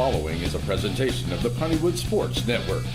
following is a presentation of the Pineywood Sports Network.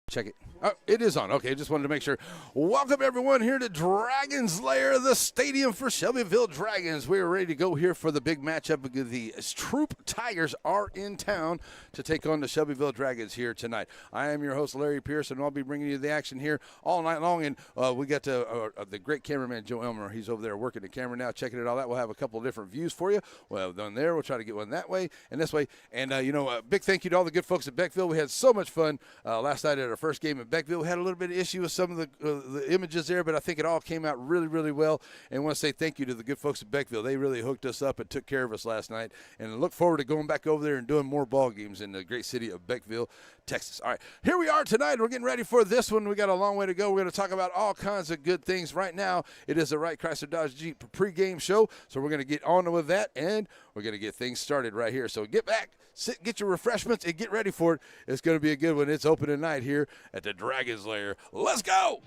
Check it. Oh, it is on. Okay, just wanted to make sure. Welcome, everyone, here to Dragon's Lair, the stadium for Shelbyville Dragons. We are ready to go here for the big matchup. The Troup Tigers are in town to take on the Shelbyville Dragons here tonight. I am your host, Larry Pierce, and I'll be bringing you the action here all night long. And we got the great cameraman, Joe Elmer. He's over there working the camera now, checking it all out. We'll have a couple of different views for you. We'll have one there. We'll try to get one that way and this way. And, a big thank you to all the good folks at Beckville. We had so much fun last night at our first game in Beckville. We had a little bit of issue with some of the images there, but I think it all came out really, really well. And I want to say thank you to the good folks at Beckville. They really hooked us up and took care of us last night. And I look forward to going back over there and doing more ball games in the great city of Beckville, Texas. All right, here we are tonight. We're getting ready for this one. We got a long way to go. We're going to talk about all kinds of good things. Right now, it is the Wright Chrysler Dodge Jeep pregame show. So we're going to get on with that, and we're going to get things started right here. So get back, sit, get your refreshments, and get ready for it. It's going to be a good one. It's opening night here at the Dragon's Lair. Let's go!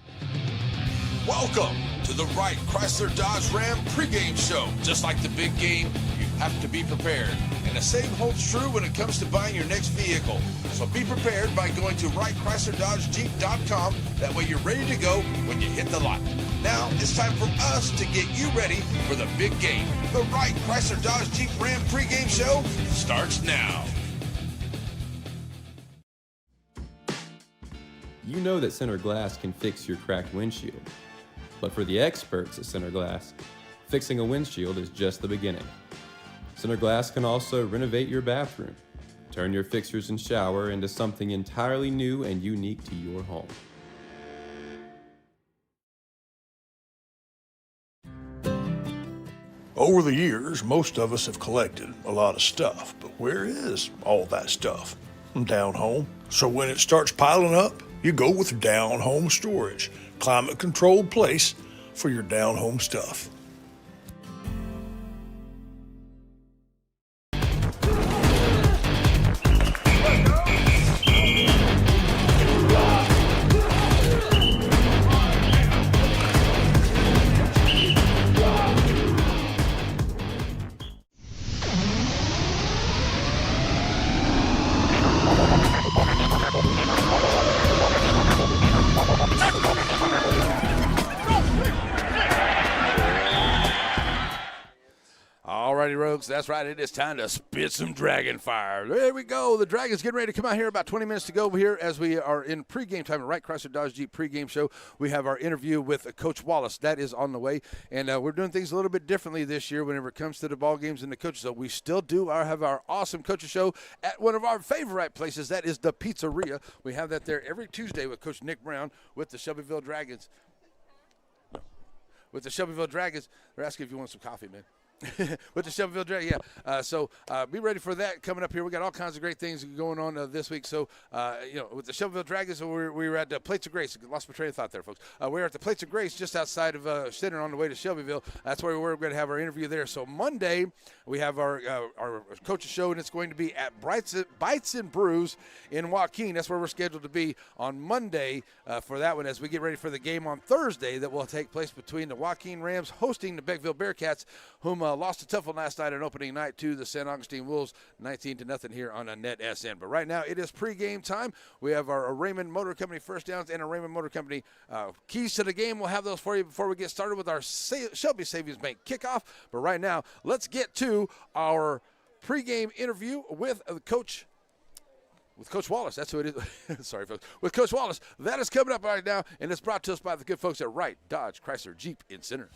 Welcome to the Wright Chrysler Dodge Ram pregame show. Just like the big game, you have to be prepared. And the same holds true when it comes to buying your next vehicle. So be prepared by going to WrightChryslerDodgeJeep.com. That way you're ready to go when you hit the lot. Now it's time for us to get you ready for the big game. The Wright Chrysler Dodge Jeep Ram pregame show starts now. You know that Center Glass can fix your cracked windshield. But for the experts at Center Glass, fixing a windshield is just the beginning. Center Glass can also renovate your bathroom, turn your fixtures and shower into something entirely new and unique to your home. Over the years, most of us have collected a lot of stuff, but where is all that stuff? Down home. So when it starts piling up, you go with Down Home Storage, climate-controlled place for your down home stuff. Alrighty, Rogues, that's right. It is time to spit some dragon fire. There we go. The Dragons getting ready to come out here. About 20 minutes to go here as we are in pregame time. Wright Chrysler Dodge Jeep pregame show. We have our interview with Coach Wallace. That is on the way. And we're doing things a little bit differently this year whenever it comes to the ball games and the coaches. So we still do have our awesome coaches show at one of our favorite places. That is the Pizzeria. We have that there every Tuesday with Coach Nick Brown with the Shelbyville Dragons. With the Shelbyville Dragons. They're asking if you want some coffee, man. With the Shelbyville Dragons, yeah. So be ready for that coming up here. We got all kinds of great things going on this week. So, with the Shelbyville Dragons, we were at the Plates of Grace. Lost my train of thought there, folks. We're at the Plates of Grace just outside of Center on the way to Shelbyville. That's where we're going to have our interview there. So Monday, we have our coaches show, and it's going to be at Bites and Brews in Joaquin. That's where we're scheduled to be on Monday for that one as we get ready for the game on Thursday that will take place between the Joaquin Rams hosting the Beckville Bearcats, whom lost a tough one last night on opening night to the San Augustine Wolves, 19-0 here on a NETSN. But right now it is pregame time. We have our Raymond Motor Company first downs and a Raymond Motor Company keys to the game. We'll have those for you before we get started with our Shelby Savings Bank kickoff. But right now, let's get to our pregame interview with Coach Wallace. That's who it is. Sorry, folks. With Coach Wallace. That is coming up right now, and it's brought to us by the good folks at Wright Dodge Chrysler Jeep in Center.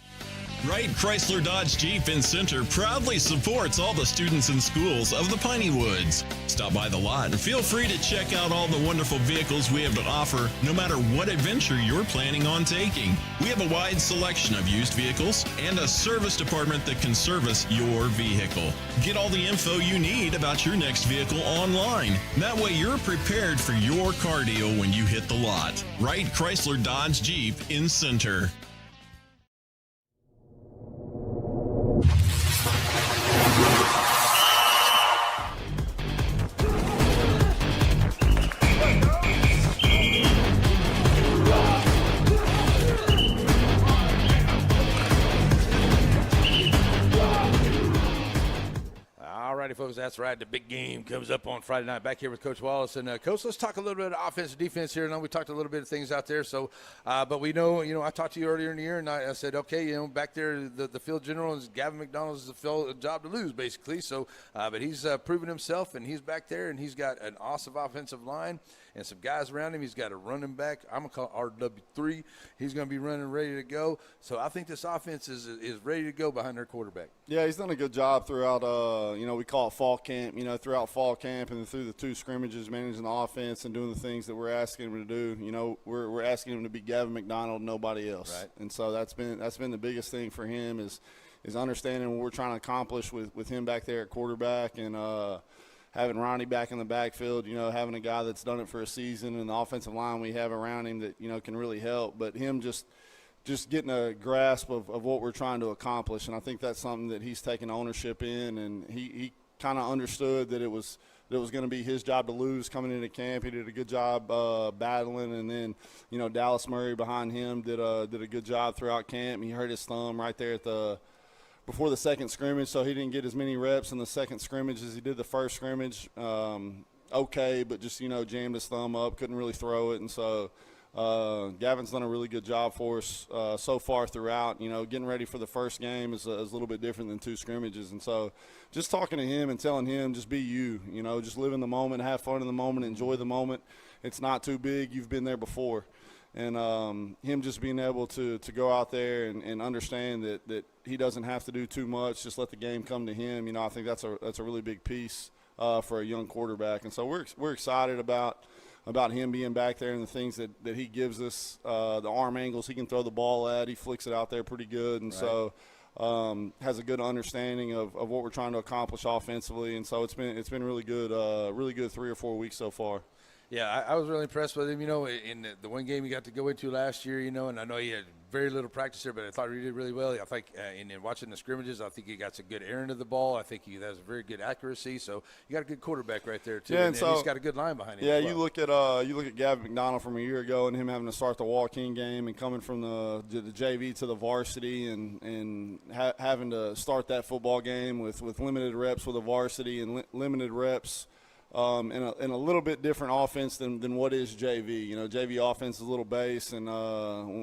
Wright Chrysler Dodge Jeep in Center proudly supports all the students and schools of the Piney Woods. Stop by the lot and feel free to check out all the wonderful vehicles we have to offer, no matter what adventure you're planning on taking. We have a wide selection of used vehicles and a service department that can service your vehicle. Get all the info you need about your next vehicle online. That way you're prepared for your car deal when you hit the lot. Wright Chrysler Dodge Jeep in Center. That's right. The big game comes up on Friday night. Back here with Coach Wallace. And, Coach, let's talk a little bit of offense and defense here. I know we talked a little bit of things out there. So, but we know, I talked to you earlier in the year, and I said, okay, back there, the field general is Gavin McDonald's a job to lose, basically. So, but he's proven himself, and he's back there, and he's got an awesome offensive line and some guys around him. He's got a running back. I'm going to call RW3. He's going to be running ready to go. So I think this offense is ready to go behind their quarterback. Yeah, he's done a good job throughout, we call it fall camp, throughout fall camp and through the 2 scrimmages, managing the offense and doing the things that we're asking him to do. We're asking him to be Gavin McDonald, nobody else. Right. And so that's been the biggest thing for him is understanding what we're trying to accomplish with him back there at quarterback and having Ronnie back in the backfield, having a guy that's done it for a season and the offensive line we have around him that, can really help. But him just getting a grasp of what we're trying to accomplish. And I think that's something that he's taken ownership in. And he kind of understood that it was going to be his job to lose coming into camp. He did a good job battling. And then, Dallas Murray behind him did a good job throughout camp. He hurt his thumb right there before the second scrimmage, so he didn't get as many reps in the second scrimmage as he did the first scrimmage. Okay, but just, jammed his thumb up, couldn't really throw it. And so Gavin's done a really good job for us so far throughout. Getting ready for the first game is a little bit different than 2 scrimmages. And so just talking to him and telling him just be you, just live in the moment, have fun in the moment, enjoy the moment. It's not too big. You've been there before. And him just being able to go out there and understand that he doesn't have to do too much, just let the game come to him. I think that's a really big piece for a young quarterback. And so we're excited about him being back there and the things that he gives us, the arm angles he can throw the ball at. He flicks it out there pretty good. And right. So has a good understanding of what we're trying to accomplish offensively. And so it's been really good 3 or 4 weeks so far. Yeah, I was really impressed with him, in the one game he got to go into last year, and I know he had very little practice there, but I thought he did really well. I think in watching the scrimmages, I think he got some good errand of the ball. I think he has a very good accuracy. So you got a good quarterback right there, too. Yeah, and so, he's got a good line behind him. Yeah, as well. you look at Gavin McDonald from a year ago and him having to start the walk-in game and coming from the JV to the varsity and having to start that football game with limited reps with the varsity and limited reps. In a little bit different offense than what is JV. JV offense is a little base, and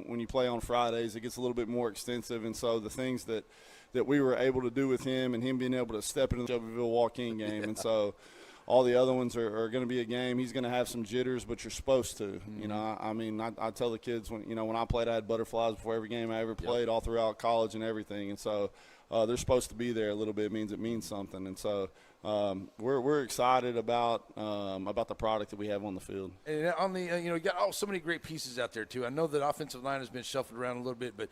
when you play on Fridays, it gets a little bit more extensive. And so the things that we were able to do with him and him being able to step into the Shelbyville walk-in game. And so all the other ones are going to be a game. He's going to have some jitters, but you're supposed to. Mm-hmm. I tell the kids when I played, I had butterflies before every game I ever played, all throughout college and everything. And so they're supposed to be there a little bit. It means something. And so we're excited about the product that we have on the field. And on the you got so many great pieces out there too. I know that offensive line has been shuffled around a little bit, but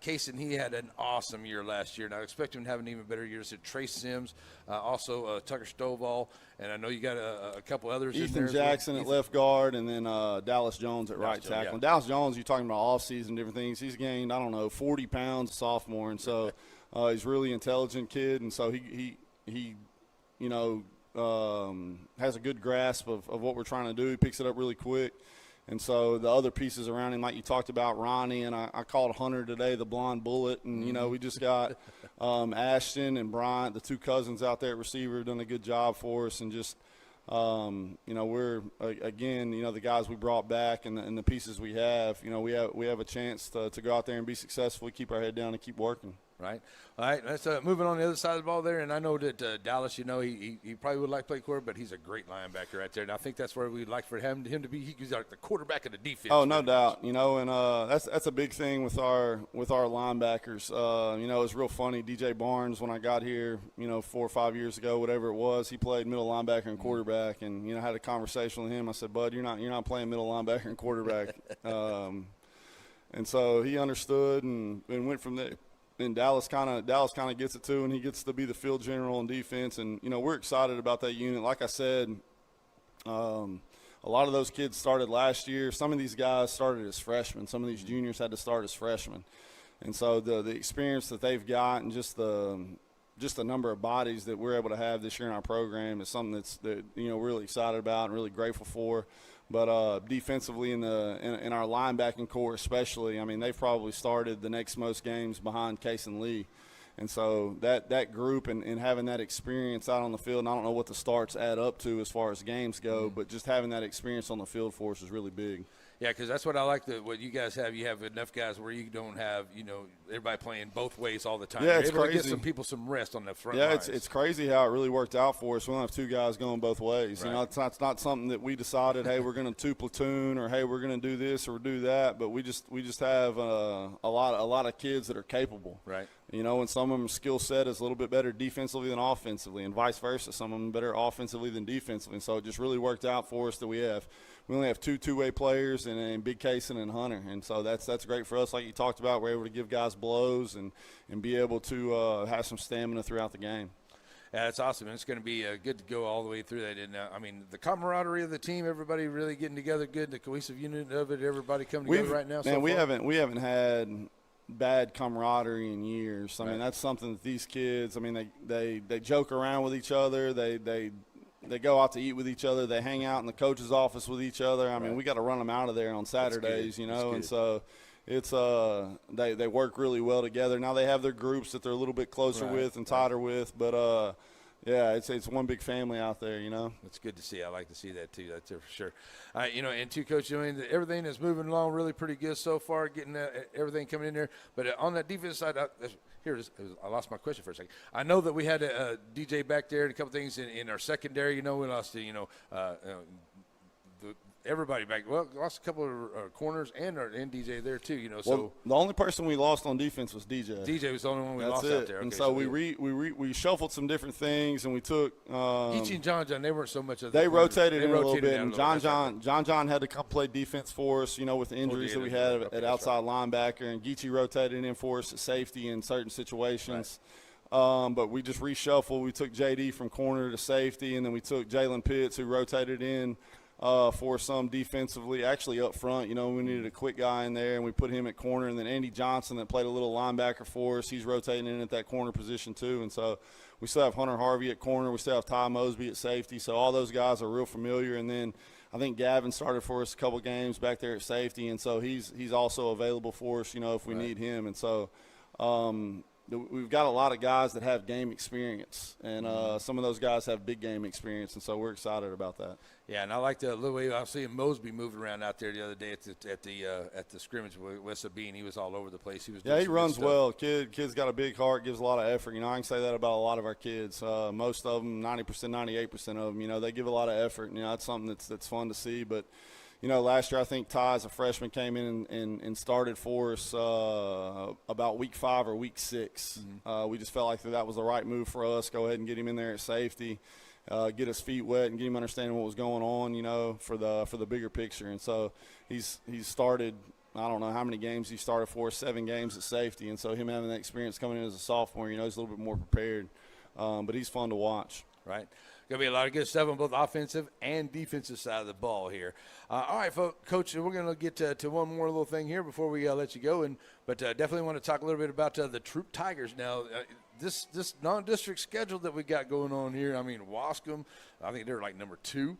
Kaysen, he had an awesome year last year, and I expect him to have an even better year. So Trace Sims, also Tucker Stovall, and I know you got a couple others. Ethan Jackson at left guard, and then Dallas Jones at right tackle. Yeah. Dallas Jones, you're talking about off-season different things. He's gained 40 pounds sophomore, and so he's a really intelligent kid, and so he has a good grasp of what we're trying to do. He picks it up really quick. And so the other pieces around him, like you talked about, Ronnie, and I called Hunter today the blonde bullet. And, we just got Ashton and Bryant, the 2 cousins out there at receiver, done a good job for us. And just, we're, again, the guys we brought back and the pieces we have, we have a chance to go out there and be successful, keep our head down and keep working. Right. All right. Let's moving on the other side of the ball there. And I know that Dallas, he probably would like to play quarterback, but he's a great linebacker right there. And I think that's where we'd like for him to be. He's like the quarterback of the defense. Oh, no doubt. And that's a big thing with our linebackers. It's real funny. DJ Barnes, when I got here, 4 or 5 years ago, whatever it was, he played middle linebacker and quarterback. And I had a conversation with him. I said, "Bud, you're not playing middle linebacker and quarterback." And so he understood and went from there. And Dallas kind of gets it too, and he gets to be the field general on defense. And we're excited about that unit. Like I said, a lot of those kids started last year. Some of these guys started as freshmen. Some of these juniors had to start as freshmen. And so the experience that they've got and just the number of bodies that we're able to have this year in our program is something that we're really excited about and really grateful for. But defensively in our linebacking core especially, they've probably started the next most games behind Case and Lee. And so that group and having that experience out on the field, and I don't know what the starts add up to as far as games go, but just having that experience on the field for us is really big. Yeah, because that's what I like. What you guys have, you have enough guys where you don't have, everybody playing both ways all the time. Yeah, You're it's able to crazy. get some people some rest on the front Yeah, lines. it's crazy how it really worked out for us. We don't have two guys going both ways. Right. It's not something that we decided, hey, we're going to two platoon, or hey, we're going to do this or do that. But we just have a lot of kids that are capable. Right. And some of them skill set is a little bit better defensively than offensively, and vice versa. Some of them better offensively than defensively. And so it just really worked out for us that we only have two-way players in Big Cason and Hunter. And so that's great for us. Like you talked about, we're able to give guys blows and be able to have some stamina throughout the game. Yeah, that's awesome. And it's going to be good to go all the way through that. And, the camaraderie of the team, everybody really getting together good, the cohesive unit of it, everybody coming together right now. Man, we haven't had bad camaraderie in years. I mean, that's something that these kids, they joke around with each other. They go out to eat with each other. They hang out in the coach's office with each other. We got to run them out of there on Saturdays, and so it's they work really well together. Now they have their groups that they're a little bit closer with and tighter with, but yeah, it's one big family out there, It's good to see. I like to see that too. That's for sure. And too, Coach, everything is moving along really pretty good so far, getting everything coming in there. But on that defense side, I lost my question for a second. I know that we had a DJ back there and a couple things in our secondary. We lost everybody back. Well, lost a couple of corners and DJ there too. So the only person we lost on defense was DJ. DJ was the only one we lost it. out there. Okay, and so we shuffled some different things, and we took Geechee and John, they weren't so much of they rotated in a little bit. And John John had to come play defense for us, with the injuries that we had at outside linebacker, and Geechee rotated in for us at safety in certain situations. Right. But we just reshuffled. We took JD from corner to safety, and then we took Jalen Pitts, who rotated in for some defensively, actually up front. We needed a quick guy in there, and we put him at corner. And then Andy Johnson, that played a little linebacker for us, he's rotating in at that corner position too. And so we still have Hunter Harvey at corner. We still have Ty Mosby at safety. So all those guys are real familiar. And then I think Gavin started for us a couple games back there at safety, and so he's also available for us, if we need him. And so we've got a lot of guys that have game experience, and some of those guys have big game experience, and so we're excited about that. Yeah, and I like the little way I was seeing Mosby moving around out there the other day at the scrimmage with Sabine. He was all over the place. He runs well. Kid's got a big heart, gives a lot of effort. I can say that about a lot of our kids. Most of them, 90%, 98% of them, they give a lot of effort. And, that's something that's fun to see. But last year I think Ty, as a freshman, came in and started for us about week 5 or week 6. Mm-hmm. We just felt like that was the right move for us. Go ahead and get him in there at safety, get his feet wet, and get him understanding what was going on, for the bigger picture. And so he's started, I don't know how many games he started for, 7 games at safety. And so him having that experience coming in as a sophomore, he's a little bit more prepared. But he's fun to watch. Right. Going to be a lot of good stuff on both offensive and defensive side of the ball here. All right, Coach, we're going to get to one more little thing here before we let you go. But definitely want to talk a little bit about the Troup Tigers now. This non-district schedule that we got going on here, Wascom, I think they're like number 2.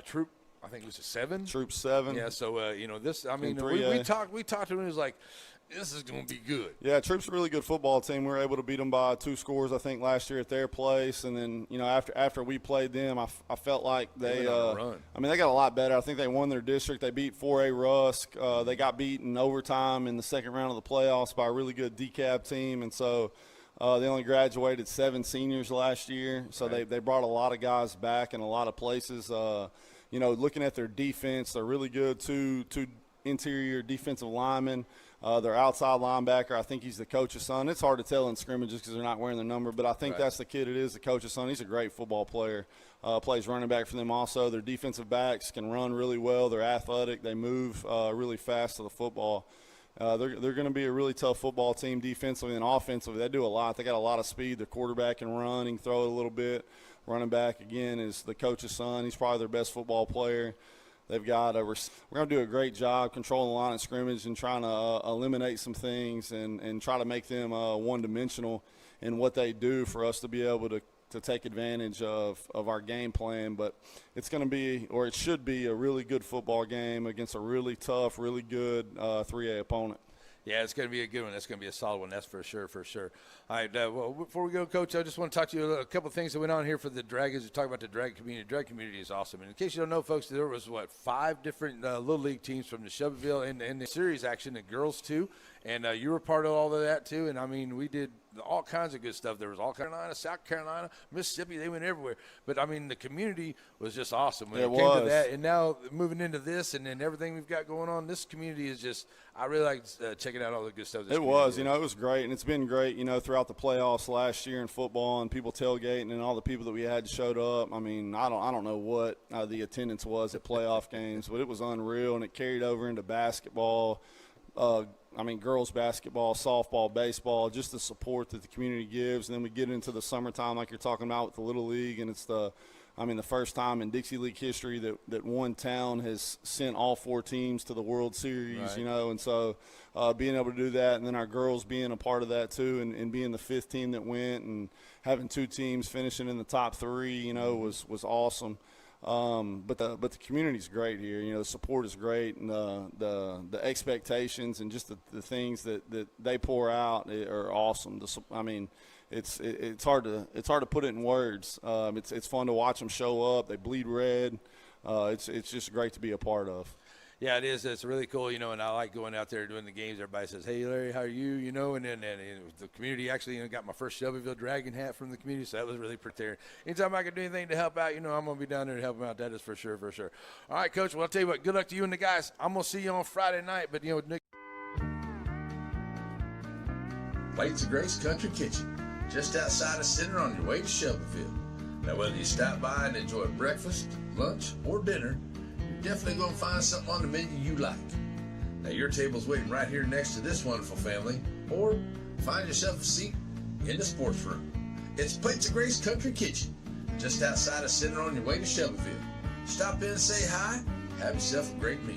Troup, I think it was a 7. Troup 7. Yeah, so, this, we talked to him, it was like, this is going to be good. Yeah, Troup's a really good football team. We were able to beat them by 2 scores, I think, last year at their place. And then, after we played them, I felt like they got a lot better. I think they won their district. They beat 4A Rusk. They got beat in overtime in the second round of the playoffs by a really good DCAB team. And so they only graduated 7 seniors last year. So they brought a lot of guys back in a lot of places. Looking at their defense, they're really good. Two interior defensive linemen. Their outside linebacker, I think he's the coach's son. It's hard to tell in scrimmages because they're not wearing their number, but I think that's the kid it is, the coach's son. He's a great football player. Plays running back for them also. Their defensive backs can run really well. They're athletic. They move really fast to the football. They're going to be a really tough football team defensively and offensively. They do a lot. They got a lot of speed. Their quarterback can run. He can throw it a little bit. Running back, again, is the coach's son. He's probably their best football player. They've got we're going to do a great job controlling the line of scrimmage and trying to eliminate some things and try to make them one-dimensional in what they do for us to be able to take advantage of our game plan. But it's going to be, or it should be, a really good football game against a really tough, really good 3A opponent. Yeah, it's going to be a good one. That's going to be a solid one. That's for sure, for sure. All right, well, before we go, Coach, I just want to talk to you a couple of things that went on here for the Dragons. We talk about the Dragon community. The Dragon community is awesome. And in case you don't know, folks, there was, 5 different Little League teams from the Shelbyville and the series action, and girls too. And you were part of all of that too. And, I mean, we did all kinds of good stuff. There was all Carolina, South Carolina, Mississippi. They went everywhere. But, I mean, the community was just awesome when it came to that. And now moving into this and then everything we've got going on, this community is just – I really like checking out all the good stuff. It was, it was great, and it's been great, throughout the playoffs last year in football and people tailgating and all the people that we had showed up. I mean, I don't know what the attendance was at playoff games, but it was unreal, and it carried over into basketball. Girls basketball, softball, baseball, just the support that the community gives. And then we get into the summertime like you're talking about with the Little League, and it's the first time in Dixie League history that one town has sent all 4 teams to the World Series, right. And so being able to do that, and then our girls being a part of that too, and being the 5th team that went, and having 2 teams finishing in the top 3, was awesome. But the community's great here. The support is great, and the expectations and just the things that they pour out are awesome. It's hard to put it in words. It's fun to watch them show up. They bleed red. It's just great to be a part of. Yeah, it is. It's really cool, and I like going out there doing the games. Everybody says, "Hey, Larry, how are you?" And then the community actually got my first Shelbyville Dragon hat from the community, so that was really pretty there. Anytime I can do anything to help out, I'm going to be down there to help them out. That is for sure, for sure. All right, Coach, well, I'll tell you what, good luck to you and the guys. I'm going to see you on Friday night, but, Nick. Plates of Grace Country Kitchen, just outside of Center on your way to Shelbyville. Now, whether you stop by and enjoy breakfast, lunch, or dinner, you're definitely going to find something on the menu you like. Now, your table's waiting right here next to this wonderful family, or find yourself a seat in the sports room. It's Plates of Grace Country Kitchen, just outside of Center on your way to Shelbyville. Stop in and say hi. Have yourself a great meal.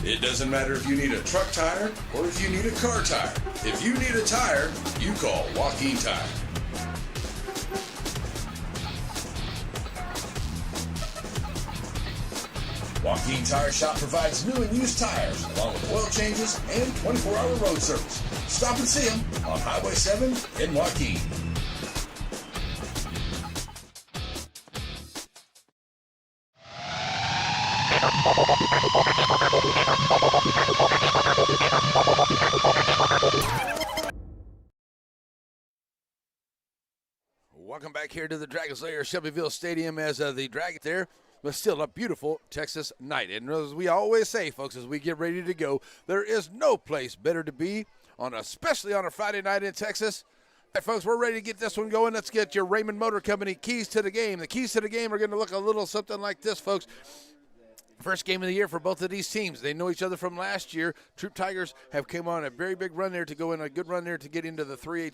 It doesn't matter if you need a truck tire or if you need a car tire. If you need a tire, you call Joaquin Tire. Joaquin Tire Shop provides new and used tires, along with oil changes and 24-hour road service. Stop and see them on Highway 7 in Joaquin. Welcome back here to the Dragon Slayer Shelbyville Stadium as the Dragon there, but still a beautiful Texas night. And as we always say, folks, as we get ready to go, there is no place better to be, especially on a Friday night in Texas. All right, folks, we're ready to get this one going. Let's get your Raymond Motor Company keys to the game. The keys to the game are going to look a little something like this, folks. First game of the year for both of these teams. They know each other from last year. Troup Tigers have come on a very big run there to go in a good run there to get into the 3A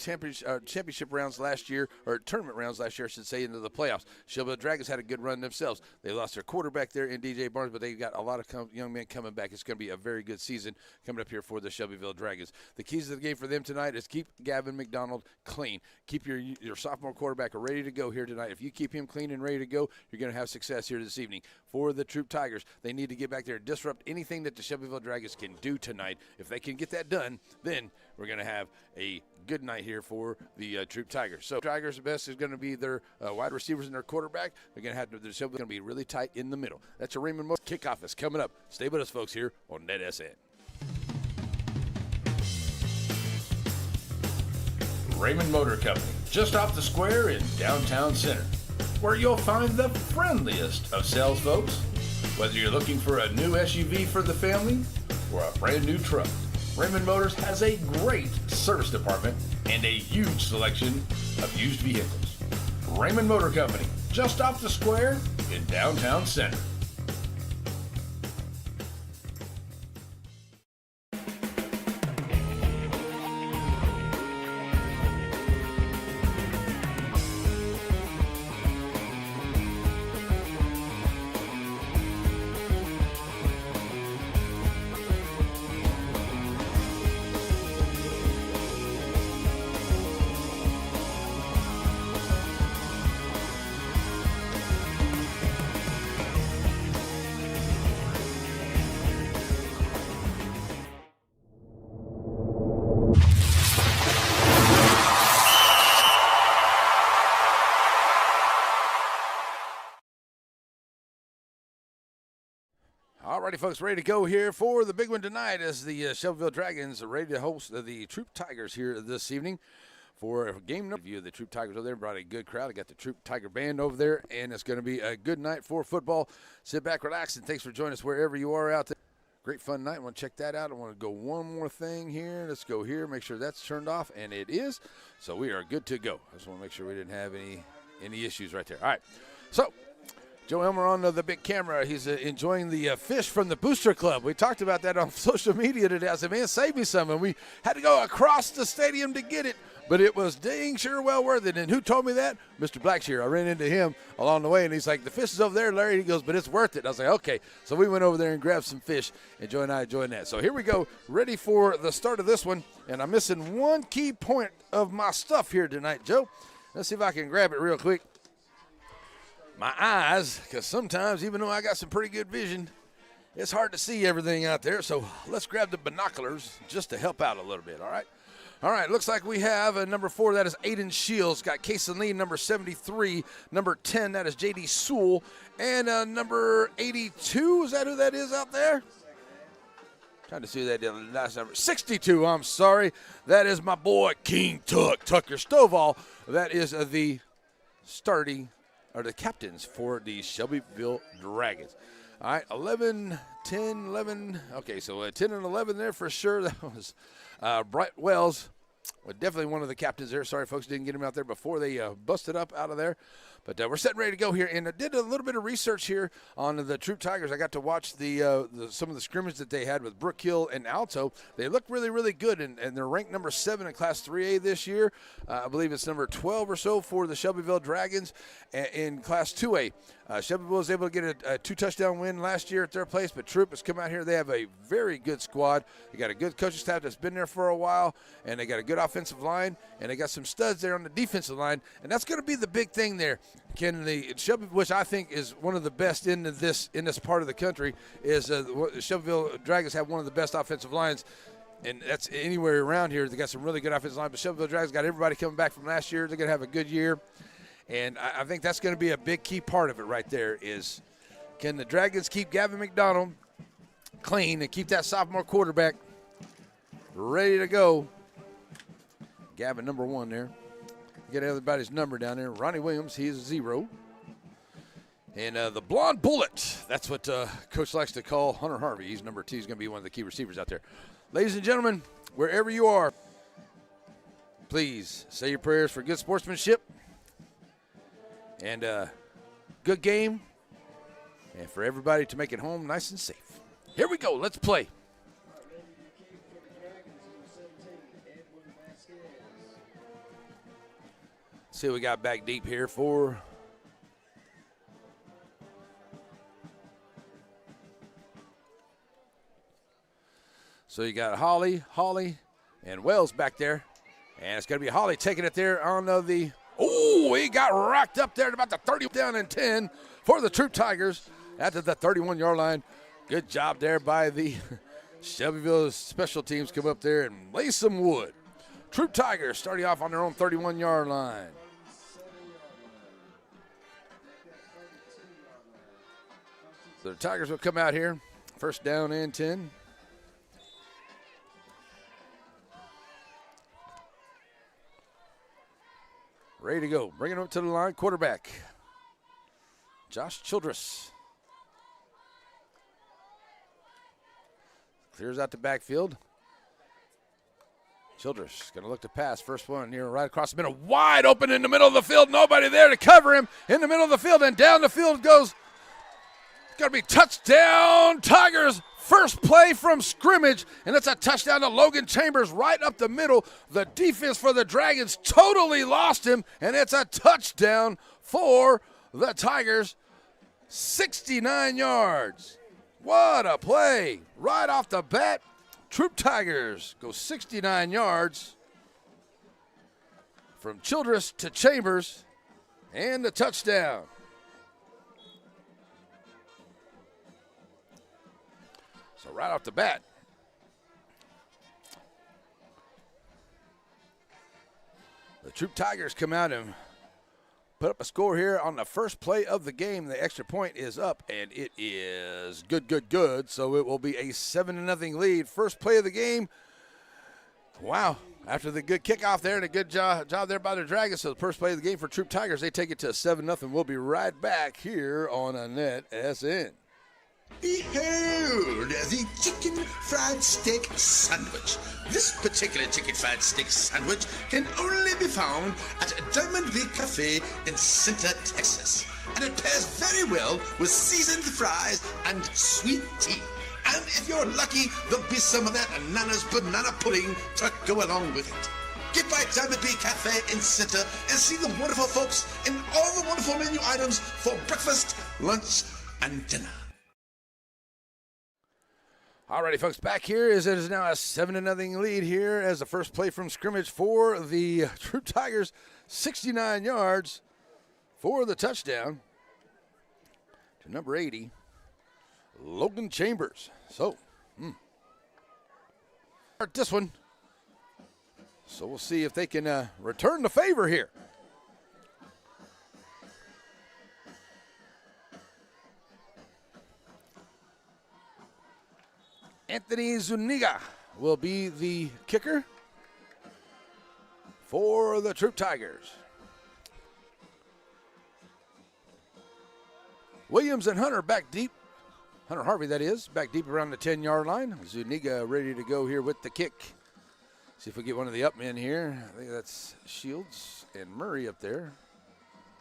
championship rounds last year, or tournament rounds last year, I should say, into the playoffs. Shelbyville Dragons had a good run themselves. They lost their quarterback there in DJ Barnes, but they got a lot of young men coming back. It's going to be a very good season coming up here for the Shelbyville Dragons. The keys to the game for them tonight is keep Gavin McDonald clean. Keep your sophomore quarterback ready to go here tonight. If you keep him clean and ready to go, you're going to have success here this evening. For the Troup Tigers, they need to get back there and disrupt anything that the Shelbyville Dragons can do tonight. If they can get that done, then we're going to have a good night here for the Troup Tigers. So Tigers, the best is going to be their wide receivers and their quarterback. They're going to have the Shelbyville going to be really tight in the middle. That's a Raymond Motor kickoff is coming up. Stay with us, folks, here on NETSN. Raymond Motor Company, just off the square in downtown Center, where you'll find the friendliest of sales folks. Whether you're looking for a new SUV for the family or a brand new truck, Raymond Motors has a great service department and a huge selection of used vehicles. Raymond Motor Company, just off the square in downtown Center. All righty, folks, ready to go here for the big one tonight as the Shelbyville Dragons are ready to host the Troup Tigers here this evening for game number view. The Troup Tigers over there brought a good crowd. I got the Troup Tiger Band over there, and it's going to be a good night for football. Sit back, relax, and thanks for joining us wherever you are out there. Great fun night. I want to check that out. I want to go one more thing here. Let's go here, make sure that's turned off, and it is. So we are good to go. I just want to make sure we didn't have any issues right there. All right, so Joe Elmer on the big camera. He's enjoying the fish from the Booster Club. We talked about that on social media today. I said, man, save me some. And we had to go across the stadium to get it, but it was dang sure well worth it. And who told me that? Mr. Blackshear. I ran into him along the way, and he's like, the fish is over there, Larry. He goes, but it's worth it. And I was like, okay. So we went over there and grabbed some fish, and Joe and I enjoyed that. So here we go, ready for the start of this one. And I'm missing one key point of my stuff here tonight, Joe. Let's see if I can grab it real quick. My eyes, because sometimes, even though I got some pretty good vision, it's hard to see everything out there. So let's grab the binoculars just to help out a little bit, all right? All right, looks like we have a number 4, that is Aiden Shields. Got Kason Lee, number 73. Number 10, that is J.D. Sewell. And number 82, is that who that is out there? Trying to see that last number. 62, I'm sorry. That is my boy, King Tucker Stovall. That is the starting are the captains for the Shelbyville Dragons. All right, 11, 10, 11. Okay, so 10 and 11 there for sure. That was Bright Wells. Well, definitely one of the captains there. Sorry, folks, didn't get him out there before they busted up out of there. But we're setting ready to go here. And I did a little bit of research here on the Troup Tigers. I got to watch some of the scrimmage that they had with Brook Hill and Alto. They look really, really good, and they're ranked number 7 in Class 3A this year. I believe it's number 12 or so for the Shelbyville Dragons in Class 2A. Shelbyville was able to get a 2-touchdown win last year at their place, but Troup has come out here. They have a very good squad. They got a good coaching staff that's been there for a while, and they got a good offensive line, and they got some studs there on the defensive line, and that's going to be the big thing there. Can the Shelbyville, which I think is one of the best in this part of the country, is the Shelbyville Dragons have one of the best offensive lines, and that's anywhere around here. They got some really good offensive line, but Shelbyville Dragons got everybody coming back from last year. They're going to have a good year. And I think that's going to be a big key part of it right there is, can the Dragons keep Gavin McDonald clean and keep that sophomore quarterback ready to go? Gavin, number 1 there. Get everybody's number down there. Ronnie Williams, he is a 0. And the blonde bullet, that's what Coach likes to call Hunter Harvey. He's number 2. He's going to be one of the key receivers out there. Ladies and gentlemen, wherever you are, please say your prayers for good sportsmanship and good game, and for everybody to make it home nice and safe. Here we go. Let's play. See what we got back deep here for so you got Holly, and Wells back there. And it's going to be Holly taking it there on the oh, he got racked up there at about the 30, down and 10 for the Troup Tigers at the 31-yard line. Good job there by the Shelbyville special teams. Come up there and lay some wood. Troup Tigers starting off on their own 31-yard line. So the Tigers will come out here. First down and 10. Ready to go. Bringing it up to the line. Quarterback, Josh Childress. Clears out the backfield. Childress going to look to pass. First one near right across the middle. Wide open in the middle of the field. Nobody there to cover him in the middle of the field. And down the field goes. It's going to be touchdown Tigers. First play from scrimmage, and it's a touchdown to Logan Chambers right up the middle. The defense for the Dragons totally lost him, and it's a touchdown for the Tigers. 69 yards. What a play. Right off the bat, Troup Tigers go 69 yards from Childress to Chambers, and the touchdown. So right off the bat, the Troup Tigers come out and put up a score here on the first play of the game. The extra point is up, and it is good. So it will be a 7-0 lead. First play of the game. Wow. After the good kickoff there and a good job there by the Dragons. So the first play of the game for Troup Tigers, they take it to 7-0. We'll be right back here on a NETSN. Behold, the chicken fried steak sandwich. This particular chicken fried steak sandwich can only be found at Diamond Big Cafe in Center, Texas. And it pairs very well with seasoned fries and sweet tea. And if you're lucky, there'll be some of that Nana's banana pudding to go along with it. Get by Diamond Big Cafe in Center and see the wonderful folks and all the wonderful menu items for breakfast, lunch, and dinner. Alrighty, folks, back here it is now a 7-0 lead here as the first play from scrimmage for the Troup Tigers, 69 yards for the touchdown to number 80, Logan Chambers. So, start this one. So we'll see if they can return the favor here. Anthony Zuniga will be the kicker for the Troup Tigers. Williams and Hunter back deep. Hunter Harvey, that is, back deep around the 10-yard line. Zuniga ready to go here with the kick. See if we get one of the up men here. I think that's Shields and Murray up there.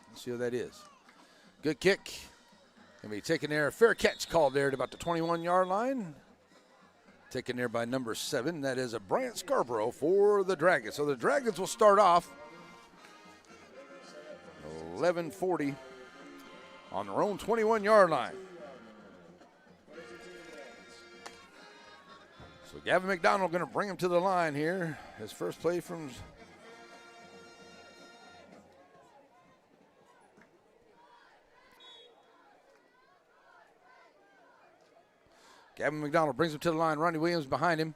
Let's see who that is. Good kick. Going to be taken there. Fair catch called there at about the 21-yard line. Taken there by number 7. That is a Bryant Scarborough for the Dragons. So the Dragons will start off 11:40 on their own 21-yard line. So Gavin McDonald going to bring him to the line here. His first play from Gavin McDonald brings him to the line. Ronnie Williams behind him.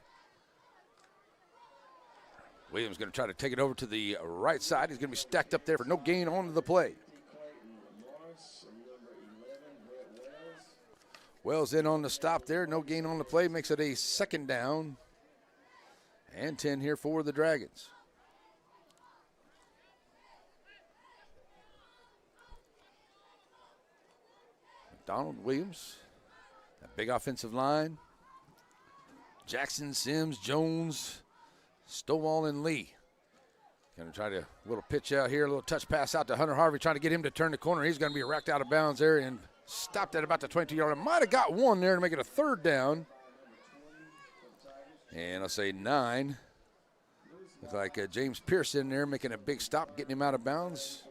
Williams going to try to take it over to the right side. He's going to be stacked up there for no gain on the play. Wells in on the stop there. No gain on the play. Makes it a second down and 10 here for the Dragons. McDonald, Williams. That big offensive line. Jackson, Sims, Jones, Stovall, and Lee. Going to try to little pitch out here, a little touch pass out to Hunter Harvey, trying to get him to turn the corner. He's going to be racked out of bounds there and stopped at about the 22-yard line. Might have got one there to make it a third down. And I'll say 9. Looks like James Pearson there making a big stop, getting him out of bounds.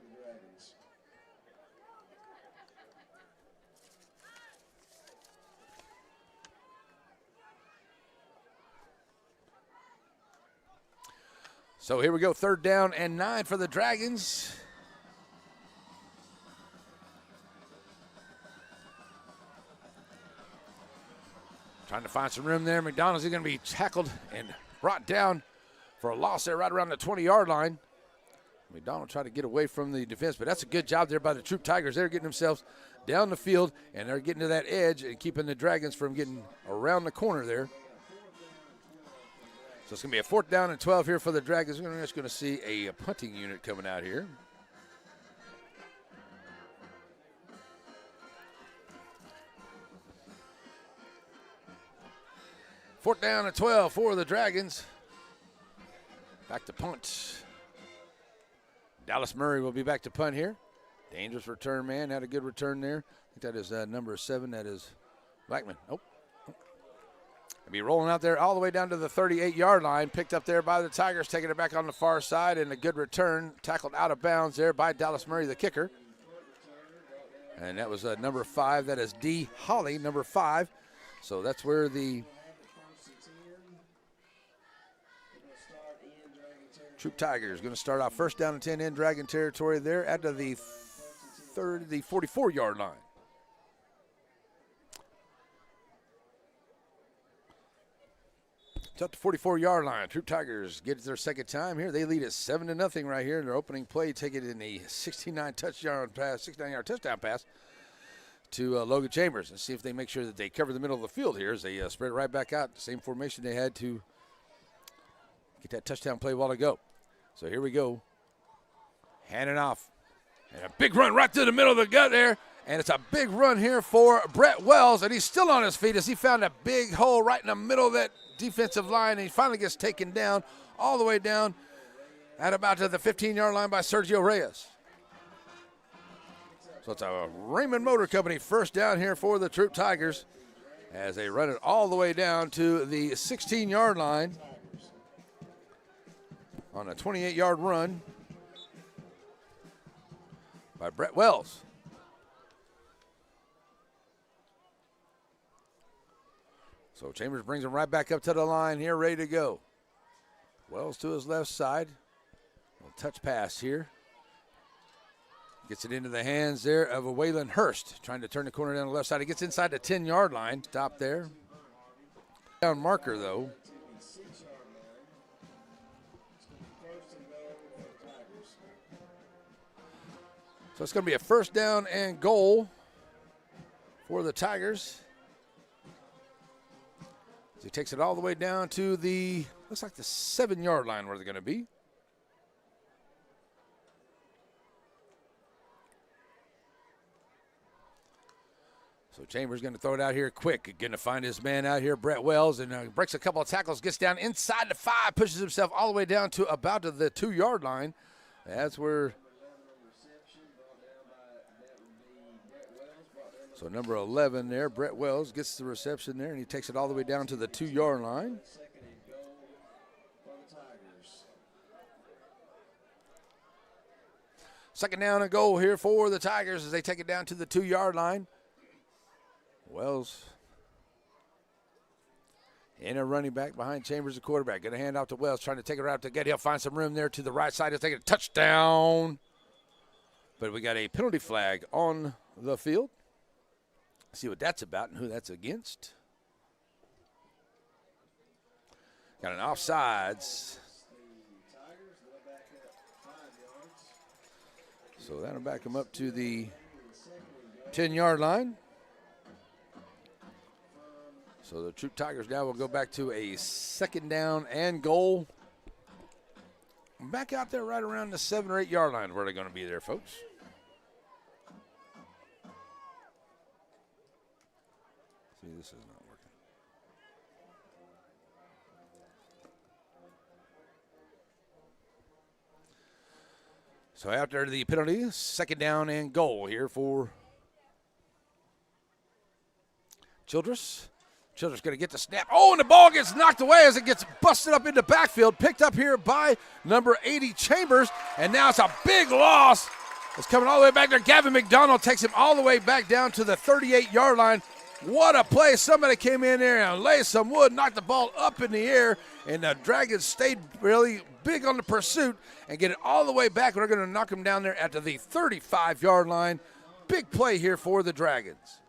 So here we go, third down and 9 for the Dragons. Trying to find some room there. McDonald's going to be tackled and brought down for a loss there right around the 20-yard line. McDonald tried to get away from the defense, but that's a good job there by the Troup Tigers. They're getting themselves down the field, and they're getting to that edge and keeping the Dragons from getting around the corner there. So it's going to be a 4th down and 12 here for the Dragons. We're just going to see a punting unit coming out here. Fourth down and 12 for the Dragons. Back to punt. Dallas Murray will be back to punt here. Dangerous return, man. Had a good return there. I think that is number 7. That is Blackman. Nope. He'll be rolling out there all the way down to the 38-yard line. Picked up there by the Tigers, taking it back on the far side, and a good return. Tackled out of bounds there by Dallas Murray, the kicker. And that was number 5. That is D. Holly, number 5. So that's where the Troup Tigers going to start off first down and 10 in Dragon territory there at the 44-yard line. It's up to 44-yard line. Troup Tigers get their second time here. They lead at 7-0 right here in their opening play, taking it in a 69-yard touchdown pass to Logan Chambers. And see if they make sure that they cover the middle of the field here as they spread it right back out. Same formation they had to get that touchdown play a while ago. So here we go. Handing off. And a big run right through the middle of the gut there. And it's a big run here for Brett Wells. And he's still on his feet as he found a big hole right in the middle of that defensive line. And he finally gets taken down all the way down at about to the 15-yard line by Sergio Reyes. So it's a Raymond Motor Company first down here for the Troup Tigers as they run it all the way down to the 16-yard line on a 28-yard run by Brett Wells. So Chambers brings him right back up to the line here, ready to go. Wells to his left side. A touch pass here. Gets it into the hands there of a Waylon Hurst, trying to turn the corner down the left side. He gets inside the 10-yard line. Stop there. Down marker, though. So it's going to be a first down and goal for the Tigers. So he takes it all the way down to the, looks like the 7-yard line where they're going to be. So Chambers going to throw it out here quick. Going to find his man out here, Brett Wells, and breaks a couple of tackles, gets down inside the 5, pushes himself all the way down to about to the 2-yard line. That's where. So number 11 there, Brett Wells, gets the reception there, and he takes it all the way down to the 2-yard line. Second down and goal here for the Tigers as they take it down to the 2-yard line. Wells in a running back behind Chambers, the quarterback. Going to hand off to Wells, trying to take it right up to get. He'll find some room there to the right side. He'll take it a touchdown. But we got a penalty flag on the field. See what that's about and who that's against. Got an offsides. So that'll back him up to the 10-yard line. So the Troup Tigers now will go back to a second down and goal. Back out there right around the 7 or 8 yard line where they're going to be there, folks. See, this is not working. So after the penalty, second down and goal here for Childress. Childress going to get the snap. Oh, and the ball gets knocked away as it gets busted up into backfield. Picked up here by number 80, Chambers. And now it's a big loss. It's coming all the way back there. Gavin McDonald takes him all the way back down to the 38-yard line. What a play. Somebody came in there and laid some wood, knocked the ball up in the air, and the Dragons stayed really big on the pursuit and get it all the way back. We're going to knock them down there at the 35-yard line. Big play here for the Dragons.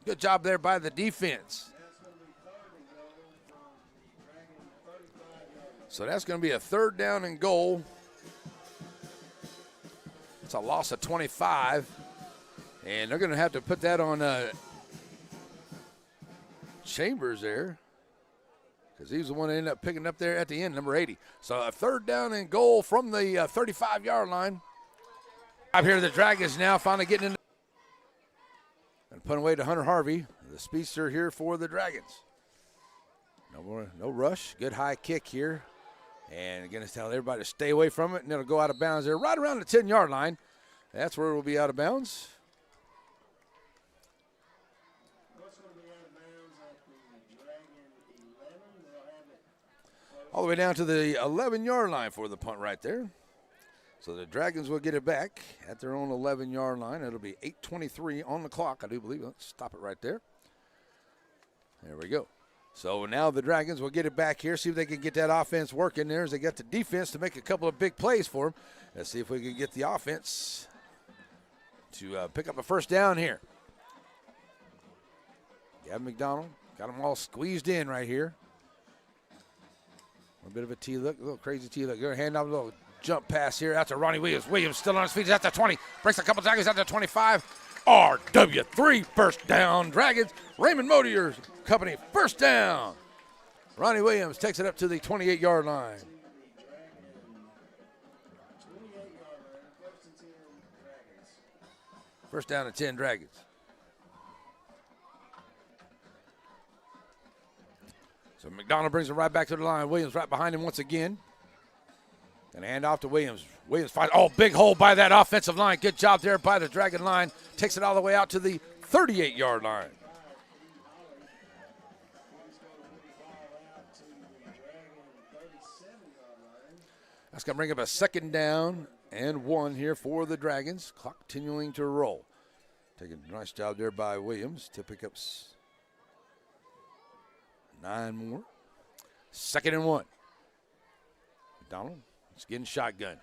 Good job there by the defense. So that's going to be a third down and goal. It's a loss of 25. And they're going to have to put that on Chambers there, because he's the one that ended up picking up there at the end, number 80. So a third down and goal from the 35-yard line. Up here, the Dragons now finally getting in and put away to Hunter Harvey, the speedster here for the Dragons. No rush. Good high kick here. And again, it's telling everybody to stay away from it, and it'll go out of bounds there right around the 10-yard line. That's where it will be out of bounds. All the way down to the 11-yard line for the punt right there. So the Dragons will get it back at their own 11-yard line. It'll be 8:23 on the clock, I do believe. Let's stop it right there. There we go. So now the Dragons will get it back here, see if they can get that offense working there as they got the defense to make a couple of big plays for them. Let's see if we can get the offense to pick up a first down here. Gavin McDonald got them all squeezed in right here. A bit of a T look, a little crazy T look. Going to hand off a little jump pass here out to Ronnie Williams. Williams still on his feet. He's at the 20. Breaks a couple tackles out to 25. RW3 first down. Dragons. Raymond Motier Company first down. Ronnie Williams takes it up to the 28-yard line. First down and 10 Dragons. So McDonald brings it right back to the line. Williams right behind him once again. And hand off to Williams. Williams finds, big hole by that offensive line. Good job there by the Dragon line. Takes it all the way out to the 38-yard line. That's going to bring up a second down and 1 here for the Dragons. Clock continuing to roll. Taking a nice job there by Williams to pick up 9 more. 2nd and 1. McDonald is getting shotgun.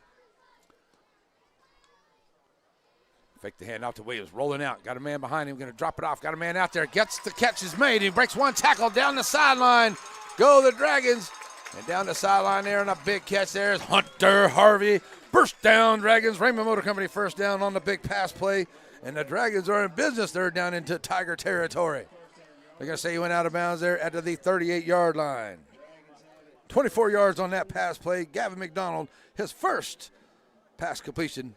Fake the hand out to Williams. Rolling out. Got a man behind him. Going to drop it off. Got a man out there. Gets the catch is made. He breaks one tackle down the sideline. Go the Dragons. And down the sideline there and a big catch there is Hunter Harvey. First down, Dragons. Raymond Motor Company first down on the big pass play. And the Dragons are in business. They're down into Tiger territory. They're going to say he went out of bounds there at the 38-yard line. 24 yards on that pass play. Gavin McDonald, his first pass completion.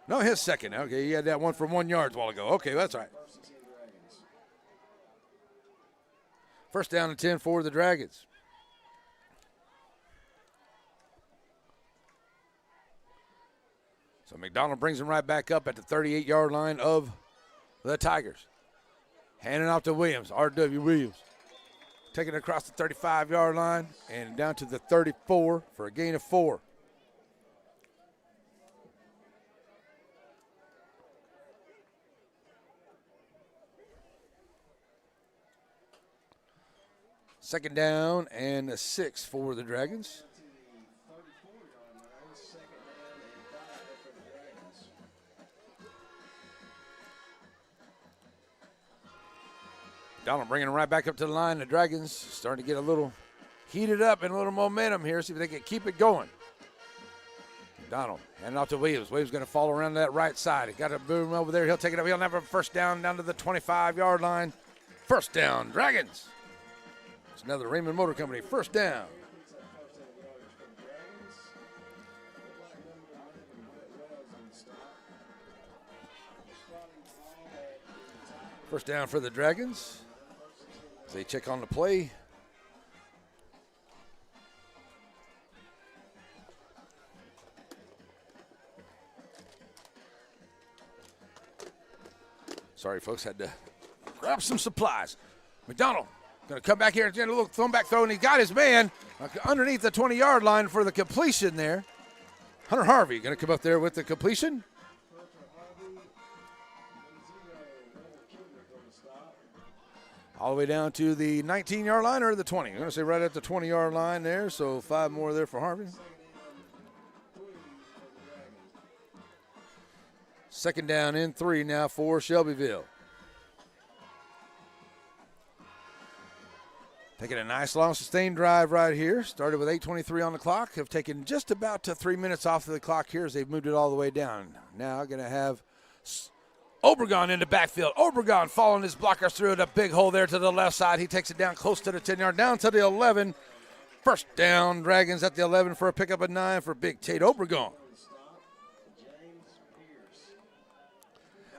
No, his second. Okay, he had that one from 1 yard a while ago. Okay, that's all right. First down and 10 for the Dragons. So McDonald brings him right back up at the 38-yard line of the Tigers. Handing off to Williams, R.W. Williams. Taking it across the 35-yard line and down to the 34 for a gain of 4. Second down and 6 for the Dragons. Donald bringing it right back up to the line. The Dragons starting to get a little heated up and a little momentum here. See if they can keep it going. Donald handing off to Williams. Williams going to fall around that right side. He got a boom over there. He'll take it up. He'll have a first down to the 25-yard line. First down, Dragons. It's another Raymond Motor Company first down. First down for the Dragons. As they check on the play. Sorry, folks, had to grab some supplies. McDonald going to come back here and get a little throw-back throw, and he got his man underneath the 20-yard line for the completion there. Hunter Harvey going to come up there with the completion. All the way down to the 19-yard line or the 20. I'm going to say right at the 20-yard line there, so 5 more there for Harvey. Second down and 3 now for Shelbyville. Taking a nice long sustained drive right here. Started with 8:23 on the clock. Have taken just about 3 minutes off of the clock here as they've moved it all the way down. Now going to have Obregon in the backfield. Obregon following his blockers through the big hole there to the left side. He takes it down close to the 10-yard, down to the 11. First down, Dragons at the 11 for a pickup of 9 for Big Tate Obregon.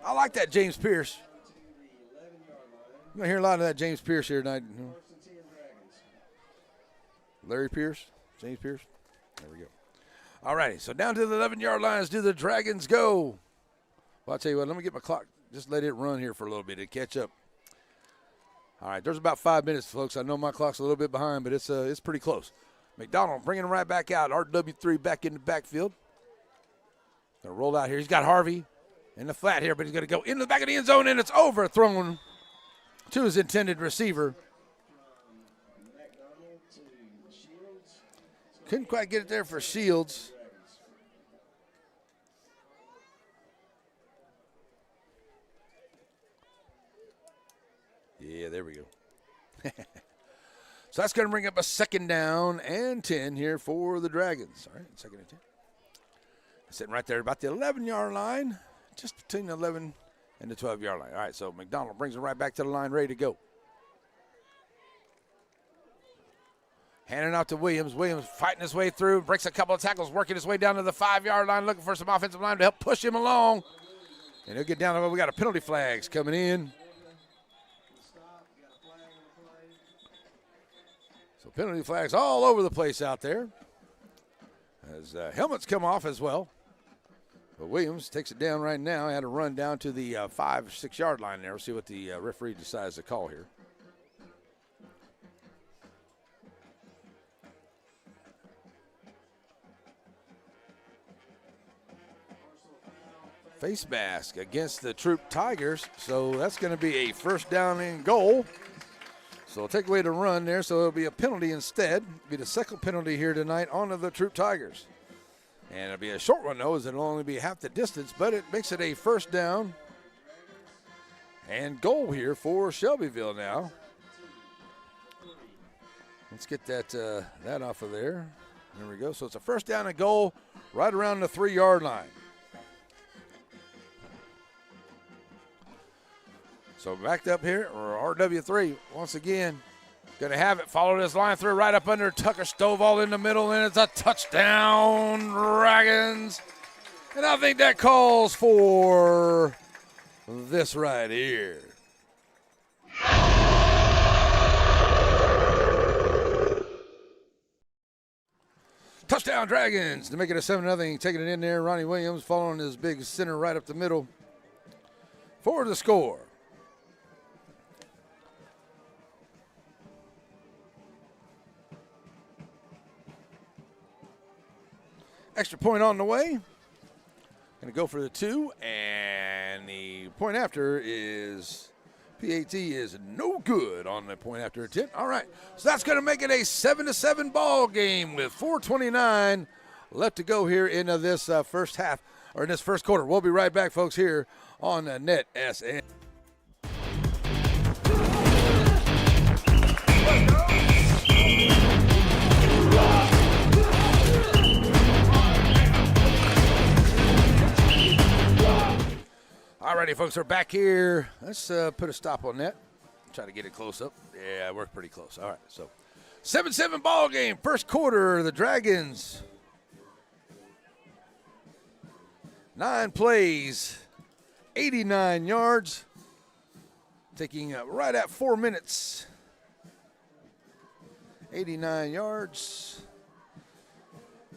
I like that James Pierce. You're going to hear a lot of that James Pierce here tonight. Larry Pierce, James Pierce. There we go. All righty, so down to the 11-yard lines do the Dragons go. Well, I'll tell you what, let me get my clock. Just let it run here for a little bit to catch up. All right, there's about 5 minutes, folks. I know my clock's a little bit behind, but it's pretty close. McDonald bringing him right back out. RW3 back in the backfield. Going to roll out here. He's got Harvey in the flat here, but he's going to go into the back of the end zone, and it's overthrown to his intended receiver. Couldn't quite get it there for Shields. Yeah, there we go. So that's going to bring up a 2nd down and 10 here for the Dragons. All right, 2nd and 10. Sitting right there about the 11-yard line, just between the 11 and the 12-yard line. All right, so McDonald brings it right back to the line, ready to go. Handing out to Williams. Williams fighting his way through, breaks a couple of tackles, working his way down to the 5-yard line, looking for some offensive line to help push him along. And he'll get down. We got a penalty flags coming in. So penalty flags all over the place out there. As helmets come off as well. But Williams takes it down right now. Had a run down to the 5-6 yard line there. We'll see what the referee decides to call here. Face mask against the Troup Tigers. So that's going to be a 1st down and goal. So take away the run there, so it'll be a penalty instead. It'll be the 2nd penalty here tonight on the Troup Tigers. And it'll be a short one, though, as it'll only be half the distance, but it makes it a 1st down and goal here for Shelbyville now. Let's get that off of there. There we go. So it's a 1st down and goal right around the 3-yard line. So backed up here, or RW3, once again, going to have it. Follow this line through right up under Tucker Stovall in the middle, and it's a touchdown, Dragons. And I think that calls for this right here. Touchdown, Dragons, to make it a 7-0, taking it in there. Ronnie Williams following his big center right up the middle for the score. Extra point on the way. Going to go for the 2, and the point after is PAT is no good on the point after attempt. All right, so that's going to make it a 7-7 ball game with 4:29 left to go here in this first half, or in this first quarter. We'll be right back, folks, here on NETSN. All righty, folks, we're back here. Let's put a stop on that. Try to get it close up. Yeah, it worked pretty close. All right, so 7-7 ball game. First quarter, the Dragons. 9 plays, 89 yards. Taking right at 4 minutes. 89 yards.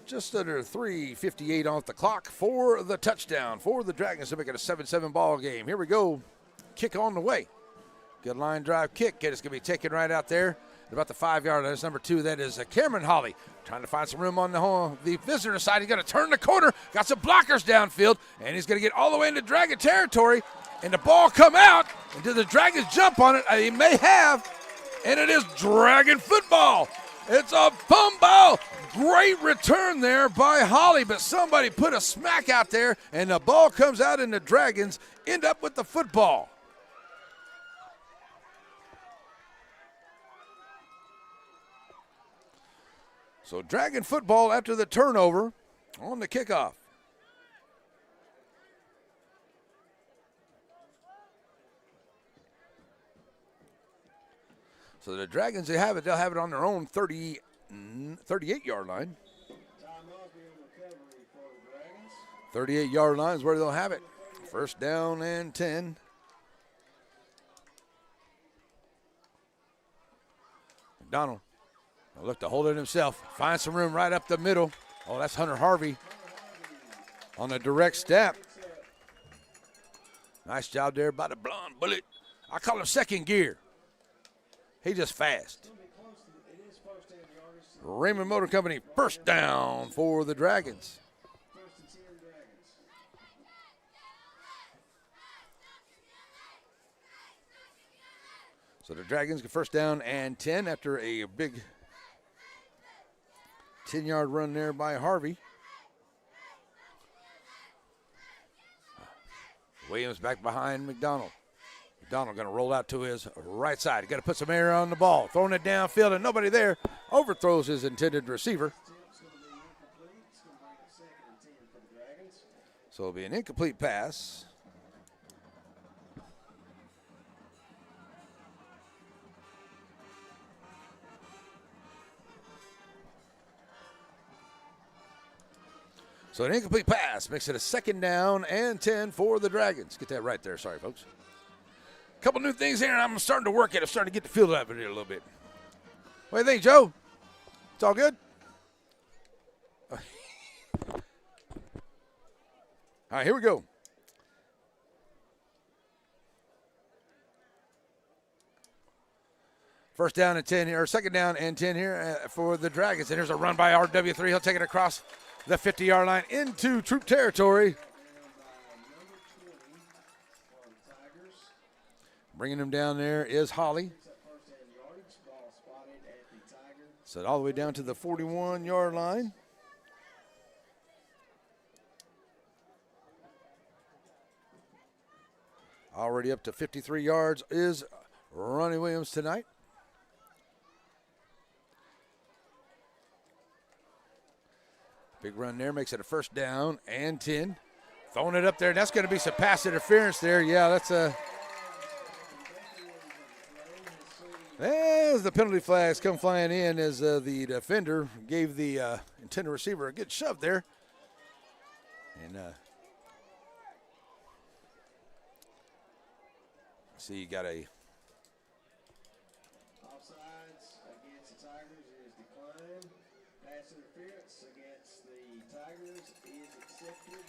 Just under 3:58 off the clock for the touchdown for the Dragons to make it a 7-7 ball game. Here we go. Kick on the way. Good line drive kick. It's going to be taken right out there at about the 5-yard line. That's number 2. That is Cameron Holly trying to find some room on the visitor side. He's going to turn the corner. Got some blockers downfield, and he's going to get all the way into Dragon territory. And the ball come out. And do the Dragons jump on it? He may have. And it is Dragon football. It's a fumble. Great return there by Holly, but somebody put a smack out there, and the ball comes out, and the Dragons end up with the football. So Dragon football after the turnover on the kickoff. So the Dragons, they'll have it on their own 38-yard line. 38-yard line is where they'll have it. 1st down and 10. McDonald will look to hold it himself. Find some room right up the middle. Oh, that's Hunter Harvey on a direct step. Nice job there by the blonde bullet. I call him second gear. He's just fast. Raymond Motor Company, 1st down for the Dragons. So the Dragons get 1st down and 10 after a big 10-yard run there by Harvey. Williams back behind McDonald. McDonald going to roll out to his right side. Got to put some air on the ball. Throwing it downfield and nobody there. Overthrows his intended receiver. So it'll be an incomplete pass. So an incomplete pass makes it a 2nd down and 10 for the Dragons. Get that right there. Sorry, folks. A couple new things here, and I'm starting to work it. I'm starting to get the feel of it here a little bit. What do you think, Joe? It's all good? All right, here we go. First down and 10 here, or 2nd down and 10 here for the Dragons. And here's a run by RW3. He'll take it across the 50-yard line into Troup territory. Bringing him down there is Holly. So all the way down to the 41-yard line. Already up to 53 yards is Ronnie Williams tonight. Big run there, makes it a 1st down and 10. Throwing it up there, and that's going to be some pass interference there. Yeah, that's a... As the penalty flags come flying in as the defender gave the intended receiver a good shove there. And see, you got a... Offsides against the Tigers is declined. Pass interference against the Tigers is accepted.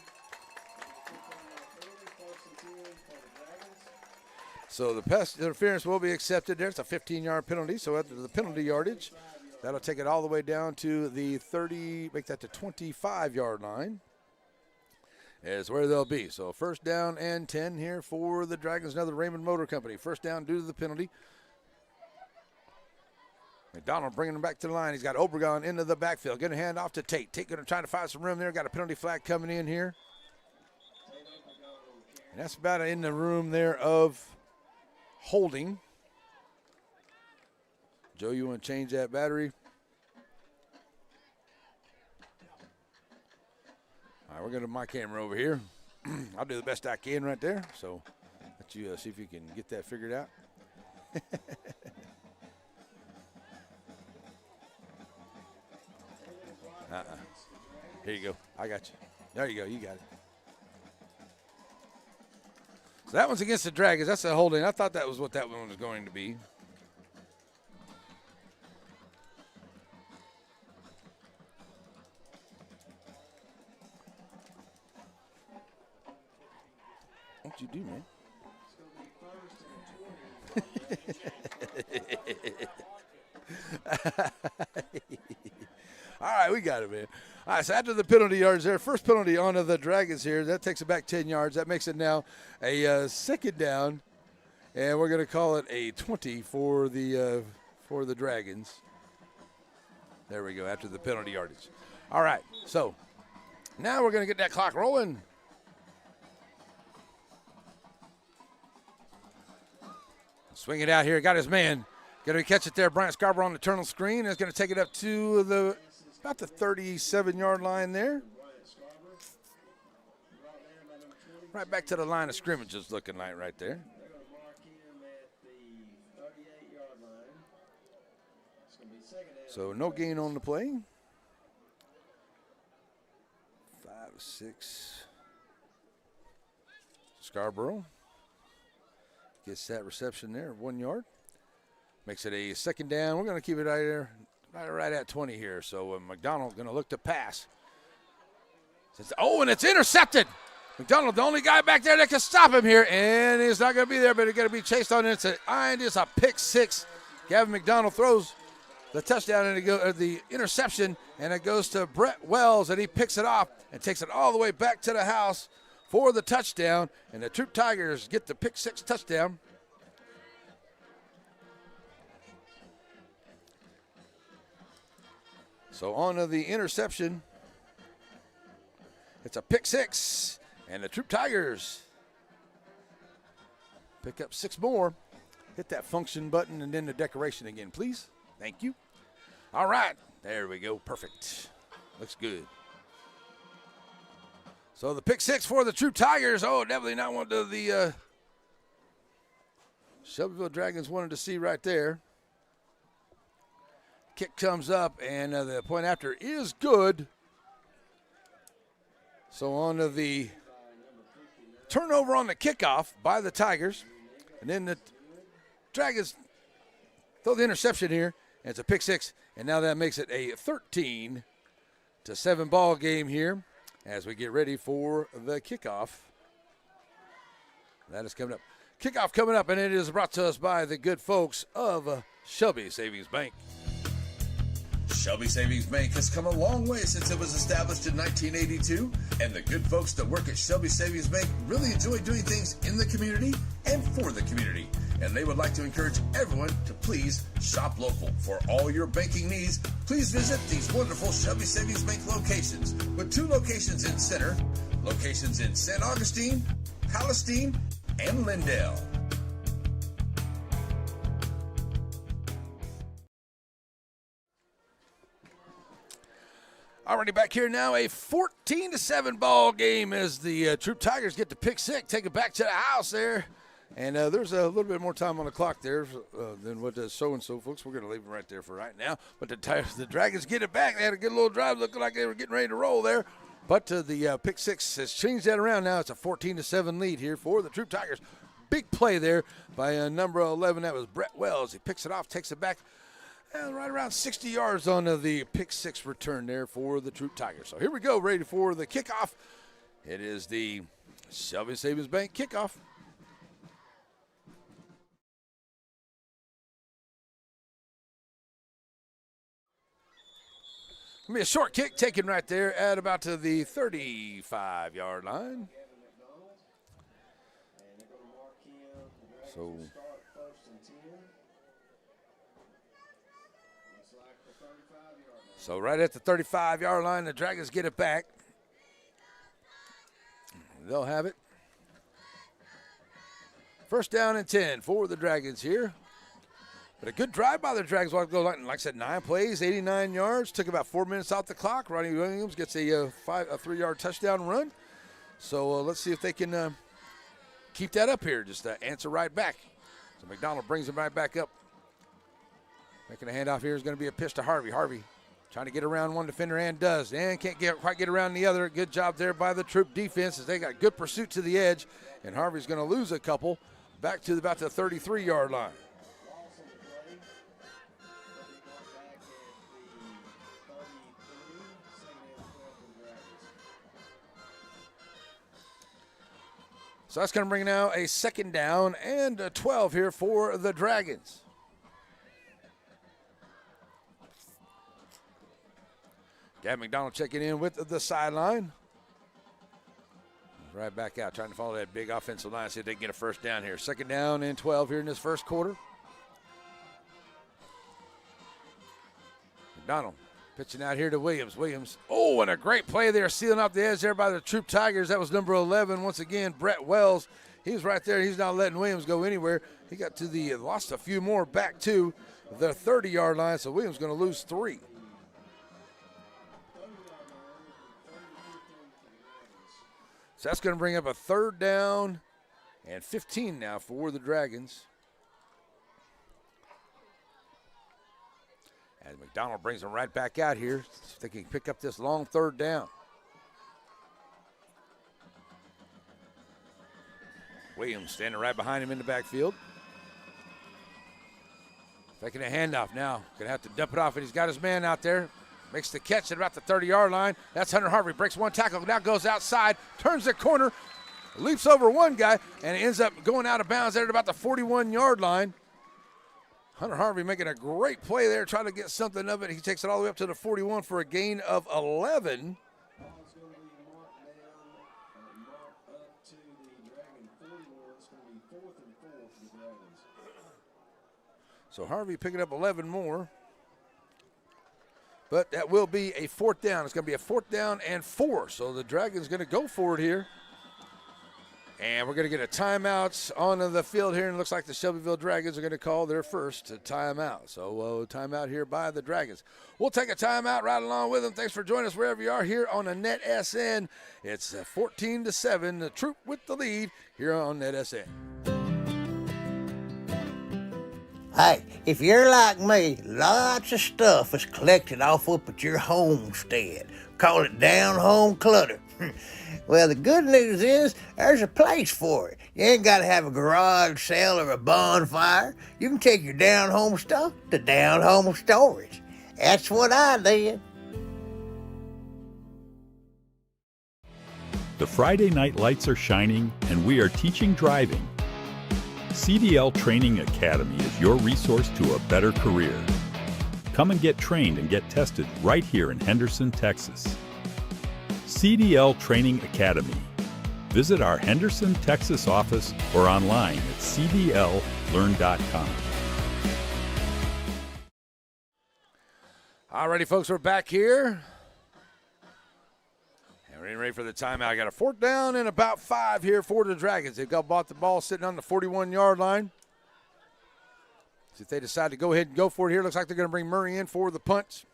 So the pass interference will be accepted. There's a 15-yard penalty. So after the penalty yardage, that'll take it all the way down to the 30, make that the 25-yard line. Is where they'll be. So 1st down and 10 here for the Dragons. Another Raymond Motor Company. 1st down due to the penalty. McDonald bringing him back to the line. He's got Obregon into the backfield. Going to hand off to Tate. Tate going to try to find some room there. Got a penalty flag coming in here. And that's about in the room there of holding. Joe, you want to change that battery? All right, we're going to my camera over here. I'll do the best I can right there. So let you see if you can get that figured out. Here you go. I got you. There you go. You got it. So that one's against the Dragons. That's a holding. I thought that was what that one was going to be. What you do, man? All right, we got it, man. All right, so after the penalty yards there, first penalty onto the Dragons here. That takes it back 10 yards. That makes it now a 2nd down, and we're going to call it a 20 for the Dragons. There we go, after the penalty yardage. All right, so now we're going to get that clock rolling. Swing it out here. Got his man. Going to catch it there. Bryant Scarborough on the tunnel screen. Is going to take it up to about the 37-yard line there. Right back to the line of scrimmage is looking like right there. So no gain on the play. 5-6. Scarborough gets that reception there, 1 yard. Makes it a 2nd down. We're going to keep it right there, right at 20 here. So McDonald's going to look to pass. Oh, and it's intercepted. McDonald, the only guy back there that can stop him here, and he's not going to be there, but he's going to be chased on. It's a pick 6. Gavin McDonald throws the touchdown and the interception, and it goes to Brett Wells, and he picks it off and takes it all the way back to the house for the touchdown, and the Troup Tigers get the pick 6 touchdown. So on to the interception. It's a pick 6, and the Troup Tigers Pick up 6 more. Hit that function button and then the decoration again, please. Thank you. All right. There we go. Perfect. Looks good. So the pick 6 for the Troup Tigers. Oh, definitely not one of the Shelbyville Dragons wanted to see right there. Kick comes up, and the point after is good. So on to the turnover on the kickoff by the Tigers. And then the Dragons throw the interception here, and it's a pick 6. And now that makes it a 13-7 ball game here as we get ready for the kickoff. That is coming up. Kickoff coming up, and it is brought to us by the good folks of Shelby Savings Bank. Shelby Savings Bank has come a long way since it was established in 1982, and the good folks that work at Shelby Savings Bank really enjoy doing things in the community and for the community. And they would like to encourage everyone to please shop local. For all your banking needs, please visit these wonderful Shelby Savings Bank locations, with 2 locations in Center, locations in St. Augustine, Palestine, and Lindale. Already back here now, a 14-7 ball game as the Troup Tigers get the pick 6, take it back to the house there. And there's a little bit more time on the clock there than what the so-and-so folks. We're going to leave them right there for right now. But the Dragons get it back. They had a good little drive, looking like they were getting ready to roll there. But the pick 6 has changed that around now. It's a 14-7 lead here for the Troup Tigers. Big play there by number 11. That was Brett Wells. He picks it off, takes it back. Right around 60 yards on the pick 6 return there for the Troup Tigers. So here we go, ready for the kickoff. It is the Shelby Savings Bank kickoff. Gonna be a short kick taken right there at about to the 35-yard line. So right at the 35-yard line, the Dragons get it back. They'll have it. First down and 10 for the Dragons here. But a good drive by the Dragons. Like I said, 9 plays, 89 yards. Took about 4 minutes off the clock. Ronnie Williams gets a 3-yard touchdown run. So let's see if they can keep that up here. Just answer right back. So McDonald brings him right back up. Making a handoff here is going to be a pitch to Harvey. Harvey trying to get around one defender and does. And can't quite get around the other. Good job there by the Troup defense as they got good pursuit to the edge. And Harvey's going to lose a couple back to about the 33-yard line. So that's going to bring now a 2nd down and a 12 here for the Dragons. Gavin McDonald checking in with the sideline. Right back out, trying to follow that big offensive line, see if they can get a first down here. 2nd down and 12 here in this first quarter. McDonald pitching out here to Williams. Williams, oh, and a great play there, sealing off the edge there by the Troup Tigers. That was number 11. Once again, Brett Wells. He was right there. He's not letting Williams go anywhere. He got to lost a few more back to the 30-yard line, so Williams going to lose 3. So that's going to bring up a 3rd down and 15 now for the Dragons. As McDonald brings them right back out here, see if they can pick up this long 3rd down. Williams standing right behind him in the backfield. Taking a handoff now. Going to have to dump it off, and he's got his man out there. Makes the catch at about the 30-yard line. That's Hunter Harvey. Breaks one tackle. Now goes outside. Turns the corner. Leaps over one guy. And ends up going out of bounds there at about the 41-yard line. Hunter Harvey making a great play there. Trying to get something of it. He takes it all the way up to the 41 for a gain of 11. So Harvey picking up 11 more. But that will be a 4th down. It's going to be a 4th down and 4. So the Dragons going to go for it here. And we're going to get a timeout on the field here, and it looks like the Shelbyville Dragons are going to call their first timeout. So timeout here by the Dragons. We'll take a timeout right along with them. Thanks for joining us wherever you are here on the NETSN. It's 14-7, the Troup with the lead here on NETSN. Hey, if you're like me, lots of stuff is collected off up at your homestead. Call it down-home clutter. Well, the good news is there's a place for it. You ain't got to have a garage sale or a bonfire. You can take your down-home stuff to down-home storage. That's what I did. The Friday night lights are shining, and we are teaching driving. CDL Training Academy is your resource to a better career. Come and get trained and get tested right here in Henderson, Texas. CDL Training Academy. Visit our Henderson, Texas office or online at cdllearn.com. All righty, folks, we're back here. And we're getting ready for the timeout. I got a 4th down and about 5 here for the Dragons. They've got the ball sitting on the 41-yard line. So if they decide to go ahead and go for it here, looks like they're going to bring Murray in for the punt.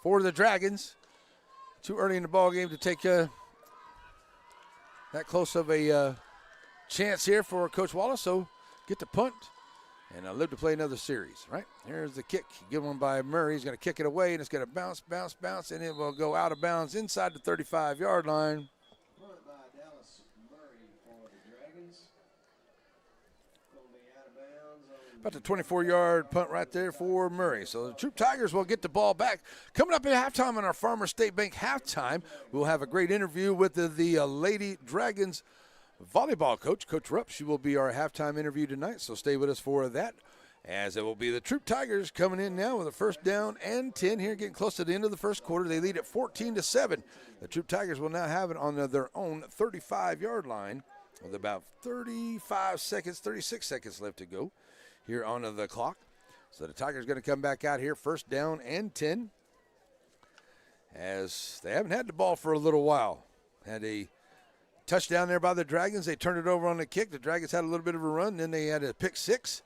For the Dragons. Too early in the ball game to take that close of a chance here for Coach Wallace. So get the punt and live to play another series, right? Here's the kick. Good one by Murray. He's going to kick it away, and it's going to bounce, bounce, bounce, and it will go out of bounds inside the 35-yard line. About the 24-yard punt right there for Murray. So the Troup Tigers will get the ball back. Coming up at halftime on our Farmers State Bank halftime, we'll have a great interview with the Lady Dragons volleyball coach, Coach Rupp. She will be our halftime interview tonight, so stay with us for that. As it will be the Troup Tigers coming in now with a 1st down and 10 here, getting close to the end of the first quarter. They lead at 14-7. The Troup Tigers will now have it on their own 35-yard line with about 36 seconds left to go here on the clock. So the Tigers going to come back out here, 1st down and 10, as they haven't had the ball for a little while. Had a touchdown there by the Dragons. They turned it over on the kick. The Dragons had a little bit of a run. Then they had a pick 6.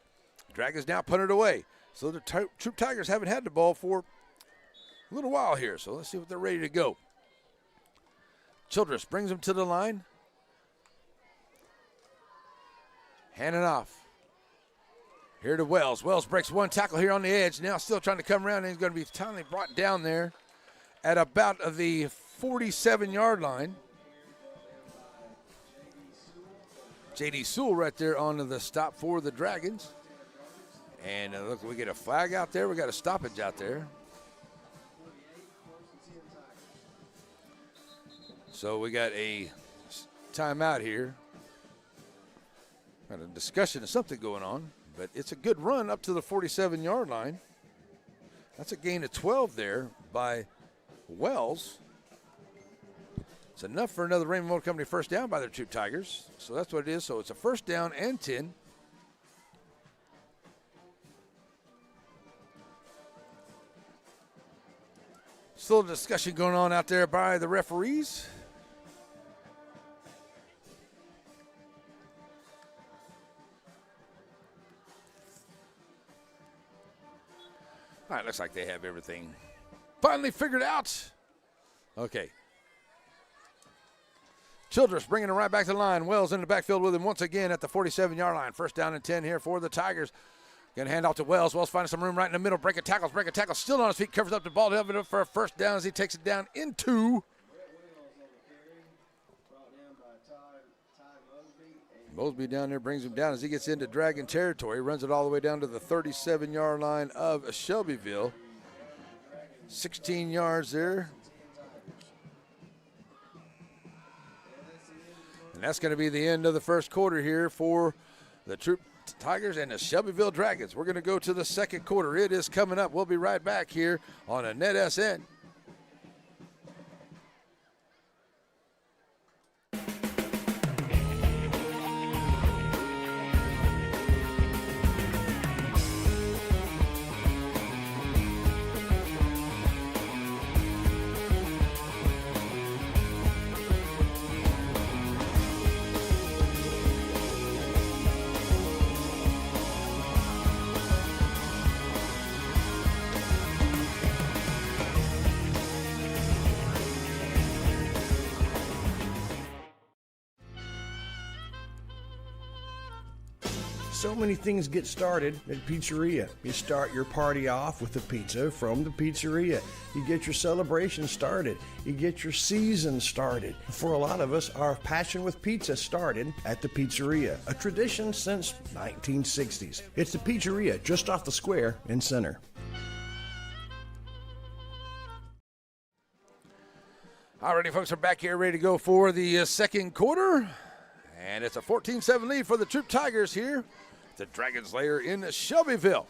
The Dragons now punted away. So the Troup Tigers haven't had the ball for a little while here. So let's see what they're ready to go. Childress brings them to the line. Hand it off. Here to Wells. Wells breaks one tackle here on the edge. Now still trying to come around, and he's going to be finally brought down there at about the 47-yard line. J.D. Sewell right there on the stop for the Dragons. And look, we get a flag out there. We got a stoppage out there. So we got a timeout here. Got a discussion of something going on. But it's a good run up to the 47-yard line. That's a gain of 12 there by Wells. It's enough for another Raymond Motor Company 1st down by the Troup Tigers. So that's what it is. So it's a 1st down and 10. Still a discussion going on out there by the referees. All right, looks like they have everything finally figured out. Okay. Childress bringing it right back to the line. Wells in the backfield with him once again at the 47-yard line. 1st down and 10 here for the Tigers. Going to hand off to Wells. Wells finding some room right in the middle. Breaking tackles. Still on his feet. Covers up the ball. Helping up for a 1st down as he takes it down into Mosby down there, brings him down as he gets into Dragon territory. Runs it all the way down to the 37-yard line of Shelbyville. 16 yards there. And that's going to be the end of the first quarter here for the Troup Tigers and the Shelbyville Dragons. We're going to go to the second quarter. It is coming up. We'll be right back here on a NETSN. So many things get started at Pizzeria. You start your party off with a pizza from the pizzeria. You get your celebration started. You get your season started. For a lot of us, our passion with pizza started at the Pizzeria, a tradition since 1960s. It's the Pizzeria just off the square in Center. Alrighty, folks, we're back here ready to go for the second quarter. And it's a 14-7 lead for the Troup Tigers here at the Dragons Lair in Shelbyville.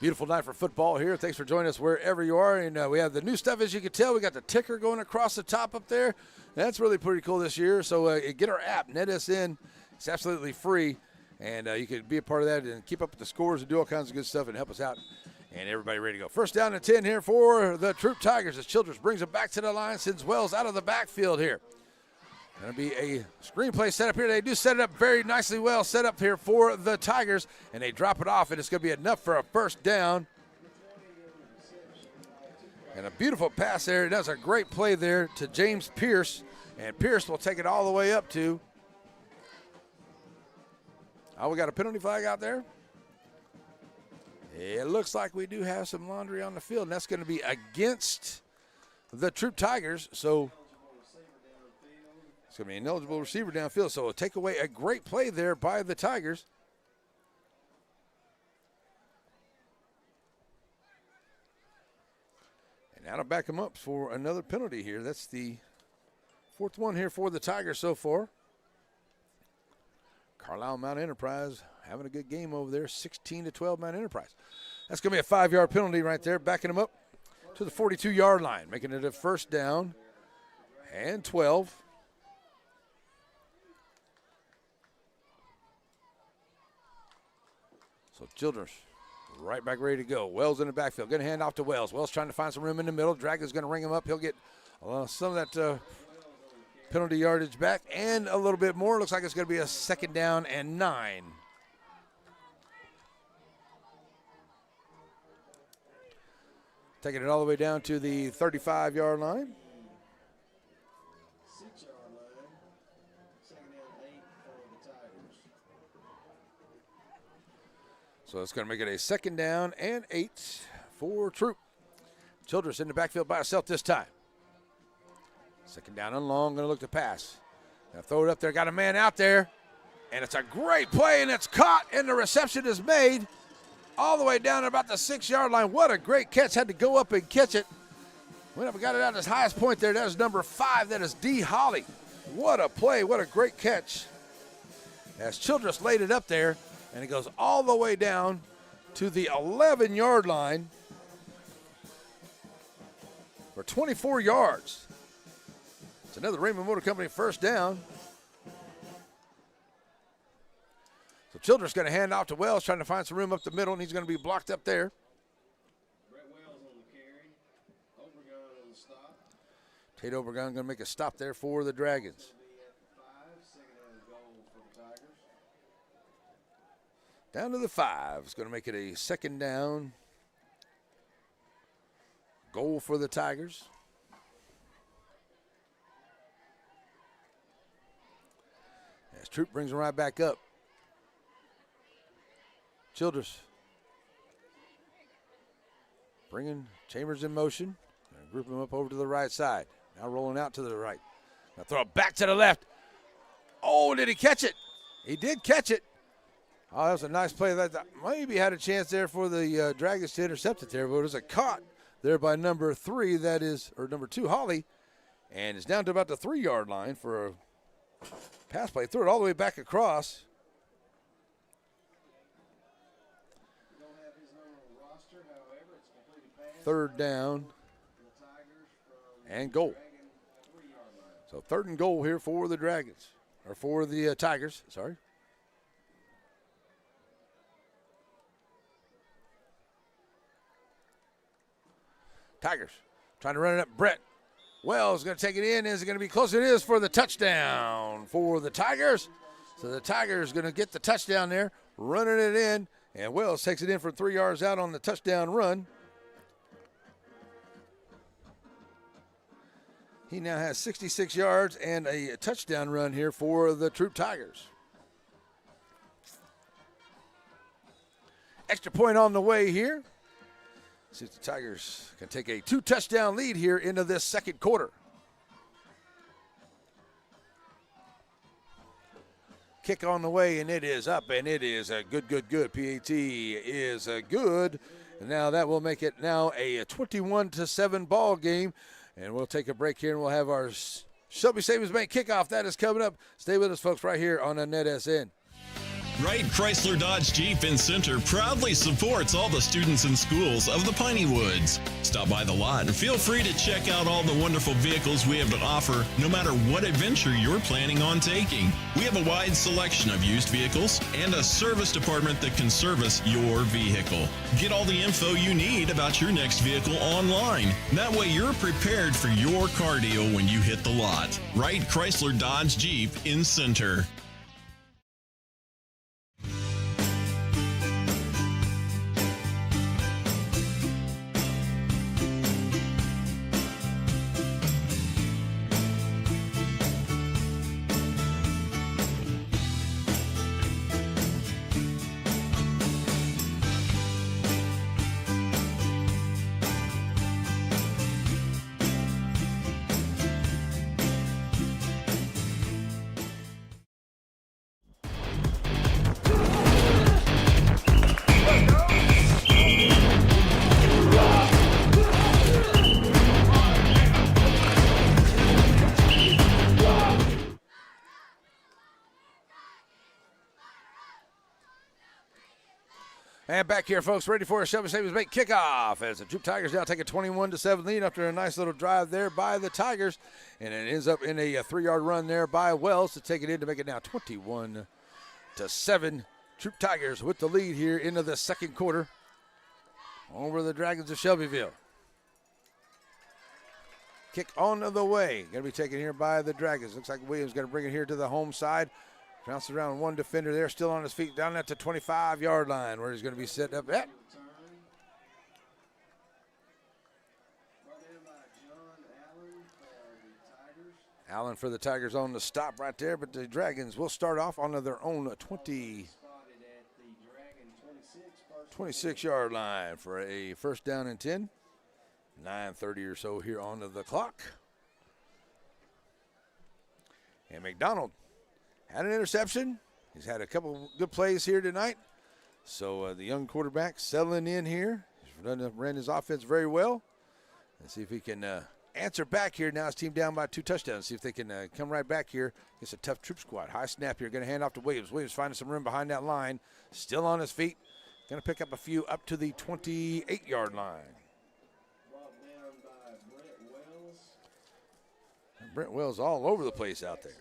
Beautiful night for football here. Thanks for joining us wherever you are. And we have the new stuff, as you can tell. We got the ticker going across the top up there. That's really pretty cool this year. So get our app, NETSN. It's absolutely free. And you can be a part of that and keep up with the scores and do all kinds of good stuff and help us out. And everybody ready to go. First down and 10 here for the Troup Tigers as Childress brings it back to the line, sends Wells out of the backfield here. Going to be a screenplay set up here. They do set it up very nicely well set up here for the Tigers, and they drop it off, and it's going to be enough for a first down. And a beautiful pass there. It does a great play there to James Pierce, and Pierce will take it all the way up to. Oh, we got a penalty flag out there. It looks like we do have some laundry on the field, and that's going to be against the Troup Tigers. So it's going to be an ineligible receiver downfield. So it'll take away a great play there by the Tigers. And that'll back them up for another penalty here. That's the fourth one here for the Tigers so far. Carlisle Mount Enterprise having a good game over there, 16-12 Mount Enterprise. That's going to be a 5-yard penalty right there, backing them up to the 42-yard line, making it a first down and 12. So Childress right back ready to go. Wells in the backfield, going to hand off to Wells. Wells trying to find some room in the middle. Dragon's going to ring him up. He'll get some of that penalty yardage back and a little bit more. Looks like it's going to be a second down and 9. Taking it all the way down to the 35-yard line. 6-yard line. Second down 8 for the Tigers. So it's going to make it a second down and 8 for Troup. Childress in the backfield by herself this time. Second down and long, going to look to pass. Now throw it up there, got a man out there, and it's a great play, and it's caught, and the reception is made all the way down at about the 6-yard line. What a great catch, had to go up and catch it. Went up and got it out at his highest point there. That is number 5, that is D. Holly. What a play, what a great catch. As Childress laid it up there, and it goes all the way down to the 11-yard line for 24 yards. It's another Raymond Motor Company first down. So Childress going to hand off to Wells, trying to find some room up the middle, and he's going to be blocked up there. Brett Wells on the carry. Obregon on the stop. Tate Obregon going to make a stop there for the Dragons. Be at the 5, second down goal for the Tigers. Down to the 5. It's going to make it a second down goal for the Tigers. As Troup brings him right back up. Childress bringing Chambers in motion. Group him up over to the right side. Now rolling out to the right. Now throw it back to the left. Oh, did he catch it? He did catch it. Oh, that was a nice play. That maybe had a chance there for the Dragons to intercept it there, but it was a caught there by number 3, that is, or number 2, Holly. And it's down to about the 3-yard line for a pass play. Threw it all the way back across. Third down and goal. So 3rd and goal here for the Dragons, or for the Tigers, sorry. Tigers trying to run it up. Brett Wells going to take it in. Is it going to be close? It is for the touchdown for the Tigers. So the Tigers going to get the touchdown there, running it in, and Wells takes it in for 3 yards out on the touchdown run. He now has 66 yards and a touchdown run here for the Troup Tigers. extra point on the way here. See if the Tigers can take a 2-touchdown lead here into this second quarter. Kick on the way, and it is up, and it is a good. PAT is good. And now that will make it now a 21-7 ball game. And we'll take a break here, and we'll have our Shelby Savings Bank kickoff. That is coming up. Stay with us, folks, right here on the NETSN. Wright Chrysler Dodge Jeep and Center proudly supports all the students and schools of the Piney Woods. Stop by the lot and feel free to check out all the wonderful vehicles we have to offer, no matter what adventure you're planning on taking. We have a wide selection of used vehicles and a service department that can service your vehicle. Get all the info you need about your next vehicle online. That way you're prepared for your car deal when you hit the lot. Wright Chrysler Dodge Jeep in Center. And back here, folks, ready for a Shelby Savings Bank kickoff as the Troup Tigers now take a 21-7 lead after a nice little drive there by the Tigers. And it ends up in a 3-yard run there by Wells to take it in to make it now 21-7. Troup Tigers with the lead here into the second quarter over the Dragons of Shelbyville. Kick on the way. Going to be taken here by the Dragons. Looks like Williams going to bring it here to the home side. Bounces around one defender there, still on his feet, down at the 25-yard line where he's going to be setting up at. Allen for the Tigers on the stop right there, but the Dragons will start off on their own 26-yard line for a first down and 10. 9:30 or so here on the clock. And McDonald had an interception. He's had a couple good plays here tonight. So the young quarterback settling in here. He's ran his offense very well. Let's see if he can answer back here. Now his team down by 2 touchdowns. See if they can come right back here. It's a tough Troup squad. High snap here. Going to hand off to Williams. Williams finding some room behind that line. Still on his feet. Going to pick up a few up to the 28-yard line. Brent Wells all over the place out there.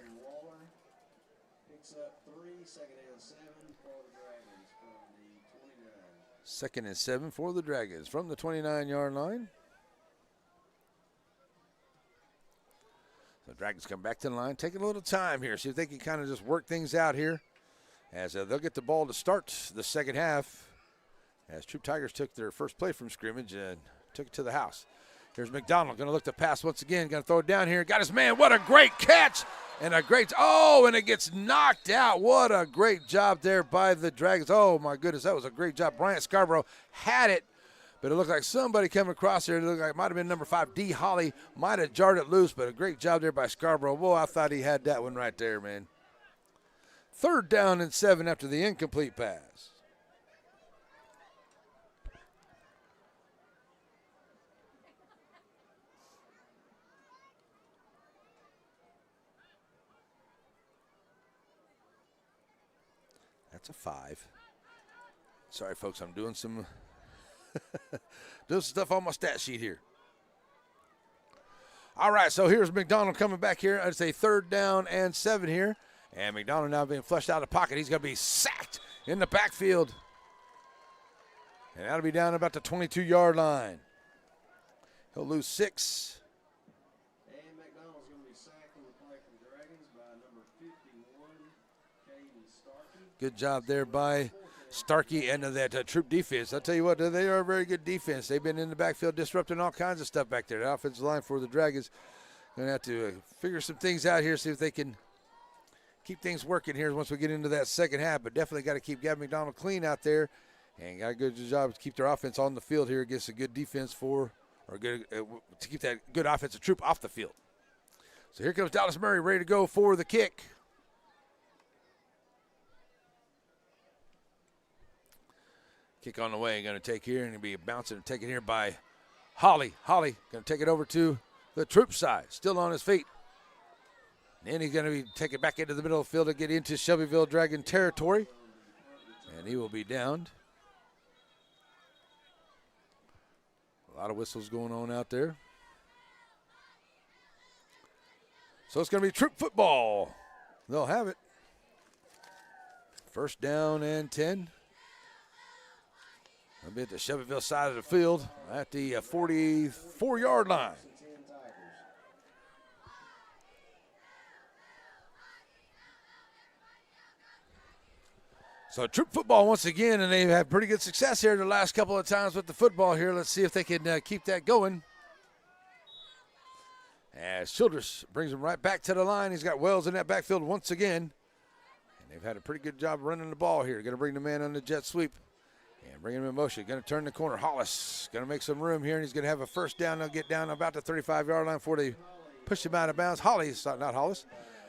Second and 7 for the Dragons from the 29-yard line. The Dragons come back to the line, taking a little time here, see if they can kind of just work things out here as they'll get the ball to start the second half as Troup Tigers took their first play from scrimmage and took it to the house. Here's McDonald, going to look to pass once again, going to throw it down here. Got his man, what a great catch. And a great, and it gets knocked out. What a great job there by the Dragons. Oh, my goodness, that was a great job. Bryant Scarborough had it, but it looked like somebody coming across there. It looked like it might have been number 5, D. Holly. Might have jarred it loose, but a great job there by Scarborough. Boy, I thought he had that one right there, man. 3rd down and 7 after the incomplete pass. That's a 5. Sorry, folks, I'm doing some stuff on my stat sheet here. All right, so here's McDonald coming back here. It's a 3rd down and 7 here. And McDonald now being flushed out of the pocket. He's going to be sacked in the backfield. And that'll be down about the 22-yard line. He'll lose 6. Good job there by Starkey and that Troup defense. I'll tell you what, they are a very good defense. They've been in the backfield disrupting all kinds of stuff back there. The offensive line for the Dragons going to have to figure some things out here, see if they can keep things working here once we get into that second half. But definitely got to keep Gavin McDonald clean out there And got a good job to keep their offense on the field here against a good defense to keep that good offensive troop off the field. So here comes Dallas Murray ready to go for the kick. Kick on the way, going to take here, and he'll be bouncing and taken here by Holly. Holly going to take it over to the Troup side, still on his feet. And he's going to be taken back into the middle of the field to get into Shelbyville Dragon territory. And he will be downed. A lot of whistles going on out there. So it's going to be Troup football. They'll have it. First down and 10. They'll be at the Shelbyville side of the field at the 44-yard line. So Troup football once again, and they've had pretty good success here the last couple of times with the football here. Let's see if they can keep that going. As Childress brings him right back to the line. He's got Wells in that backfield once again. And they've had a pretty good job running the ball here. Going to bring the man on the jet sweep and bring him in motion. Going to turn the corner. Hollis going to make some room here, and he's going to have a first down. They'll get down about the 35-yard line before they push him out of bounds. Not Hollis.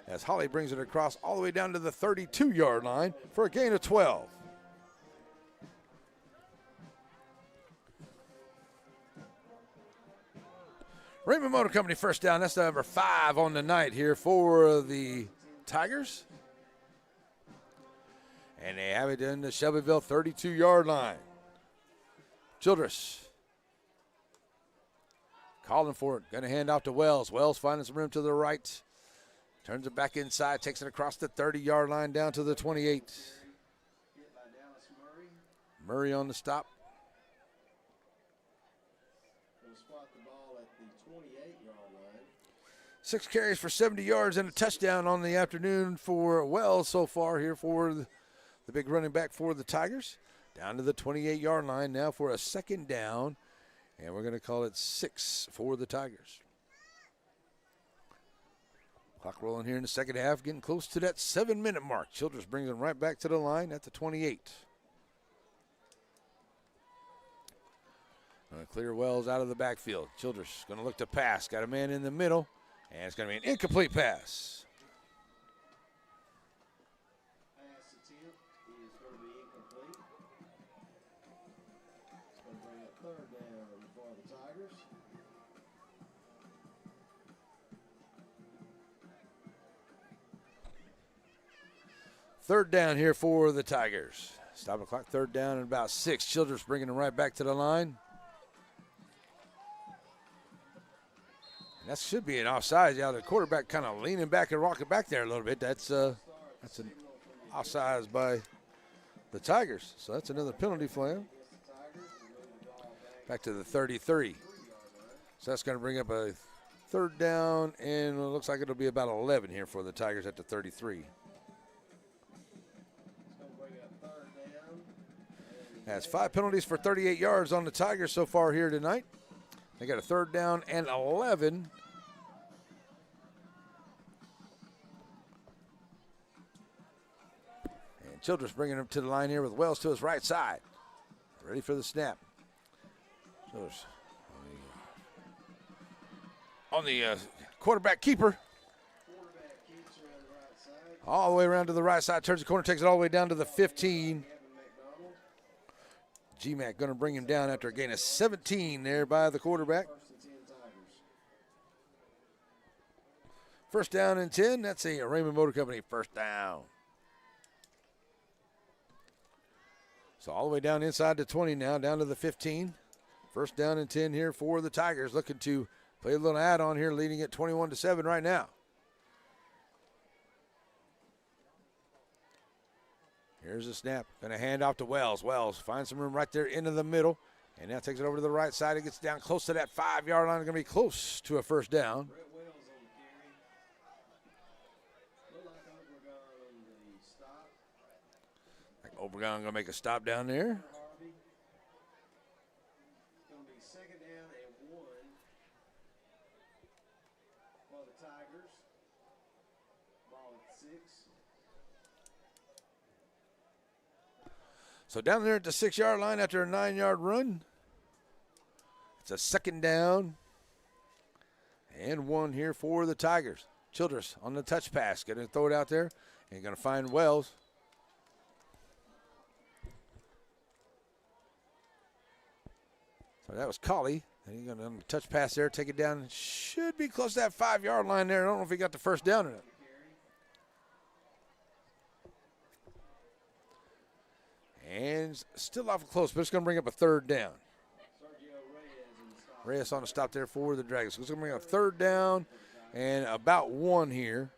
As Holly brings it across all the way down to the 32-yard line for a gain of 12. Raymond Motor Company first down. That's number 5 on the night here for the Tigers. And they have it in the Shelbyville 32-yard line. Childress calling for it. Going to hand off to Wells. Wells finding some room to the right. Turns it back inside, takes it across the 30-yard line down to the 28. Murray on the stop. 6 carries for 70 yards and a touchdown on the afternoon for Wells so far here for the big running back for the Tigers. Down to the 28-yard line now for a second down, and we're going to call it 6 for the Tigers. Clock rolling here in the second half, getting close to that 7-minute mark. Childress brings them right back to the line at the 28. Going to clear Wells out of the backfield. Childress going to look to pass. Got a man in the middle, and it's going to be an incomplete pass. Pass attempt is going to be incomplete. It's going to bring up third down for the Tigers. Third down here for the Tigers. Stop the clock, third down and about 6. Childress bringing them right back to the line. And that should be an offside. Yeah, the quarterback kind of leaning back and rocking back there a little bit. That's an offside by the Tigers. So that's another penalty flag. Back to the 33. So that's going to bring up a third down, and it looks like it'll be about 11 here for the Tigers at the 33. Has 5 penalties for 38 yards on the Tigers so far here tonight. They got a third down and 11. And Childress bringing him to the line here with Wells to his right side. Ready for the snap. Childress on the quarterback keeper. All the way around to the right side. Turns the corner, takes it all the way down to the 15. GMAC going to bring him down after a gain of 17 there by the quarterback. First down and 10. That's a Raymond Motor Company first down. So all the way down inside the 20 now, down to the 15. First down and 10 here for the Tigers, looking to play a little add-on here, leading at 21-7 right now. Here's the snap. Going to hand off to Wells. Wells finds some room right there into the middle. And now takes it over to the right side. It gets down close to that 5-yard line. Going to be close to a first down. Obregon going to make a stop down there. It's going to be second down and 1 for the Tigers. Ball at 6. So down there at the 6-yard line after a 9-yard run. It's a 2nd down and 1 here for the Tigers. Childress on the touch pass. Going to throw it out there and going to find Wells. So that was Colley. And he's going to touch pass there, take it down. Should be close to that 5-yard line there. I don't know if he got the first down or not. And still awful close, but it's going to bring up a 3rd down. Reyes on the stop there for the Dragons. So it's going to bring up 3rd down and about 1 here.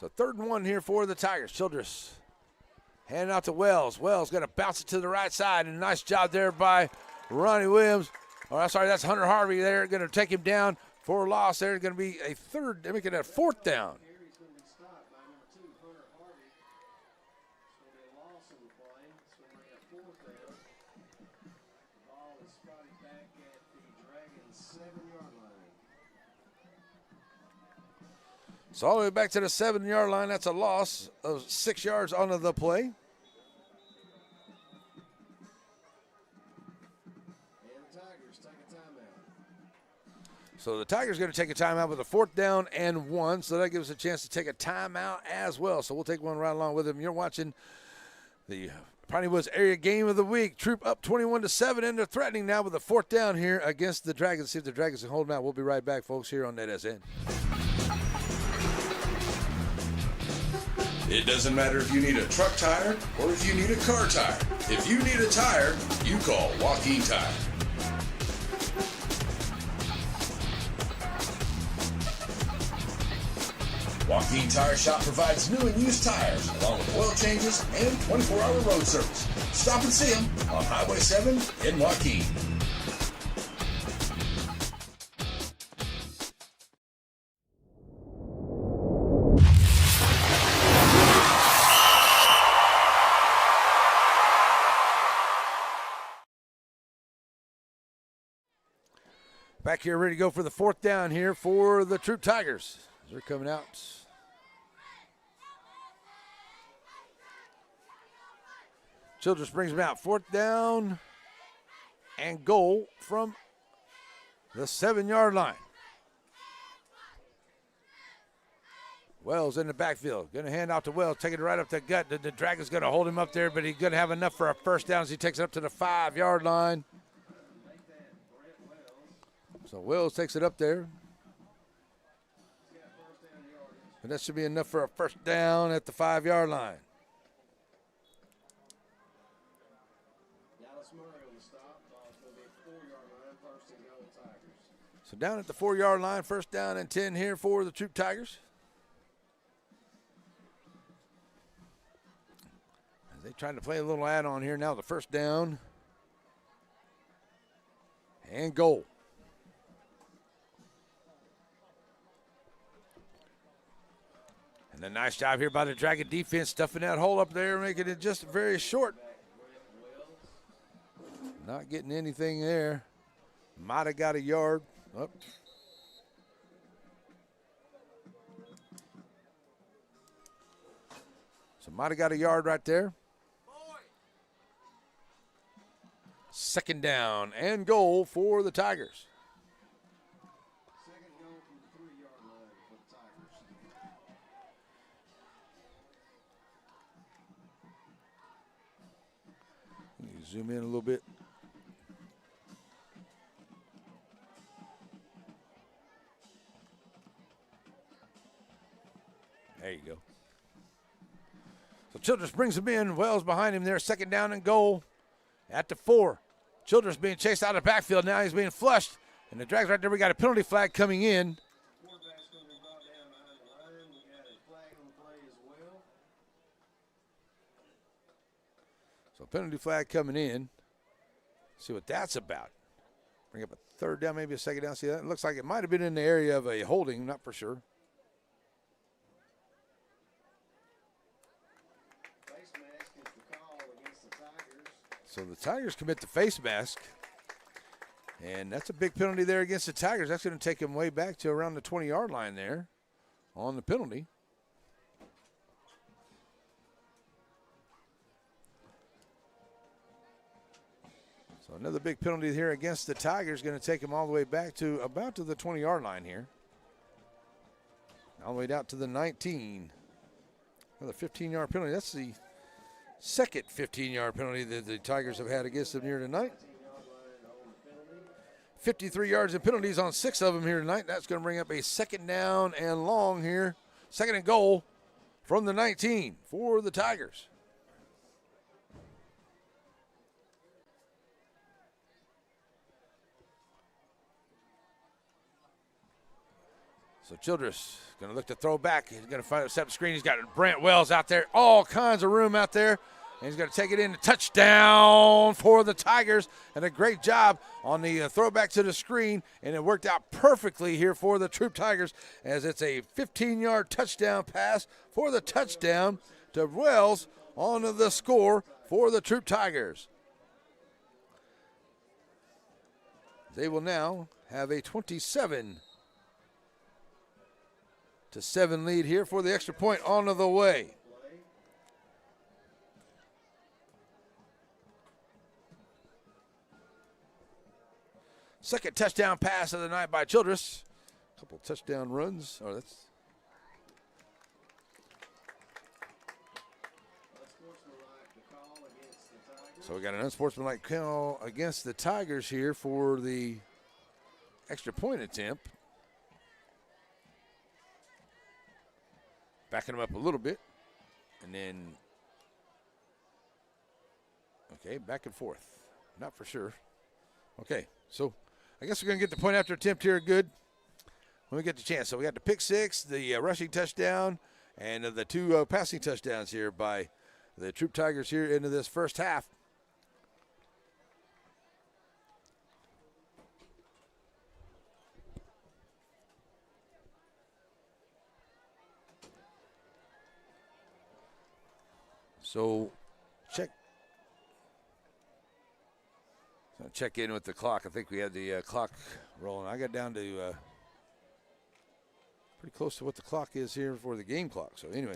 So 3rd and 1 here for the Tigers. Childress handing out to Wells. Wells going to bounce it to the right side. And nice job there by Ronnie Williams. Oh, I'm sorry, that's Hunter Harvey there. Going to take him down for a loss there. Going to be a 3rd, they're making it a 4th down. So all the way back to the 7-yard line. That's a loss of 6 yards onto the play. So the Tigers going to take a timeout with a 4th down and 1. So that gives us a chance to take a timeout as well. So we'll take one right along with them. You're watching the Piney Woods Area Game of the Week. Troup up 21-7, and they're threatening now with a 4th down here against the Dragons. See if the Dragons can hold them out. We'll be right back, folks, here on NETSN. It doesn't matter if you need a truck tire or if you need a car tire. If you need a tire, you call Joaquin Tire. Joaquin Tire Shop provides new and used tires, along with oil changes and 24-hour road service. Stop and see them on Highway 7 in Joaquin. Back here ready to go for the 4th down here for the Troup Tigers. They're coming out. Childress brings them out. 4th down and goal from the 7-yard line. Wells in the backfield. Going to hand off to Wells. Take it right up the gut. The Dragon's going to hold him up there, but he's going to have enough for a 1st down as he takes it up to the 5-yard line. So Wells takes it up there. And that should be enough for a 1st down at the 5-yard line. So down at the 4-yard line, 1st down and 10 here for the Troup Tigers. As they try to play a little add-on here now, the 1st down and goal. And a nice job here by the Dragon defense, stuffing that hole up there, making it just very short. Not getting anything there. Might have got a yard. Oh. So might have got a yard right there. 2nd down and goal for the Tigers. Zoom in a little bit. There you go. So Childress brings him in. Wells behind him there. 2nd down and goal at the 4. Childress being chased out of the backfield. Now he's being flushed. And the Drags right there. We got a penalty flag coming in. So penalty flag coming in. See what that's about. Bring up a 3rd down, maybe a 2nd down. See that? It looks like it might have been in the area of a holding, not for sure. So the Tigers commit the face mask. And that's a big penalty there against the Tigers. That's going to take them way back to around the 20-yard line there on the penalty. So another big penalty here against the Tigers, going to take them all the way back to about to the 20-yard line here. All the way out to the 19. Another 15-yard penalty. That's the second 15-yard penalty that the Tigers have had against them here tonight. 53 yards of penalties on 6 of them here tonight. That's going to bring up a second down and long here. Second and goal from the 19 for the Tigers. So Childress going to look to throw back. He's going to find a step screen. He's got Brant Wells out there. All kinds of room out there. And he's going to take it in. Touchdown for the Tigers. And a great job on the throwback to the screen. And it worked out perfectly here for the Troup Tigers as it's a 15-yard touchdown pass for the touchdown to Wells on the score for the Troup Tigers. They will now have a 27-7 lead here for the extra point on the way. Second touchdown pass of the night by Childress. A couple touchdown runs. Oh, that's so we got an unsportsmanlike call against the Tigers here for the extra point attempt. Backing them up a little bit. And then, okay, back and forth. Not for sure. Okay, so I guess we're going to get the point after attempt here good when we get the chance. So we got the pick six, the rushing touchdown, and the two passing touchdowns here by the Troup Tigers here into this first half. So check in with the clock. I think we had the clock rolling. I got down to pretty close to what the clock is here for the game clock. So anyway.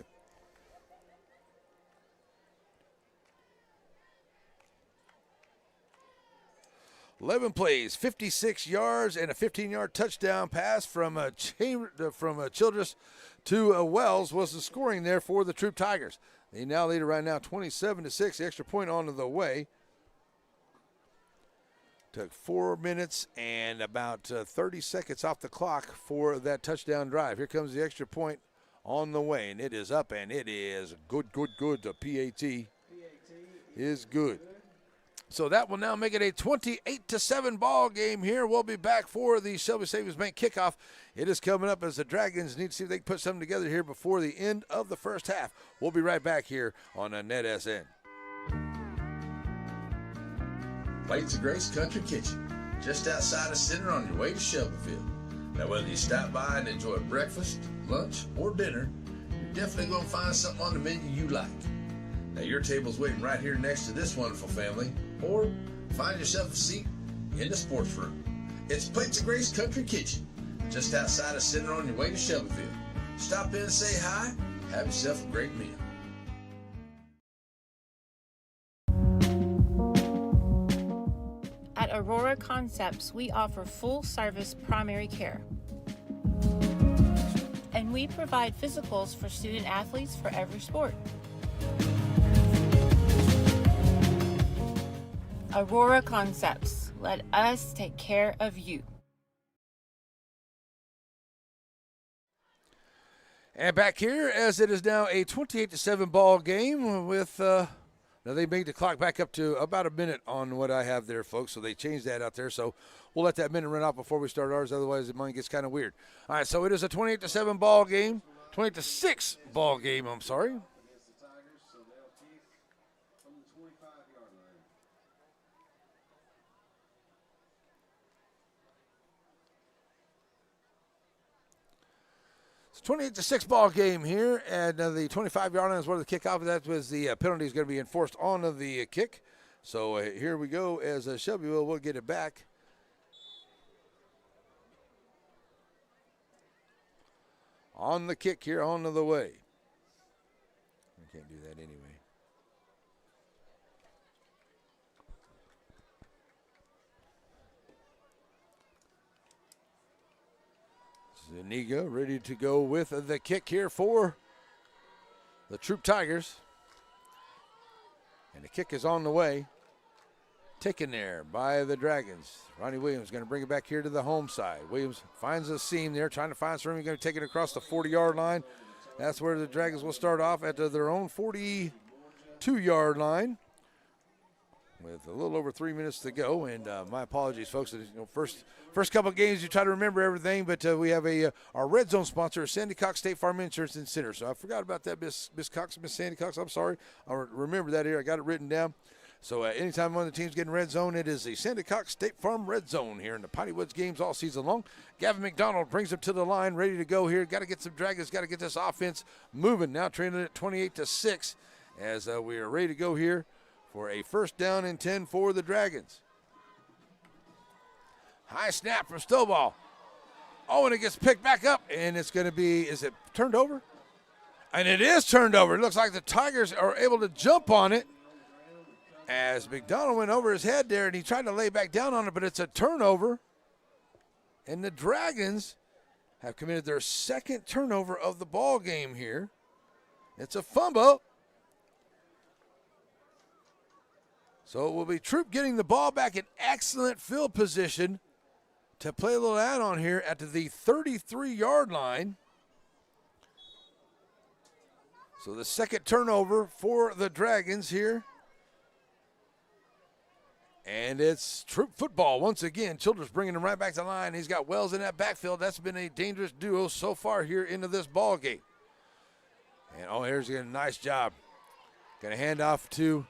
$11 plays, 56 yards, and a 15-yard touchdown pass from Childress to Wells was the scoring there for the Troup Tigers. They now lead it right now 27-6. The extra point on the way. Took 4 minutes and about 30 seconds off the clock for that touchdown drive. Here comes the extra point on the way, and it is up, and it is good. The PAT is good. So that will now make it a 28-7 ball game here. We'll be back for the Shelby Savings Bank kickoff. It is coming up as the Dragons need to see if they can put something together here before the end of the first half. We'll be right back here on NETSN. Plates of Grace Country Kitchen, just outside of Center on your way to Shelbyville. Now, whether you stop by and enjoy breakfast, lunch, or dinner, you're definitely going to find something on the menu you like. Now, your table's waiting right here next to this wonderful family, or find yourself a seat in the sports room. It's Plates of Grace Country Kitchen, just outside of Center on your way to Shelbyville. Stop in and say hi, have yourself a great meal. At Aurora Concepts, we offer full-service primary care. And we provide physicals for student athletes for every sport. Aurora Concepts, let us take care of you. And back here as it is now a 28-7 ball game with now they made the clock back up to about a minute on what I have there, folks. So they changed that out there. So we'll let that minute run out before we start ours. Otherwise, the money gets kind of weird. All right, so it is a 28-7 ball game. 28-6 ball game, I'm sorry. It's 28-6 ball game here, and the 25-yard line is where the kickoff. That was the penalty is going to be enforced on the kick. So here we go as Shelbyville will get it back on the kick here, on the way. I can't do that anyway. Zuniga ready to go with the kick here for the Troup Tigers. And the kick is on the way. Taken there by the Dragons. Ronnie Williams going to bring it back here to the home side. Williams finds a seam there, trying to find some room. He's going to take it across the 40-yard line. That's where the Dragons will start off at their own 42-yard line with a little over 3 minutes to go. And my apologies, folks. First couple of games, you try to remember everything, but we have our red zone sponsor, Sandy Cox State Farm Insurance and Center. So I forgot about that, Miss Cox, Miss Sandy Cox. I'm sorry. I remember that here. I got it written down. So anytime one of the teams getting red zone, it is the Sandy Cox State Farm red zone here in the Piney Woods games all season long. Gavin McDonald brings them to the line, ready to go here. Got to get some Dragons, got to get this offense moving. Now trailing at 28-6 as we are ready to go here for a first down and 10 for the Dragons. High snap from Stovall. Oh, and it gets picked back up, and it's going to be, is it turned over? And it is turned over. It looks like the Tigers are able to jump on it as McDonald went over his head there, and he tried to lay back down on it, but it's a turnover. And the Dragons have committed their second turnover of the ball game here. It's a fumble. So it will be Troup getting the ball back in excellent field position to play a little add-on here at the 33-yard line. So the second turnover for the Dragons here. And it's Troup football once again. Childress bringing him right back to the line. He's got Wells in that backfield. That's been a dangerous duo so far here into this ball game. And here's a nice job. Going to hand off to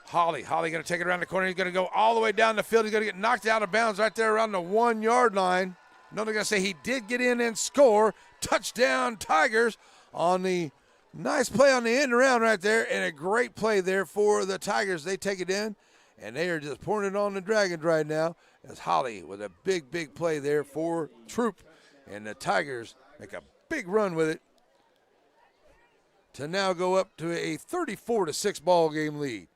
Holly. Holly going to take it around the corner. He's going to go all the way down the field. He's going to get knocked out of bounds right there around the 1-yard line. No, they're going to say he did get in and score. Touchdown Tigers on the nice play on the end around right there, and a great play there for the Tigers. They take it in, and they are just pouring it on the Dragons right now as Holly with a big, big play there for Troup. And the Tigers make a big run with it to now go up to a 34-6 ball game lead.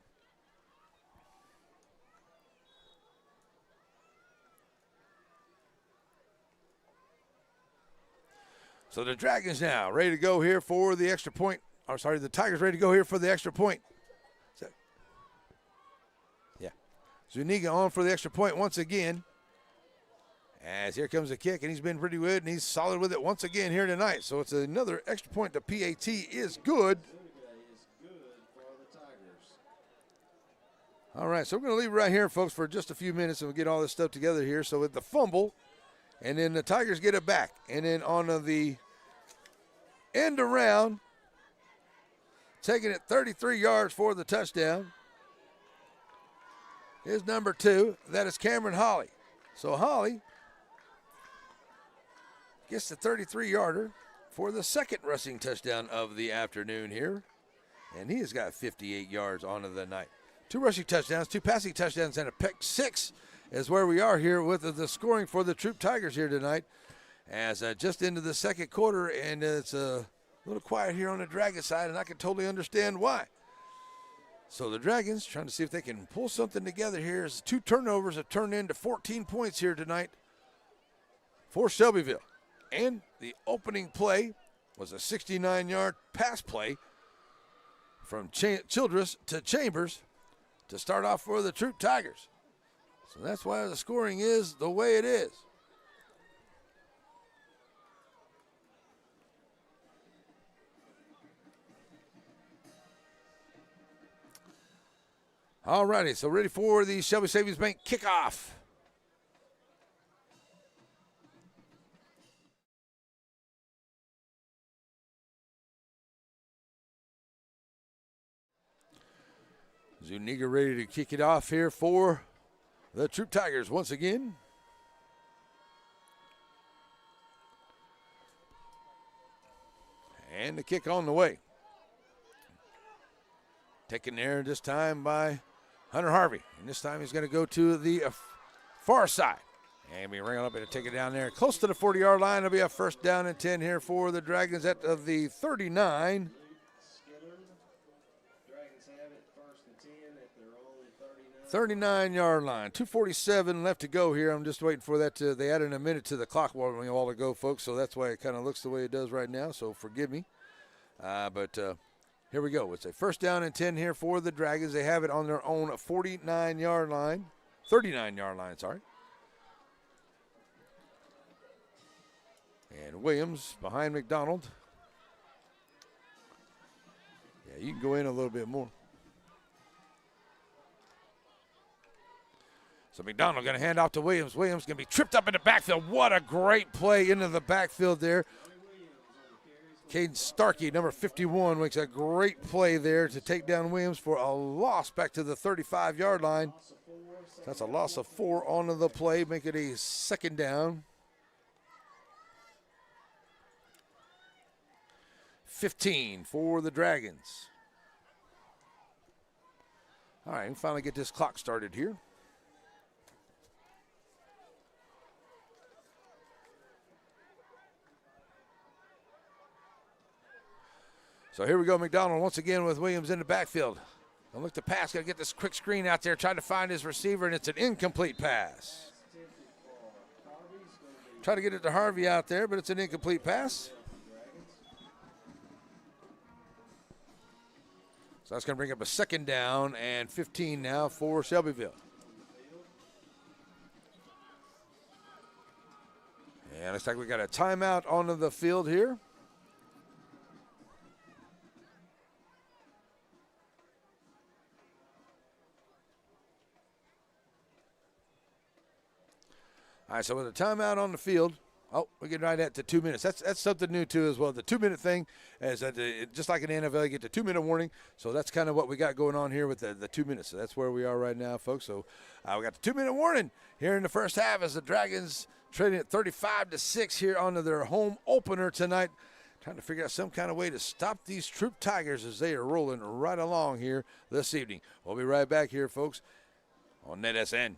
So the Dragons now ready to go here for the extra point. The Tigers ready to go here for the extra point. Zuniga on for the extra point once again. As here comes the kick, and he's been pretty good, and he's solid with it once again here tonight. So it's another extra point. The PAT is good. All right, so we're going to leave it right here, folks, for just a few minutes, and we'll get all this stuff together here. So with the fumble, and then the Tigers get it back. And then on the end around, taking it 33 yards for the touchdown, is number 2. That is Cameron Holly. So Holly gets the 33-yarder for the second rushing touchdown of the afternoon here. And he has got 58 yards on the night. 2 rushing touchdowns, 2 passing touchdowns, and a pick 6 is where we are here with the scoring for the Troup Tigers here tonight. As just into the second quarter, and it's a little quiet here on the Dragon side, and I can totally understand why. So the Dragons trying to see if they can pull something together here as 2 turnovers have turned into 14 points here tonight for Shelbyville. And the opening play was a 69-yard pass play from Childress to Chambers to start off for the Troup Tigers. So that's why the scoring is the way it is. All righty, so ready for the Shelby Savings Bank kickoff. Zuniga ready to kick it off here for the Troup Tigers once again. And the kick on the way. Taken there this time by Hunter Harvey. And this time he's going to go to the far side. And we ring it up and take it down there close to the 40-yard line. It'll be a first down and 10 here for the Dragons at the 39. 39-yard line. 2:47 left to go here. I'm just waiting for that to, they added a minute to the clock a while ago, folks, so that's why it kind of looks the way it does right now, so forgive me. But here we go. It's a first down and 10 here for the Dragons. They have it on their own 39-yard line. Sorry. And Williams behind McDonald. Yeah, you can go in a little bit more. So McDonald going to hand off to Williams. Williams going to be tripped up in the backfield. What a great play into the backfield there. Caden Starkey, number 51, makes a great play there to take down Williams for a loss back to the 35-yard line. That's a loss of 4 onto the play, make it a second down. 15 for the Dragons. All right, and finally get this clock started here. So here we go, McDonald once again with Williams in the backfield. Gonna look to pass, gotta get this quick screen out there, trying to find his receiver, and it's an incomplete pass. Try to get it to Harvey out there, but it's an incomplete pass. So that's gonna bring up a second down and 15 now for Shelbyville. And looks like we got a timeout onto the field here. All right, so with a timeout on the field, we get right at the 2 minutes. That's something new, too, as well. The 2-minute thing is that just like in the NFL, you get the 2-minute warning. So that's kind of what we got going on here with the 2 minutes. So that's where we are right now, folks. So we got the 2-minute warning here in the first half as the Dragons trading at 35-6 here onto their home opener tonight. Trying to figure out some kind of way to stop these Troup Tigers as they are rolling right along here this evening. We'll be right back here, folks, on NETSN.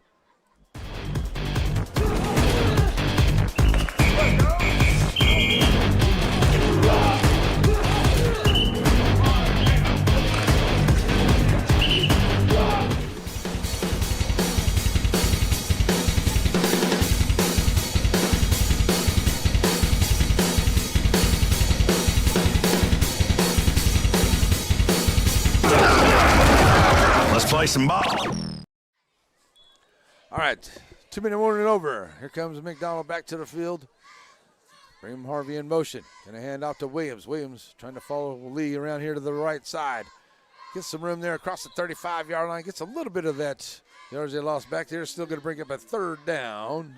Let's play some ball. All right, 2-minute warning over. Here comes McDonald back to the field. Bring Harvey in motion. Going to hand off to Williams. Williams trying to follow Lee around here to the right side. Gets some room there across the 35-yard line. Gets a little bit of that yards they lost back there. Still going to bring up a third down.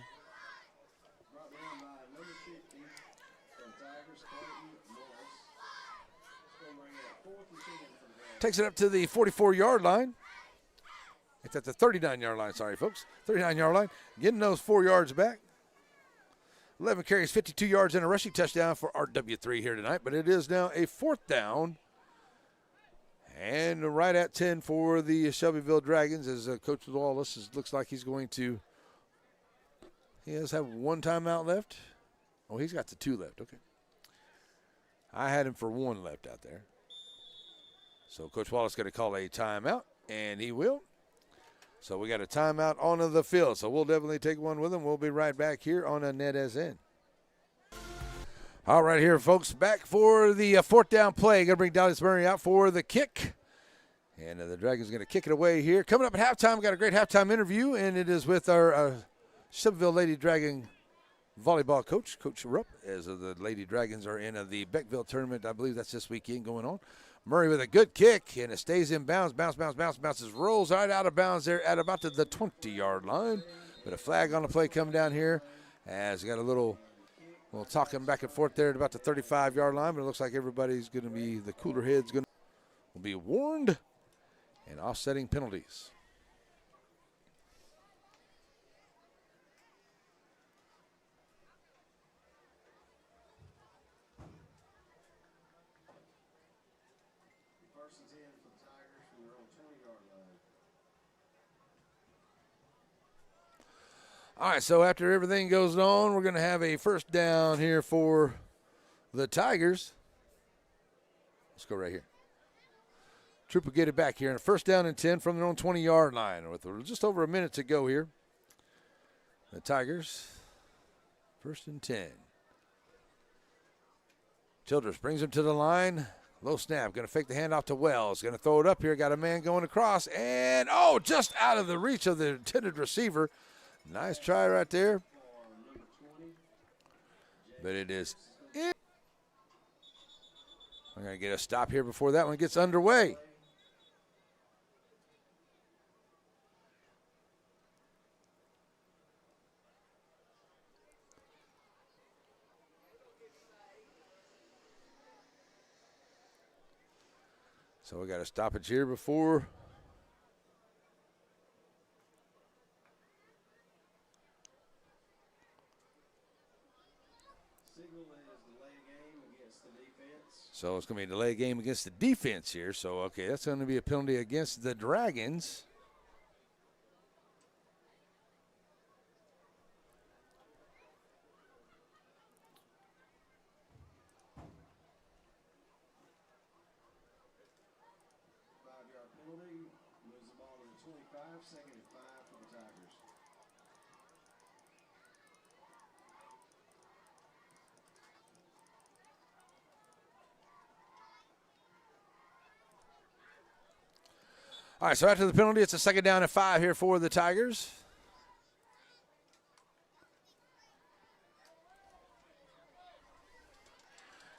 Takes it up to the 44-yard line. It's at the 39-yard line, sorry, folks. 39-yard line. Getting those 4 yards back. 11 carries, 52 yards, and a rushing touchdown for RW3 here tonight. But it is now a 4th down. And right at 10 for the Shelbyville Dragons as Coach Wallace looks like he's going to. He does have 1 timeout left. Oh, he's got the 2 left. Okay. I had him for 1 left out there. So Coach Wallace is going to call a timeout, and he will. So we got a timeout onto the field. So we'll definitely take one with him. We'll be right back here on a NETSN. All right, here, folks, back for the 4th down play. Going to bring Dallas Murray out for the kick. And the Dragons going to kick it away here. Coming up at halftime, we got a great halftime interview, and it is with our Shelbyville Lady Dragon volleyball coach, Coach Troup, as the Lady Dragons are in the Beckville tournament. I believe that's this weekend going on. Murray with a good kick, and it stays in bounds. Bounces, rolls right out of bounds there at about the 20-yard line. But a flag on the play come down here as we got a little talking back and forth there at about the 35-yard line. But it looks like everybody's going to be, the cooler heads will be warned and offsetting penalties. All right, so after everything goes on, we're going to have a first down here for the Tigers. Let's go right here. Troup will get it back here. And a first down and 10 from their own 20-yard line with just over a minute to go here. The Tigers, first and 10. Childress brings him to the line. Low snap. Going to fake the handoff to Wells. Going to throw it up here. Got a man going across. And, just out of the reach of the intended receiver. Nice try right there. But it is in. We're going to get a stop here before that one gets underway. So we got a stoppage here before. So it's going to be a delay game against the defense here. So, okay, that's going to be a penalty against the Dragons. All right, so after the penalty, it's a second down and 5 here for the Tigers.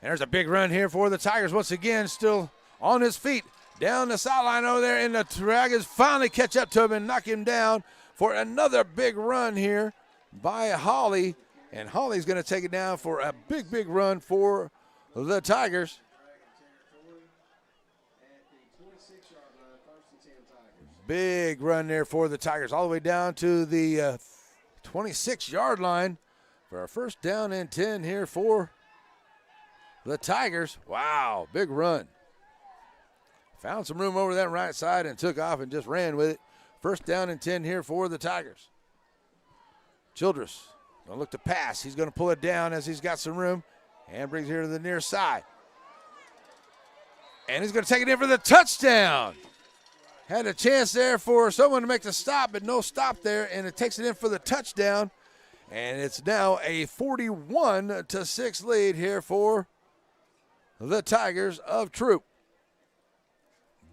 And there's a big run here for the Tigers. Once again, still on his feet. Down the sideline over there, and the Dragons finally catch up to him and knock him down for another big run here by Holly. And Holly's going to take it down for a big, big run for the Tigers. Big run there for the Tigers, all the way down to the 26-yard line for a first down and 10 here for the Tigers. Wow, big run. Found some room over that right side and took off and just ran with it. First down and 10 here for the Tigers. Childress going to look to pass. He's going to pull it down as he's got some room and brings it here to the near side. And he's going to take it in for the touchdown. Had a chance there for someone to make the stop, but no stop there, and it takes it in for the touchdown. And it's now a 41-6 lead here for the Tigers of Troup.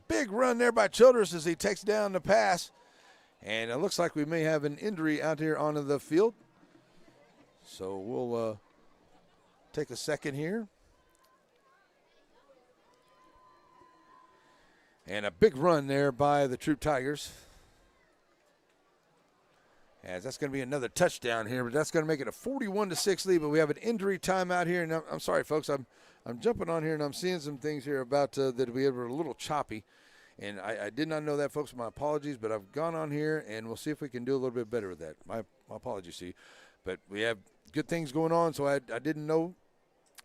Big run there by Childress as he takes down the pass. And it looks like we may have an injury out here onto the field. So we'll take a second here. And a big run there by the Troup Tigers. As that's going to be another touchdown here, but that's going to make it a 41-6 lead. But we have an injury timeout here, and I'm sorry, folks. I'm jumping on here, and I'm seeing some things here about that we were a little choppy. And I did not know that, folks. My apologies, but I've gone on here, and we'll see if we can do a little bit better with that. My apologies to you. But we have good things going on, so I didn't know.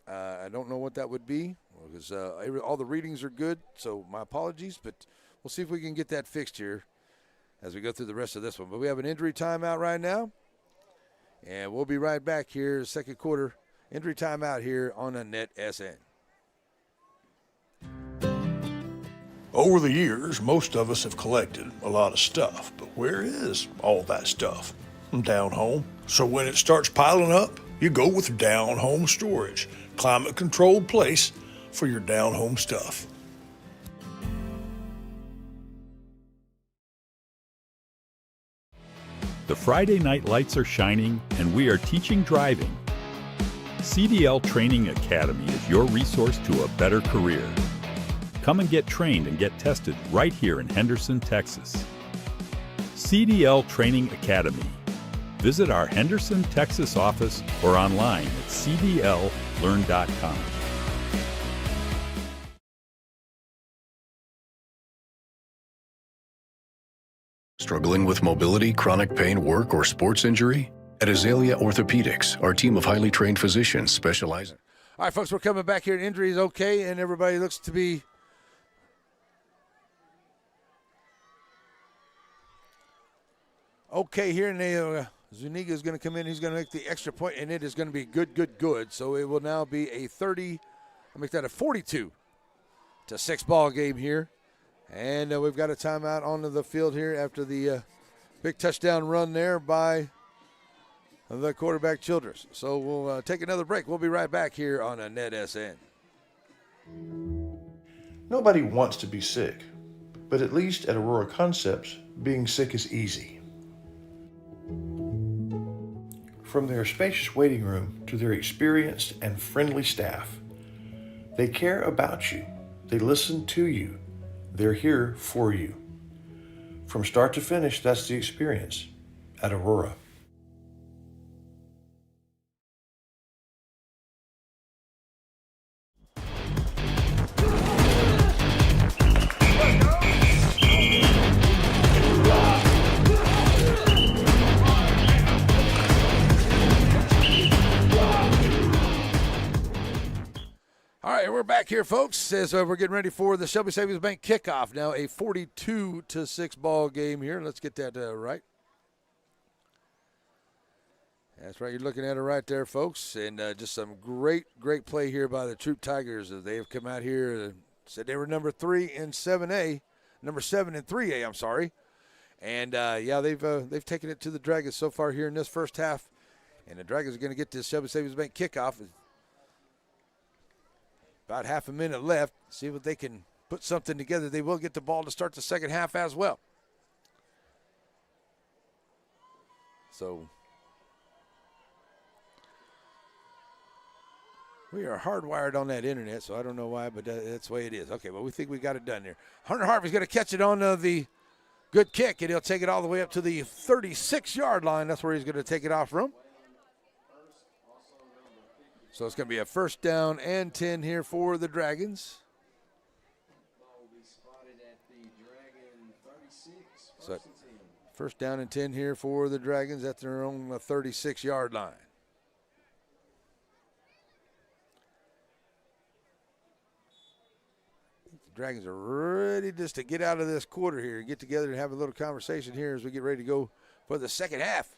I don't know what that would be because all the readings are good, so my apologies. But we'll see if we can get that fixed here as we go through the rest of this one. But we have an injury timeout right now, and we'll be right back here, second quarter injury timeout here on the NETSN. Over the years, most of us have collected a lot of stuff, but where is all that stuff? Down home. So when it starts piling up, you go with down home storage. Climate-controlled place for your down home stuff. The Friday night lights are shining, and we are teaching driving. CDL Training Academy is your resource to a better career. Come and get trained and get tested right here in Henderson, Texas. CDL Training Academy. Visit our Henderson, Texas office or online at cdllearn.com. Struggling with mobility, chronic pain, work, or sports injury? At Azalea Orthopedics, our team of highly trained physicians specialize in... All right, folks, we're coming back here. Injury is okay, and everybody looks to be okay here, and they Zuniga is going to come in. He's going to make the extra point, and it is going to be good. So it will now be a 42-6 ball game here. And we've got a timeout onto the field here after the big touchdown run there by the quarterback Childress. So we'll take another break. We'll be right back here on a NETSN. Nobody wants to be sick, but at least at Aurora Concepts, being sick is easy. From their spacious waiting room to their experienced and friendly staff, they care about you. They listen to you. They're here for you. From start to finish, that's the experience at Aurora. All right, we're back here, folks, as we're getting ready for the Shelby Savings Bank kickoff. Now a 42-6 ball game here. Let's get that right. That's right. You're looking at it right there, folks. And just some great play here by the Troup Tigers. They have come out here and said they were number 3 in 7A, number 7 in 3A, I'm sorry. And, yeah, they've taken it to the Dragons so far here in this first half. And the Dragons are going to get this Shelby Savings Bank kickoff. About half a minute left. See if they can put something together. They will get the ball to start the second half as well. So we are hardwired on that internet, so I don't know why, but that's the way it is. Okay, well, we think we got it done there. Hunter Harvey's going to catch it on the good kick, and he'll take it all the way up to the 36-yard line. That's where he's going to take it off from. So it's going to be a first down and 10 here for the Dragons. So first down and 10 here for the Dragons at their own 36-yard line. The Dragons are ready just to get out of this quarter here, get together and have a little conversation here as we get ready to go for the second half.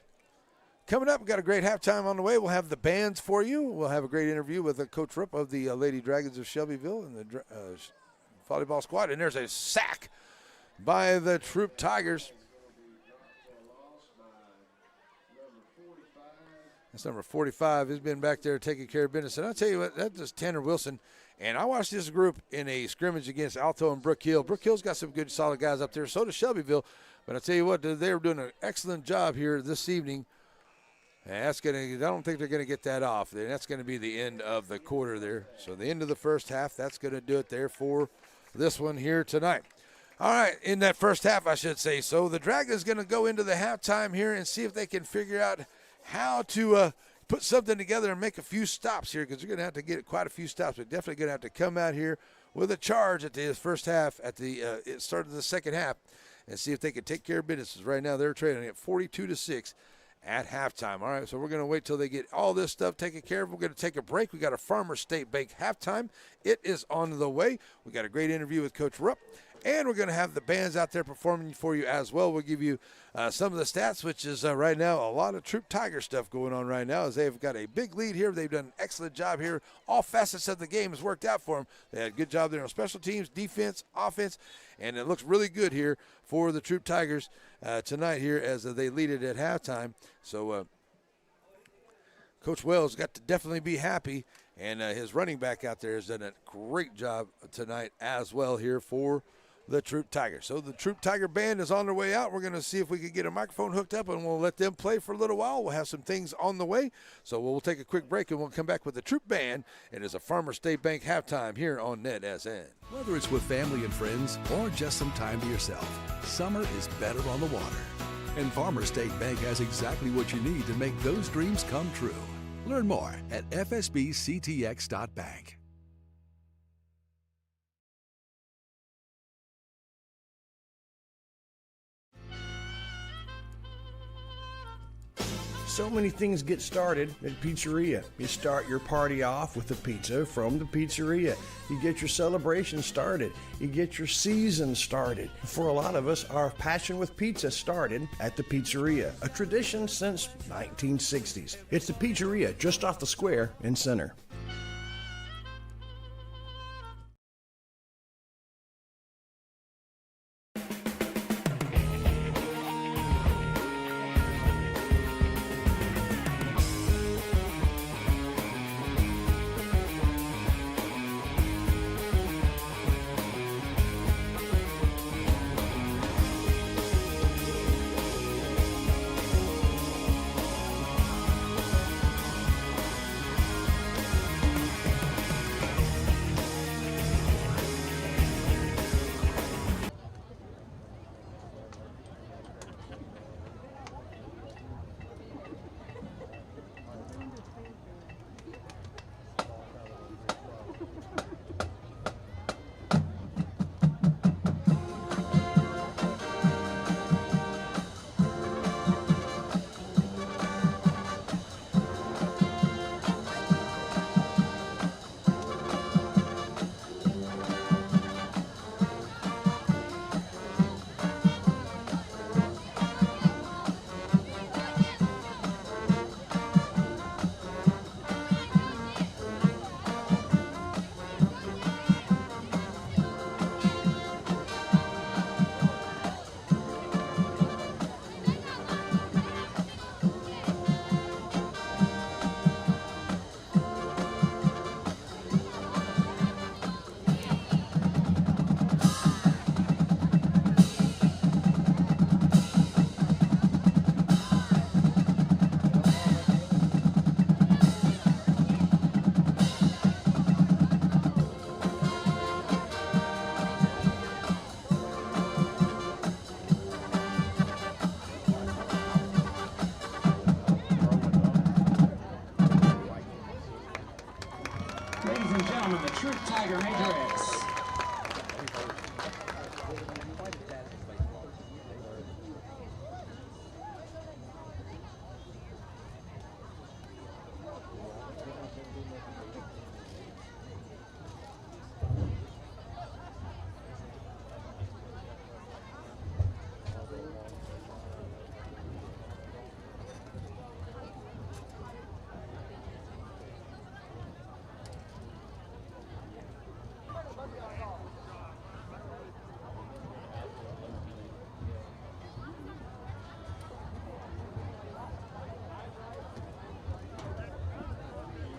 Coming up, we've got a great halftime on the way. We'll have the bands for you. We'll have a great interview with Coach Troup of the Lady Dragons of Shelbyville and the volleyball squad. And there's a sack by the Troup Tigers. That's number 45. He's been back there taking care of business. And I'll tell you what, that's just Tanner Wilson. And I watched this group in a scrimmage against Alto and Brook Hill. Brook Hill's got some good, solid guys up there. So does Shelbyville. But I'll tell you what, they're doing an excellent job here this evening. And I don't think they're going to get that off. And that's going to be the end of the quarter there. So the end of the first half, that's going to do it there for this one here tonight. All right, in that first half, I should say. So the Dragons going to go into the halftime here and see if they can figure out how to put something together and make a few stops here, because they're going to have to get quite a few stops. They're definitely going to have to come out here with a charge at the first half, at the start of the second half, and see if they can take care of business. Right now they're trailing at 42-6 at halftime. All right, so we're going to wait till they get all this stuff taken care of. We're going to take a break. We got a Farmers State Bank halftime. It is on the way. We got a great interview with Coach Rupp, and we're going to have the bands out there performing for you as well. We'll give you some of the stats, which is right now a lot of Troup Tiger stuff going on right now, as they've got a big lead here. They've done an excellent job here. All facets of the game has worked out for them. They had a good job there on special teams, defense, offense, and it looks really good here for the Troup Tigers tonight here as they lead it at halftime. So Coach Wells got to definitely be happy, and his running back out there has done a great job tonight as well here for the Troup Tigers. So the Troup Tiger band is on their way out. We're going to see if we can get a microphone hooked up, and we'll let them play for a little while. We'll have some things on the way. So we'll take a quick break, and we'll come back with the Troup band. It is a Farmers State Bank halftime here on NETSN. Whether it's with family and friends or just some time to yourself, summer is better on the water. And Farmers State Bank has exactly what you need to make those dreams come true. Learn more at fsbctx.bank. So many things get started at pizzeria. You start your party off with a pizza from the pizzeria. You get your celebration started. You get your season started. For a lot of us, our passion with pizza started at the pizzeria, a tradition since 1960s. It's the pizzeria just off the square in Center.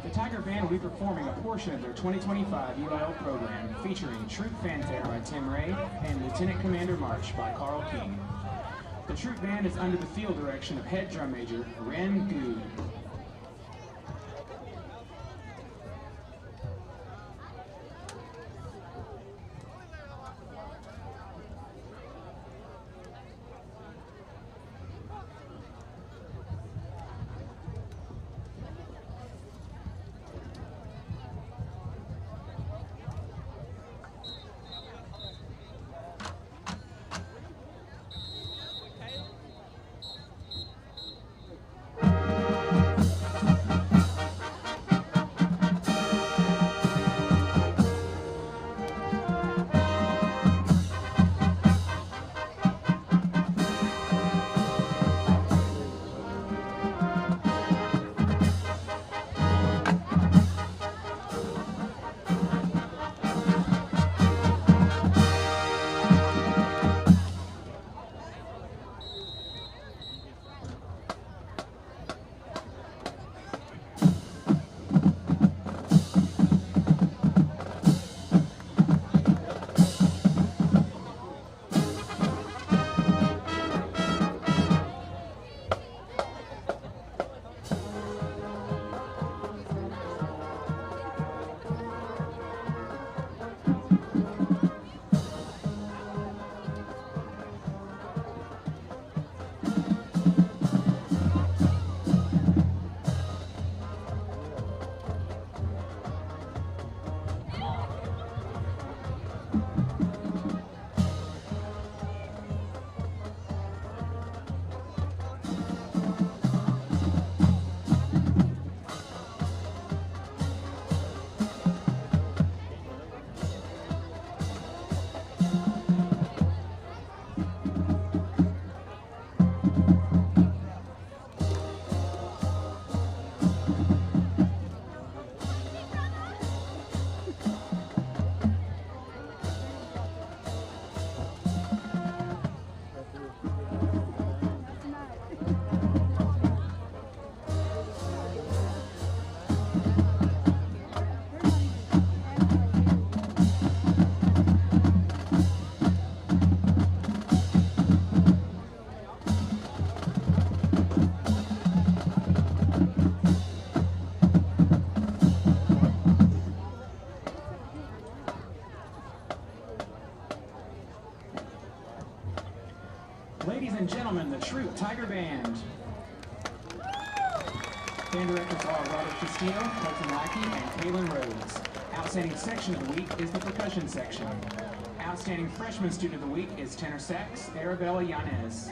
The Tiger Band will be performing a portion of their 2025 UIL program featuring Troup Fanfare by Tim Ray and Lieutenant Commander March by Carl King. The Troup Band is under the field direction of Head Drum Major Ren Good. Troup Tiger Band. Band directors are Robert Castillo, Colton Lackey, and Kaylin Rhodes. Outstanding section of the week is the percussion section. Outstanding freshman student of the week is tenor sax, Arabella Yanez.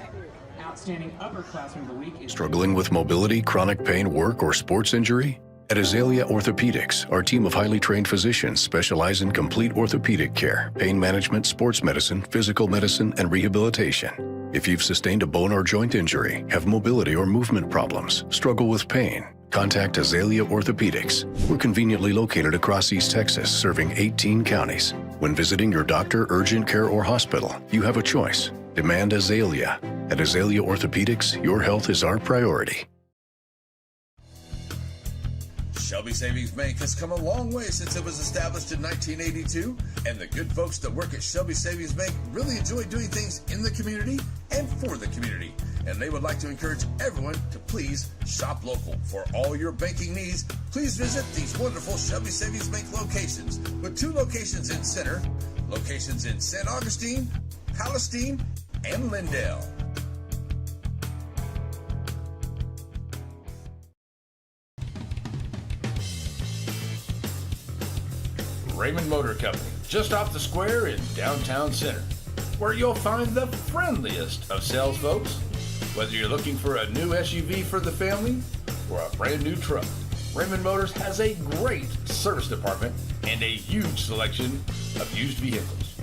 Outstanding upperclassman of the week is... Struggling with mobility, chronic pain, work, or sports injury? At Azalea Orthopedics, our team of highly trained physicians specialize in complete orthopedic care, pain management, sports medicine, physical medicine, and rehabilitation. If you've sustained a bone or joint injury, have mobility or movement problems, struggle with pain, contact Azalea Orthopedics. We're conveniently located across East Texas, serving 18 counties. When visiting your doctor, urgent care, or hospital, you have a choice. Demand Azalea. At Azalea Orthopedics, your health is our priority. Shelby Savings Bank has come a long way since it was established in 1982, and the good folks that work at Shelby Savings Bank really enjoy doing things in the community and for the community. And they would like to encourage everyone to please shop local. For all your banking needs, please visit these wonderful Shelby Savings Bank locations, with 2 locations in Center, locations in St. Augustine, Palestine, and Lindale. Raymond Motor Company, just off the square in downtown Center, where you'll find the friendliest of sales folks. Whether you're looking for a new SUV for the family or a brand new truck, Raymond Motors has a great service department and a huge selection of used vehicles.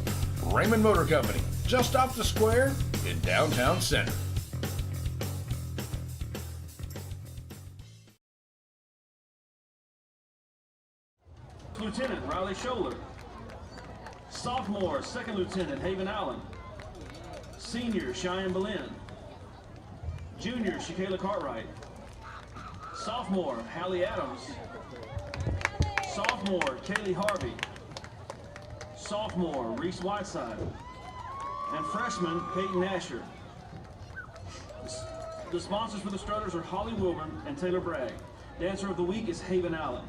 Raymond Motor Company, just off the square in downtown Center. Lieutenant Riley Scholler. Sophomore, Second Lieutenant Haven Allen. Senior, Cheyenne Boleyn. Junior, Shakayla Cartwright. Sophomore, Hallie Adams. Sophomore, Kaylee Harvey. Sophomore, Reese Whiteside. And freshman, Peyton Asher. The sponsors for the Strutters are Holly Wilburn and Taylor Bragg. Dancer of the week is Haven Allen.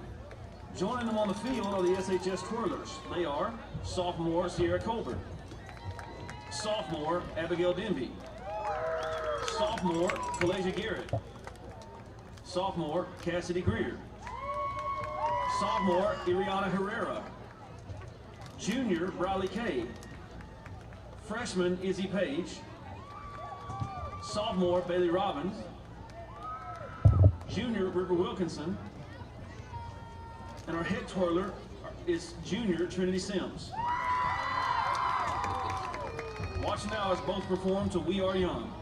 Joining them on the field are the SHS Twirlers. They are sophomore Sierra Colbert, sophomore Abigail Denby, sophomore Kalasia Garrett, sophomore Cassidy Greer, sophomore Iriana Herrera, junior Briley Kay, freshman Izzy Page, sophomore Bailey Robbins, junior River Wilkinson, and our head twirler is junior Trinity Sims. Watch now as both perform to We Are Young.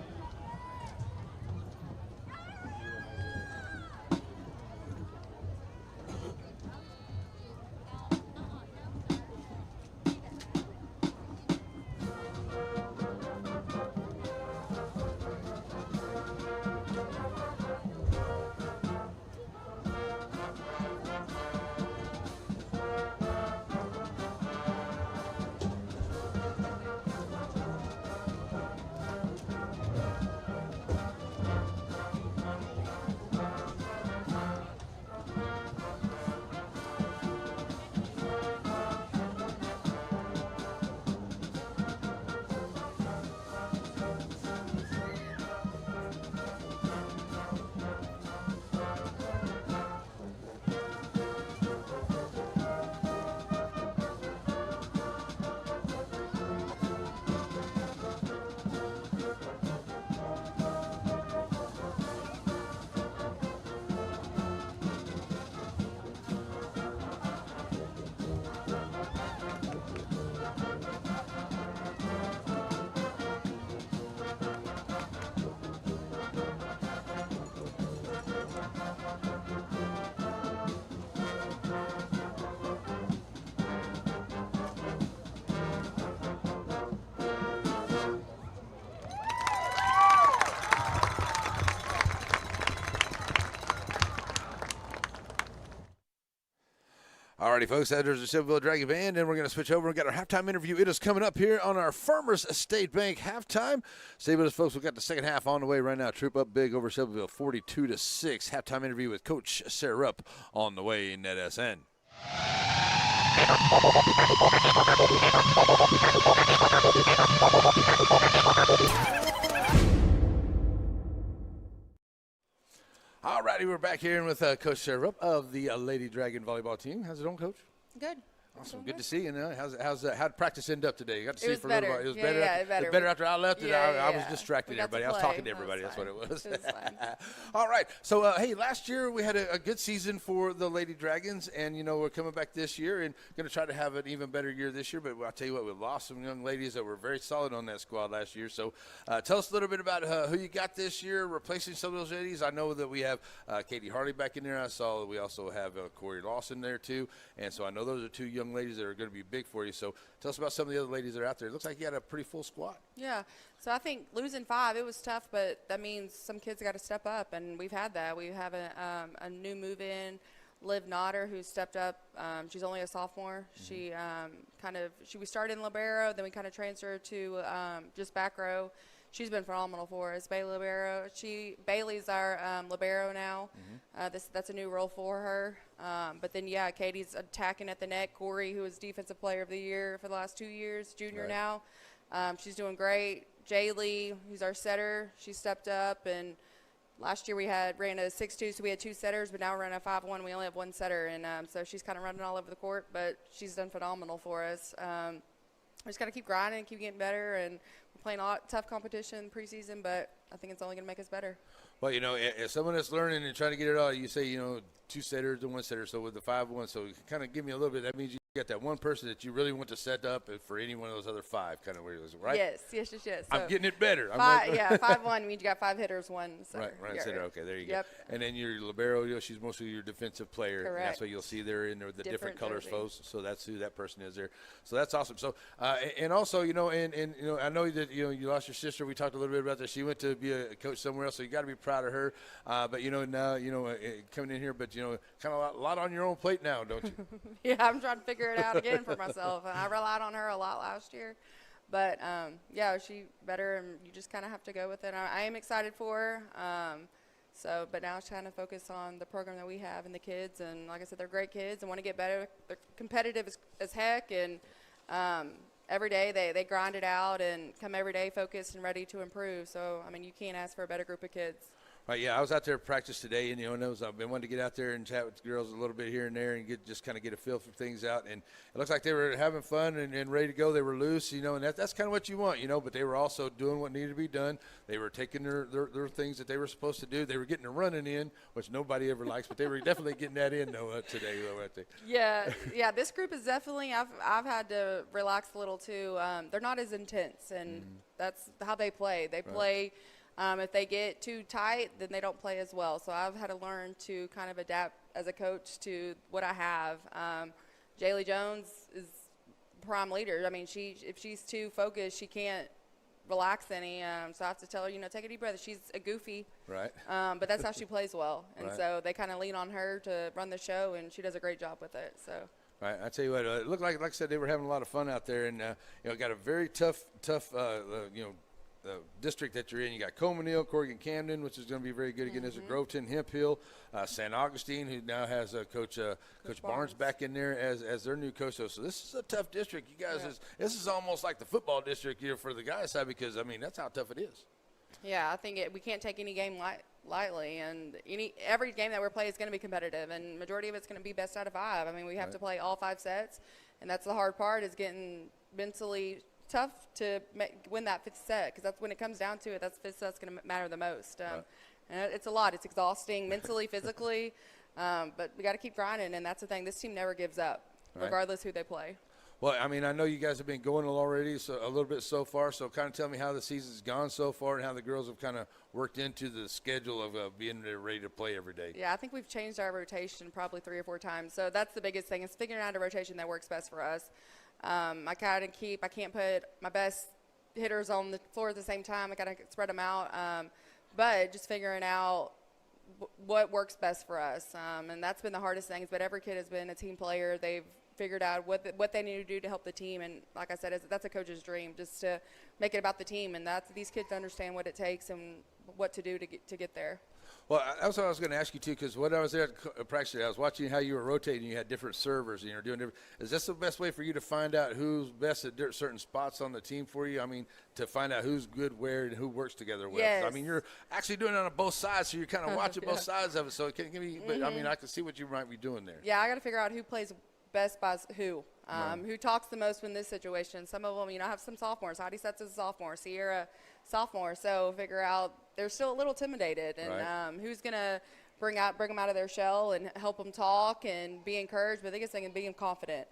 Alrighty, folks, that is the Shelbyville Dragon Band, and we're going to switch over and get our halftime interview. It is coming up here on our Farmers State Bank halftime. Stay with us, folks. We've got the second half on the way right now. Troup up big over Shelbyville, 42-6. Halftime interview with Coach Rupp on the way in NETSN. righty, we're back here with Coach Troup of the Lady Dragon volleyball team. How's it going, Coach? Good. Awesome. Good to see you. How'd practice end up today? You got to see It was for a little while. better. It was Yeah, better. yeah, It was better. better after I left. I was distracting We got to everybody. I was play. talking to everybody. That That's was what it was. fine. It was fine. All right. So, hey, last year we had a good season for the Lady Dragons, and, we're coming back this year and going to try to have an even better year this year. But I'll tell you what, we lost some young ladies that were very solid on that squad last year. So tell us a little bit about who you got this year, replacing some of those ladies. I know that we have Katie Harley back in there. I saw that we also have Corey Lawson there, too. And so I know those are two young ladies that are going to be big for you. So tell us about some of the other ladies that are out there. It looks like you had a pretty full squad. Yeah. So I think losing 5, it was tough, but that means some kids got to step up, and we've had that. We have a new move-in, Liv Nodder, who stepped up. She's only a sophomore. Mm-hmm. We started in libero, then we kind of transferred to just back row. She's been phenomenal for us. Bailey's our libero now. Mm-hmm. That's a new role for her. But then, Katie's attacking at the net. Corey, who was Defensive Player of the Year for the last 2 years, junior now. She's doing great. Jaylee, who's our setter, she stepped up. And last year we ran a 6-2, so we had 2 setters. But now we're running a 5-1. We only have 1 setter. And so she's kind of running all over the court. But she's done phenomenal for us. We just got to keep grinding and keep getting better. And we're playing a lot tough competition preseason, but I think it's only going to make us better. Well, as someone that's learning and trying to get it all, you say, 2 setters and 1 setter. So with the 5-1, so you kind of give me a little bit. That means you got that one person that you really want to set up for any one of those other 5, kind of where it was, right? Yes. So I'm getting it better. 5-1 means you got 5 hitters, 1 setter. Right, setter. Okay, there you Yep. go. And then your libero, she's mostly your defensive player. Correct. And that's what you'll see there in the different colors, jersey. folks. So that's who that person is there. So that's awesome. So, and also, I know that, you lost your sister. We talked a little bit about that. She went to be a coach somewhere else, so you got to be proud of her. But, now, coming in here, but, kind of a lot on your own plate now, don't you? Yeah, I'm trying to figure it out again for myself. And I relied on her a lot last year. But, she better, and you just kind of have to go with it. I am excited for her. But now it's trying to focus on the program that we have and the kids. And like I said, they're great kids and want to get better. They're competitive as heck. And every day they grind it out and come every day focused and ready to improve. So, you can't ask for a better group of kids. Right, yeah, I was out there at practice today, and I've been wanting to get out there and chat with the girls a little bit here and there and get a feel for things out. And it looks like they were having fun and ready to go. They were loose, and that's kind of what you want, But they were also doing what needed to be done. They were taking their things that they were supposed to do. They were getting a running in, which nobody ever likes, but they were definitely getting that in today. I think. Yeah. This group is definitely. I've had to relax a little too. They're not as intense, and that's how they play. They play. If they get too tight, then they don't play as well. So I've had to learn to kind of adapt as a coach to what I have. Jaylee Jones is prime leader. If she's too focused, she can't relax any. So I have to tell her, take a deep breath. She's a goofy. Right. But that's how she plays well. And right. So they kind of lean on her to run the show, and she does a great job with it. So. Right, I tell you what, it looked like I said, they were having a lot of fun out there, and got a very tough the district that you're in. You got Comanille, Corrigan Camden, which is going to be very good again. There's a Groveton, Hemp Hill, St. Augustine, who now has Coach Barnes back in there as their new coach. So this is a tough district. You guys, this is almost like the football district here for the guys' side, because that's how tough it is. Yeah, I think we can't take any game lightly, and every game that we're playing is going to be competitive, and majority of it's going to be best out of 5. We have to play all 5 sets, and that's the hard part, is getting mentally tough to win that 5th set, because that's when it comes down to it. That's 5th set's going to matter the most. And it's a lot. It's exhausting mentally, physically, but we got to keep grinding, and that's the thing. This team never gives up, regardless who they play. Well, I know you guys have been going already a little bit so far, so kind of tell me how the season's gone so far and how the girls have kind of worked into the schedule of being ready to play every day. Yeah, I think we've changed our rotation probably 3 or 4 times. So that's the biggest thing, is figuring out a rotation that works best for us. I can't put my best hitters on the floor at the same time. I got to spread them out. But just figuring out what works best for us. And that's been the hardest thing. But every kid has been a team player. They've figured out what they need to do to help the team. And like I said, that's a coach's dream, just to make it about the team. And these kids understand what it takes and what to do to get there. Well, that's what I was going to ask you, too, because when I was there at practice, I was watching how you were rotating. You had different servers, and you were doing different. Is this the best way for you to find out who's best at certain spots on the team for you? I mean, to find out who's good where and who works together with. Yes. I mean, you're actually doing it on both sides, so you're kind of watching both sides of it. So it can be, but I mean, I can see what you might be doing there. Yeah, I got to figure out who plays best by who. Who talks the most in this situation. Some of them, I have some sophomores. Heidi Sets is a sophomore. Sierra, sophomore. So figure out they're still a little intimidated, and who's going to bring them out of their shell and help them talk and be encouraged. But the biggest thing is being confident.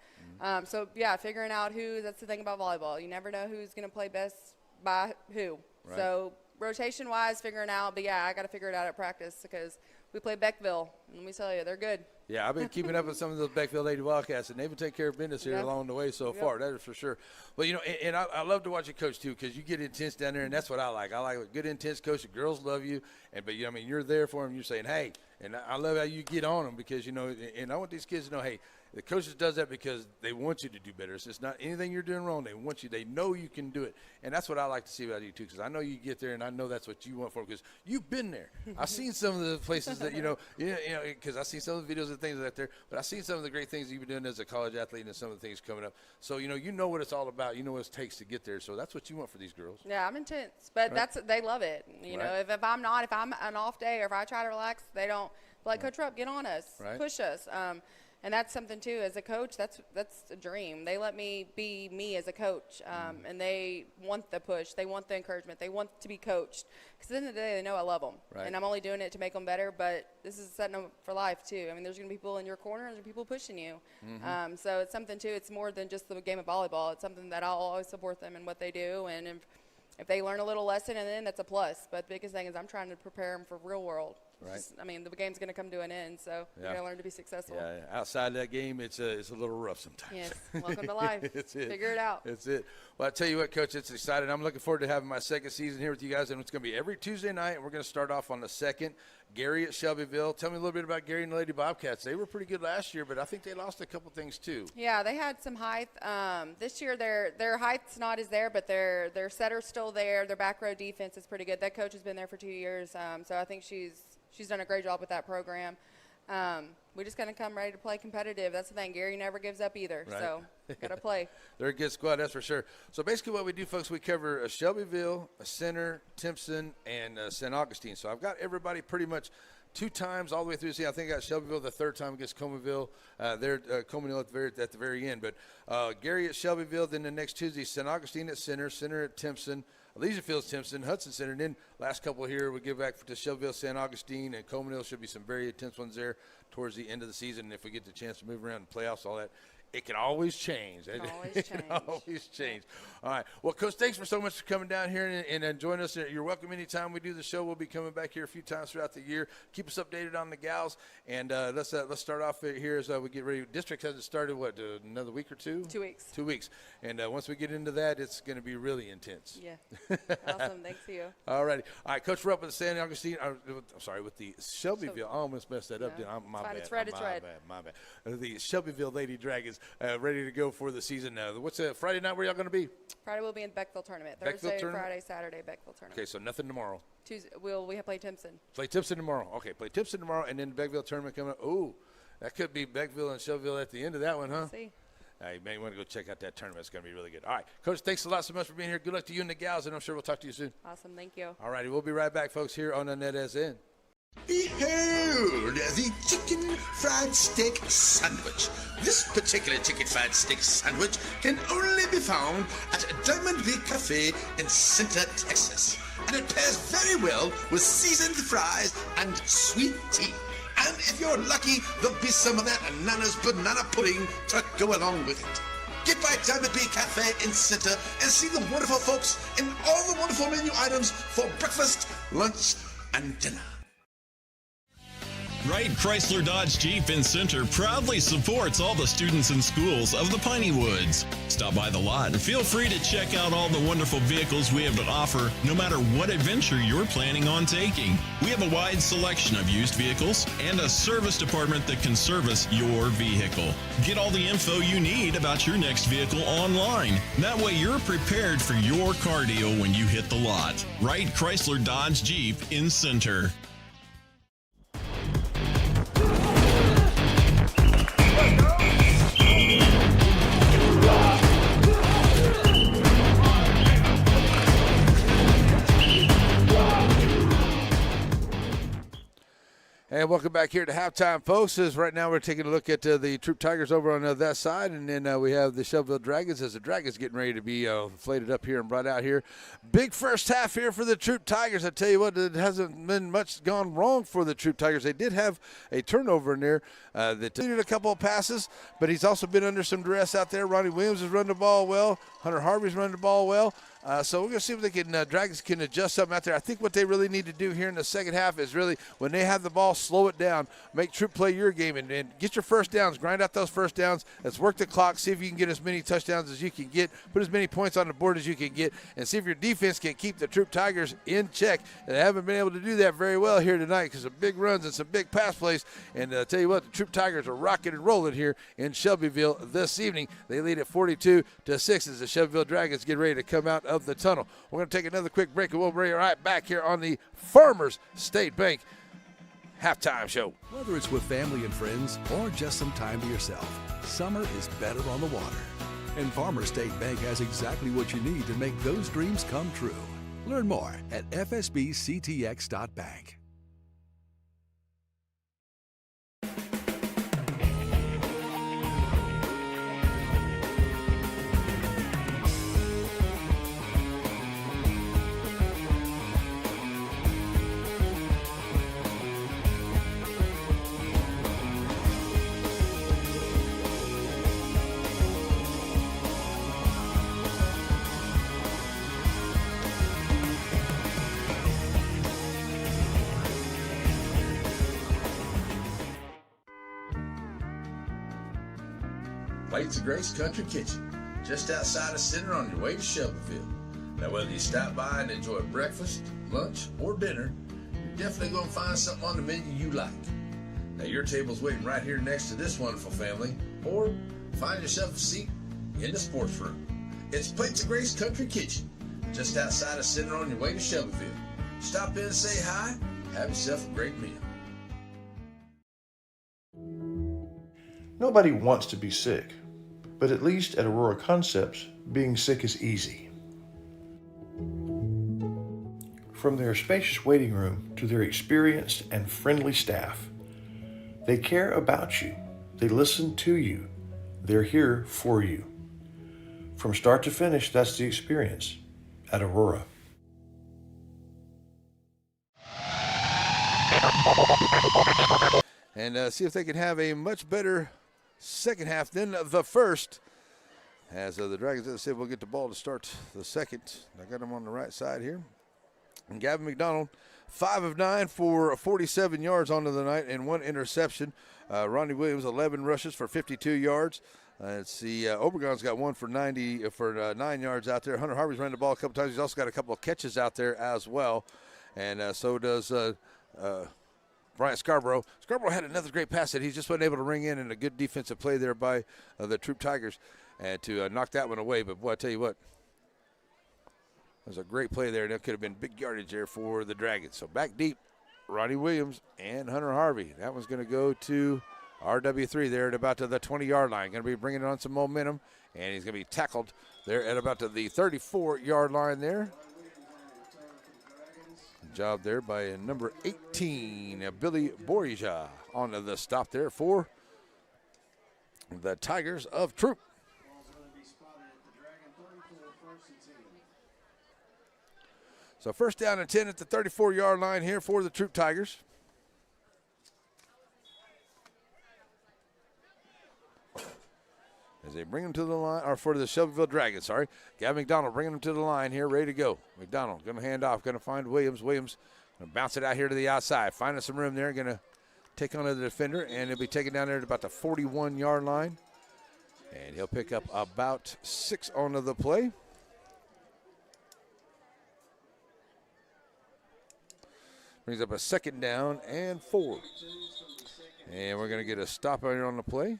So, yeah, figuring out that's the thing about volleyball. You never know who's going to play best by who. Right. So rotation-wise, figuring out. But, yeah, I got to figure it out at practice because we play Beckville. And let me tell you, they're good. Yeah, I've been keeping up with some of those Beckville Lady Wildcats, and they've been taking care of business here along the way so far. That is for sure. But, and I love to watch you coach, too, because you get intense down there, and that's what I like. I like a good, intense coach. The girls love you. But, you're there for them. You're saying, hey, and I love how you get on them because, and I want these kids to know, hey, the coaches does that because they want you to do better. It's just not anything you're doing wrong. They want you. They know you can do it. And that's what I like to see about you, too, because I know you get there, and I know that's what you want for them because you've been there. I've seen some of the places that, because I've seen some of the videos and things out there, but I've seen some of the great things you've been doing as a college athlete and some of the things coming up. So, you know what it's all about. You know what it takes to get there. So that's what you want for these girls. Yeah, I'm intense, but they love it. You know, if I'm an off day or if I try to relax, they don't. Like, Coach Troup, get on us, push us. And that's something, too, as a coach, that's a dream. They let me be me as a coach, and they want the push. They want the encouragement. They want to be coached. Because at the end of the day, they know I love them. Right. And I'm only doing it to make them better, but this is setting them for life, too. I mean, there's going to be people in your corner and there's people pushing you. So it's something, too. It's more than just the game of volleyball. It's something that I'll always support them in what they do. And if they learn a little lesson, and then that's a plus. But the biggest thing is I'm trying to prepare them for real world. Right. The game's going to come to an end, so you got to learn to be successful. Yeah, outside that game, it's a little rough sometimes. Yes, welcome to life. It's it. Figure it out. It's it. Well, I tell you what, Coach, it's exciting. I'm looking forward to having my second season here with you guys, and it's going to be every Tuesday night, and we're going to start off on the 2nd. Gary at Shelbyville. Tell me a little bit about Gary and the Lady Bobcats. They were pretty good last year, but I think they lost a couple things too. Yeah, they had some height. This year their height's not as there, but their setter's still there. Their back row defense is pretty good. That coach has been there for 2 years, so I think she's done a great job with that program. We just got to come ready to play competitive. That's the thing. Gary never gives up either, so got to play. They're a good squad, that's for sure. So basically what we do, folks, we cover Shelbyville, Center, Timpson, and St. Augustine. So I've got everybody pretty much 2 times all the way through. See, I think I got Shelbyville the 3rd time against Comeauxville. They're Comeauxville at the very end. But Gary at Shelbyville, then the next Tuesday, St. Augustine at Center, Center at Timpson, Elysia Fields, Timpson, Hudson Center, and then last couple here we give back to Shelbyville, St. Augustine, and Comeauxville. Should be some very intense ones there towards the end of the season. And if we get the chance to move around the playoffs, all that, it can always change. It can always change. All right. Well, Coach, thanks for so much for coming down here and joining us. You're welcome anytime we do the show. We'll be coming back here a few times throughout the year. Keep us updated on the gals. And let's start off here as we get ready. District hasn't started, another week or two? 2 weeks. 2 weeks. And once we get into that, it's going to be really intense. Yeah. Awesome. Thanks to you. All righty. All right, Coach, we're up with the St. Augustine. with the Shelbyville. I almost messed that up. My bad. It's red. My bad. The Shelbyville Lady Dragons ready to go for the season. What's Friday night? Where y'all going to be? Friday we'll be in Beckville tournament. Thursday, Friday, Saturday, Beckville tournament. Okay, so nothing tomorrow. Tuesday we have play Timpson. Play Timpson tomorrow. Okay, play Timpson tomorrow, and then the Beckville tournament coming up. Oh, that could be Beckville and Shelbyville at the end of that one, huh? We'll see. You may want to go check out that tournament. It's going to be really good. All right, Coach, thanks a lot so much for being here. Good luck to you and the gals, and I'm sure we'll talk to you soon. Awesome. Thank you. All righty, we'll be right back, folks, here on the NETSN. Behold the chicken fried steak sandwich. This particular chicken fried steak sandwich can only be found at Diamond Big Cafe in Center, Texas. And it pairs very well with seasoned fries and sweet tea. And if you're lucky, there'll be some of that Nana's banana pudding to go along with it. Get by Diamond Big Cafe in Center and see the wonderful folks and all the wonderful menu items for breakfast, lunch, and dinner. Wright Chrysler Dodge Jeep in Center proudly supports all the students and schools of the Piney Woods. Stop by the lot and feel free to check out all the wonderful vehicles we have to offer, no matter what adventure you're planning on taking. We have a wide selection of used vehicles and a service department that can service your vehicle. Get all the info you need about your next vehicle online. That way you're prepared for your cardio when you hit the lot. Wright Chrysler Dodge Jeep in Center. And welcome back here to halftime, folks. As right now we're taking a look at the Troup Tigers over on that side, and then we have the Shelbyville Dragons as the Dragons getting ready to be flated up here and brought out here. Big first half here for the Troup Tigers. I tell you what, it hasn't been much gone wrong for the Troup Tigers. They did have a turnover in there that needed a couple of passes, but he's also been under some duress out there. Ronnie Williams has run the ball well. Hunter Harvey's run the ball well. So we're going to see if they can, Dragons can adjust something out there. I think what they really need to do here in the second half is really, when they have the ball, slow it down, make Troup play your game, and get your first downs, grind out those first downs. Let's work the clock, see if you can get as many touchdowns as you can get, put as many points on the board as you can get, and see if your defense can keep the Troup Tigers in check. And they haven't been able to do that very well here tonight because of big runs and some big pass plays. And tell you what, the Troup Tigers are rocking and rolling here in Shelbyville this evening. They lead at 42-6 as the Shelbyville Dragons get ready to come out of the tunnel. We're going to take another quick break, and we'll be right back here on the Farmers State Bank halftime show. Whether it's with family and friends or just some time to yourself, summer is better on the water. And Farmers State Bank has exactly what you need to make those dreams come true. Learn more at fsbctx.bank. Plates of Grace Country Kitchen, just outside of Center on your way to Shelbyville. Now, whether you stop by and enjoy breakfast, lunch, or dinner, you're definitely going to find something on the menu you like. Now, your table's waiting right here next to this wonderful family, or find yourself a seat in the sports room. It's Plates of Grace Country Kitchen, just outside of Center on your way to Shelbyville. Stop in and say hi, have yourself a great meal. Nobody wants to be sick, but at least at Aurora Concepts, being sick is easy. From their spacious waiting room to their experienced and friendly staff, they care about you, they listen to you, they're here for you. From start to finish, that's the experience at Aurora. And see if they can have a much better second half than the first. As the Dragons, as I said, will get the ball to start the second. I got them on the right side here. And Gavin McDonald, 5 of 9 for 47 yards onto the night and 1 interception. Ronnie Williams, 11 rushes for 52 yards. Let's see, Obregon's got 1 for 9 yards out there. Hunter Harvey's run the ball a couple times. He's also got a couple of catches out there as well. And so does Bryant Scarborough. Scarborough had another great pass that he just wasn't able to ring in, and a good defensive play there by the Troup Tigers to knock that one away. But, boy, I tell you what, it was a great play there, and that could have been big yardage there for the Dragons. So back deep, Ronnie Williams and Hunter Harvey. That one's going to go to RW3 there at about to the 20-yard line. Going to be bringing on some momentum, and he's going to be tackled there at about to the 34-yard line there. Job there by number 18, Billy Borja, on the stop there for the Tigers of Troup. So first down and 10 at the 34-yard line here for the Troup Tigers. As they bring them to the line, or for the Shelbyville Dragons, sorry. Gavin McDonald bringing them to the line here, ready to go. McDonald going to hand off, going to find Williams. Williams going to bounce it out here to the outside, finding some room there, going to take on the defender, and he'll be taken down there at about the 41-yard line. And he'll pick up about 6 onto the play. Brings up a second down and 4. And we're going to get a stop here on the play.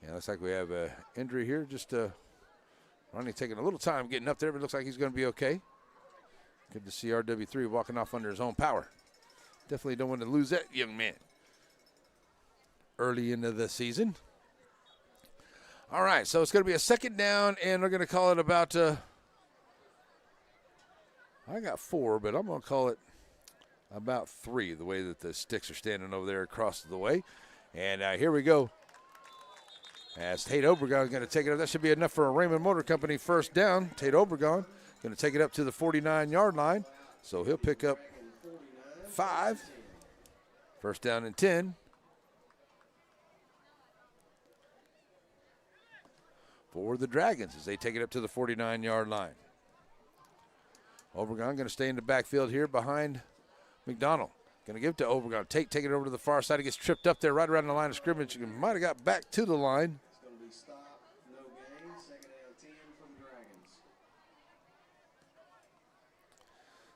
Yeah, looks like we have an injury here. Just Ronnie taking a little time getting up there, but it looks like he's going to be okay. Good to see RW3 walking off under his own power. Definitely don't want to lose that young man early into the season. All right, so it's going to be a second down, and we're going to call it about I got 4, but I'm going to call it About 3, the way that the sticks are standing over there across the way. And here we go. As Tate Obregon is going to take it up. That should be enough for a Raymond Motor Company first down. Tate Obregon going to take it up to the 49-yard line. So he'll pick up 5. First down and 10. For the Dragons as they take it up to the 49-yard line. Obregon going to stay in the backfield here behind McDonald. Going to give it to Obregon. Take it over to the far side. He gets tripped up there right around the line of scrimmage. He might have got back to the line. It's going to be stop, no gain, second down 10 from the Dragons.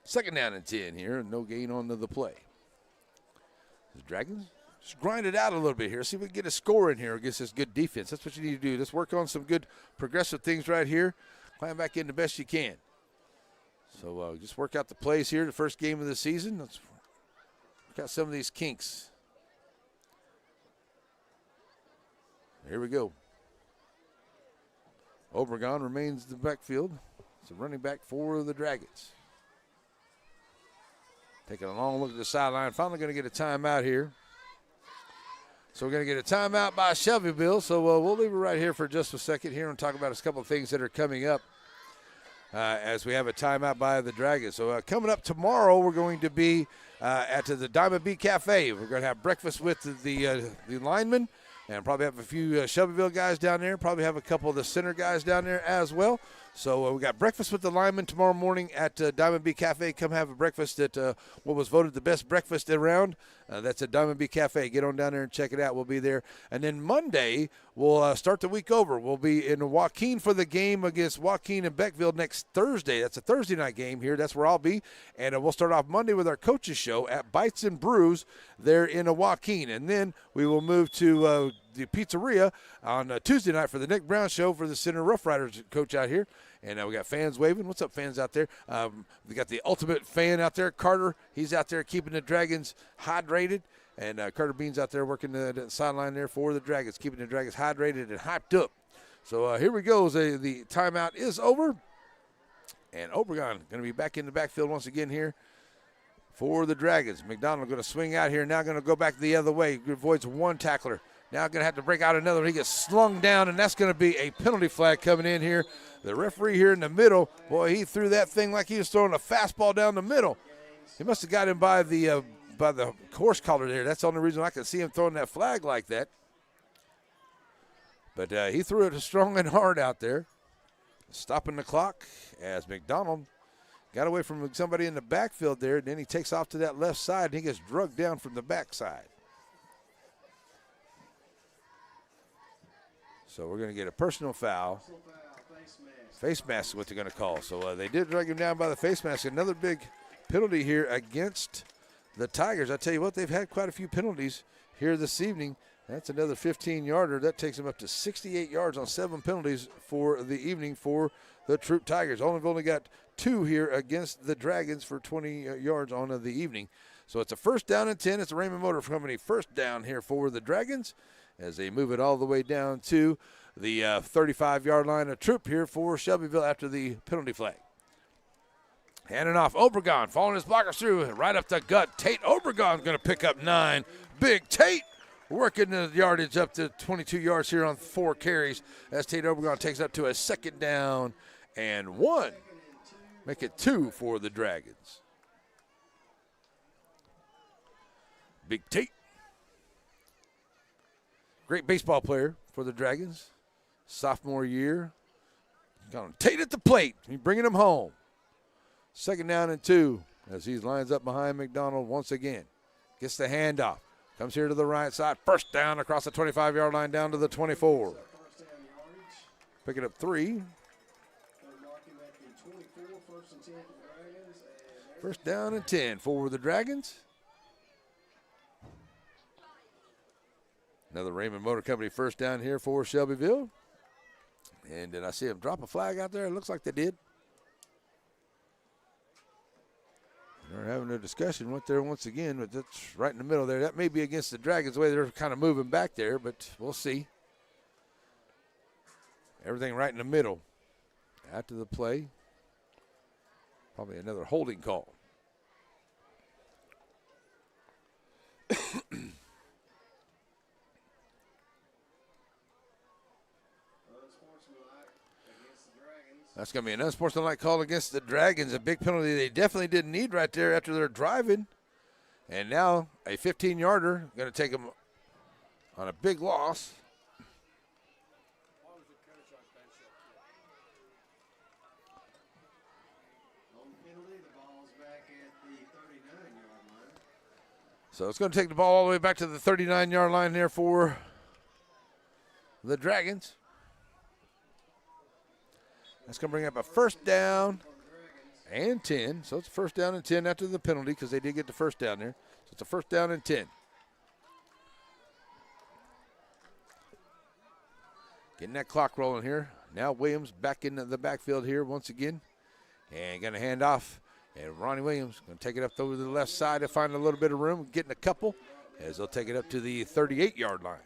Second down and 10 here. No gain on the play. The Dragons just grind it out a little bit here. See if we can get a score in here against this good defense. That's what you need to do. Just work on some good progressive things right here. Climb back in the best you can. So just work out the plays here. The first game of the season. Let's work out some of these kinks. Here we go. Obregon remains in the backfield. It's a running back for the Dragons. Taking a long look at the sideline. Finally going to get a timeout here. So we're going to get a timeout by Shelbyville. So we'll leave it right here for just a second here and talk about a couple of things that are coming up as we have a timeout by the Dragons. So coming up tomorrow, we're going to be at the Diamond B Cafe. We're going to have breakfast with the linemen and probably have a few Shelbyville guys down there. Probably have a couple of the center guys down there as well. So we got breakfast with the linemen tomorrow morning at Diamond B Cafe. Come have a breakfast at what was voted the best breakfast around. That's at Diamond B Cafe. Get on down there and check it out. We'll be there. And then Monday, we'll start the week over. We'll be in Joaquin for the game against Joaquin and Beckville next Thursday. That's a Thursday night game here. That's where I'll be. And we'll start off Monday with our coaches show at Bites and Brews there in Joaquin. And then we will move to the pizzeria on Tuesday night for the Nick Brown show for the Center Rough Riders coach out here. And we got fans waving. What's up, fans out there? We got the ultimate fan out there, Carter. He's out there keeping the Dragons hydrated. And Carter Bean's out there working the sideline there for the Dragons, keeping the Dragons hydrated and hyped up. So here we go. The timeout is over. And Obregon going to be back in the backfield once again here for the Dragons. McDonald going to swing out here. Now going to go back the other way. Avoids one tackler. Now going to have to break out another. He gets slung down, and that's going to be a penalty flag coming in here. The referee here in the middle, boy, he threw that thing like he was throwing a fastball down the middle. He must have got him by the horse collar there. That's the only reason I could see him throwing that flag like that. But he threw it strong and hard out there. Stopping the clock as McDonald got away from somebody in the backfield there. And then he takes off to that left side, and he gets drugged down from the backside. So we're going to get a personal foul. Face mask is what they're going to call. So they did drag him down by the face mask. Another big penalty here against the Tigers. I tell you what, they've had quite a few penalties here this evening. That's another 15-yarder. That takes them up to 68 yards on 7 penalties for the evening for the Troup Tigers. Only got 2 here against the Dragons for 20 yards on the evening. So it's a first down and 10. It's a Raymond Motor Company first down here for the Dragons as they move it all the way down to the 35-yard line of Troup here for Shelbyville after the penalty flag. Handing off Obregon, following his blockers through, right up the gut. Tate Obregon's going to pick up 9. Big Tate working the yardage up to 22 yards here on 4 carries as Tate Obregon takes up to a second down and 1. Make it 2 for the Dragons. Big Tate. Great baseball player for the Dragons. Sophomore year. Got Tate at the plate. He's bringing him home. Second down and 2 as he lines up behind McDonald once again. Gets the handoff. Comes here to the right side. First down across the 25-yard line down to the 24. Picking up 3. First down and 10 for the Dragons. Another Raymond Motor Company first down here for Shelbyville. And did I see him drop a flag out there? It looks like they did. They're having a discussion right there once again, but that's right in the middle there. That may be against the Dragons the way they're kind of moving back there, but we'll see. Everything right in the middle. After the play, probably another holding call. That's going to be an unsportsmanlike call against the Dragons. A big penalty they definitely didn't need right there after they're driving. And now a 15-yarder going to take them on a big loss. So it's going to take the ball all the way back to the 39-yard line there for the Dragons. That's going to bring up a first down and 10. So it's a first down and 10 after the penalty because they did get the first down there. So it's a first down and 10. Getting that clock rolling here. Now Williams back into the backfield here once again. And going to hand off. And Ronnie Williams going to take it up over the left side to find a little bit of room, getting a couple, as they'll take it up to the 38-yard line.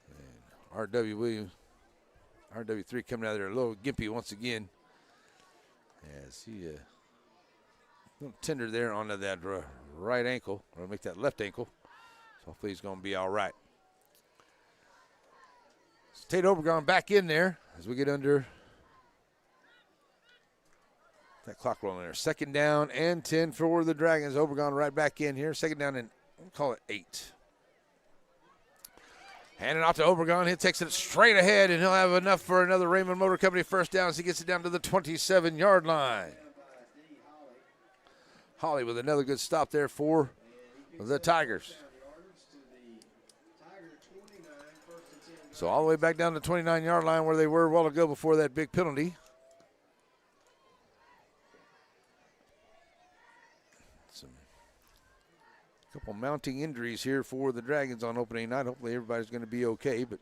And R.W. Williams, RW3 coming out of there a little gimpy once again. As he a little tender there on that right ankle, or make that left ankle. So hopefully he's going to be all right. So Tate Obregon back in there as we get under that clock rolling there. Second down and 10 for the Dragons. Obregon right back in here. Second down and we'll call it 8. Handing off to Obregon. He takes it straight ahead, and he'll have enough for another Raymond Motor Company first down as he gets it down to the 27-yard line. Holly with another good stop there for the Tigers. So all the way back down to the 29-yard line where they were a while ago before that big penalty. A couple mounting injuries here for the Dragons on opening night. Hopefully everybody's going to be okay, but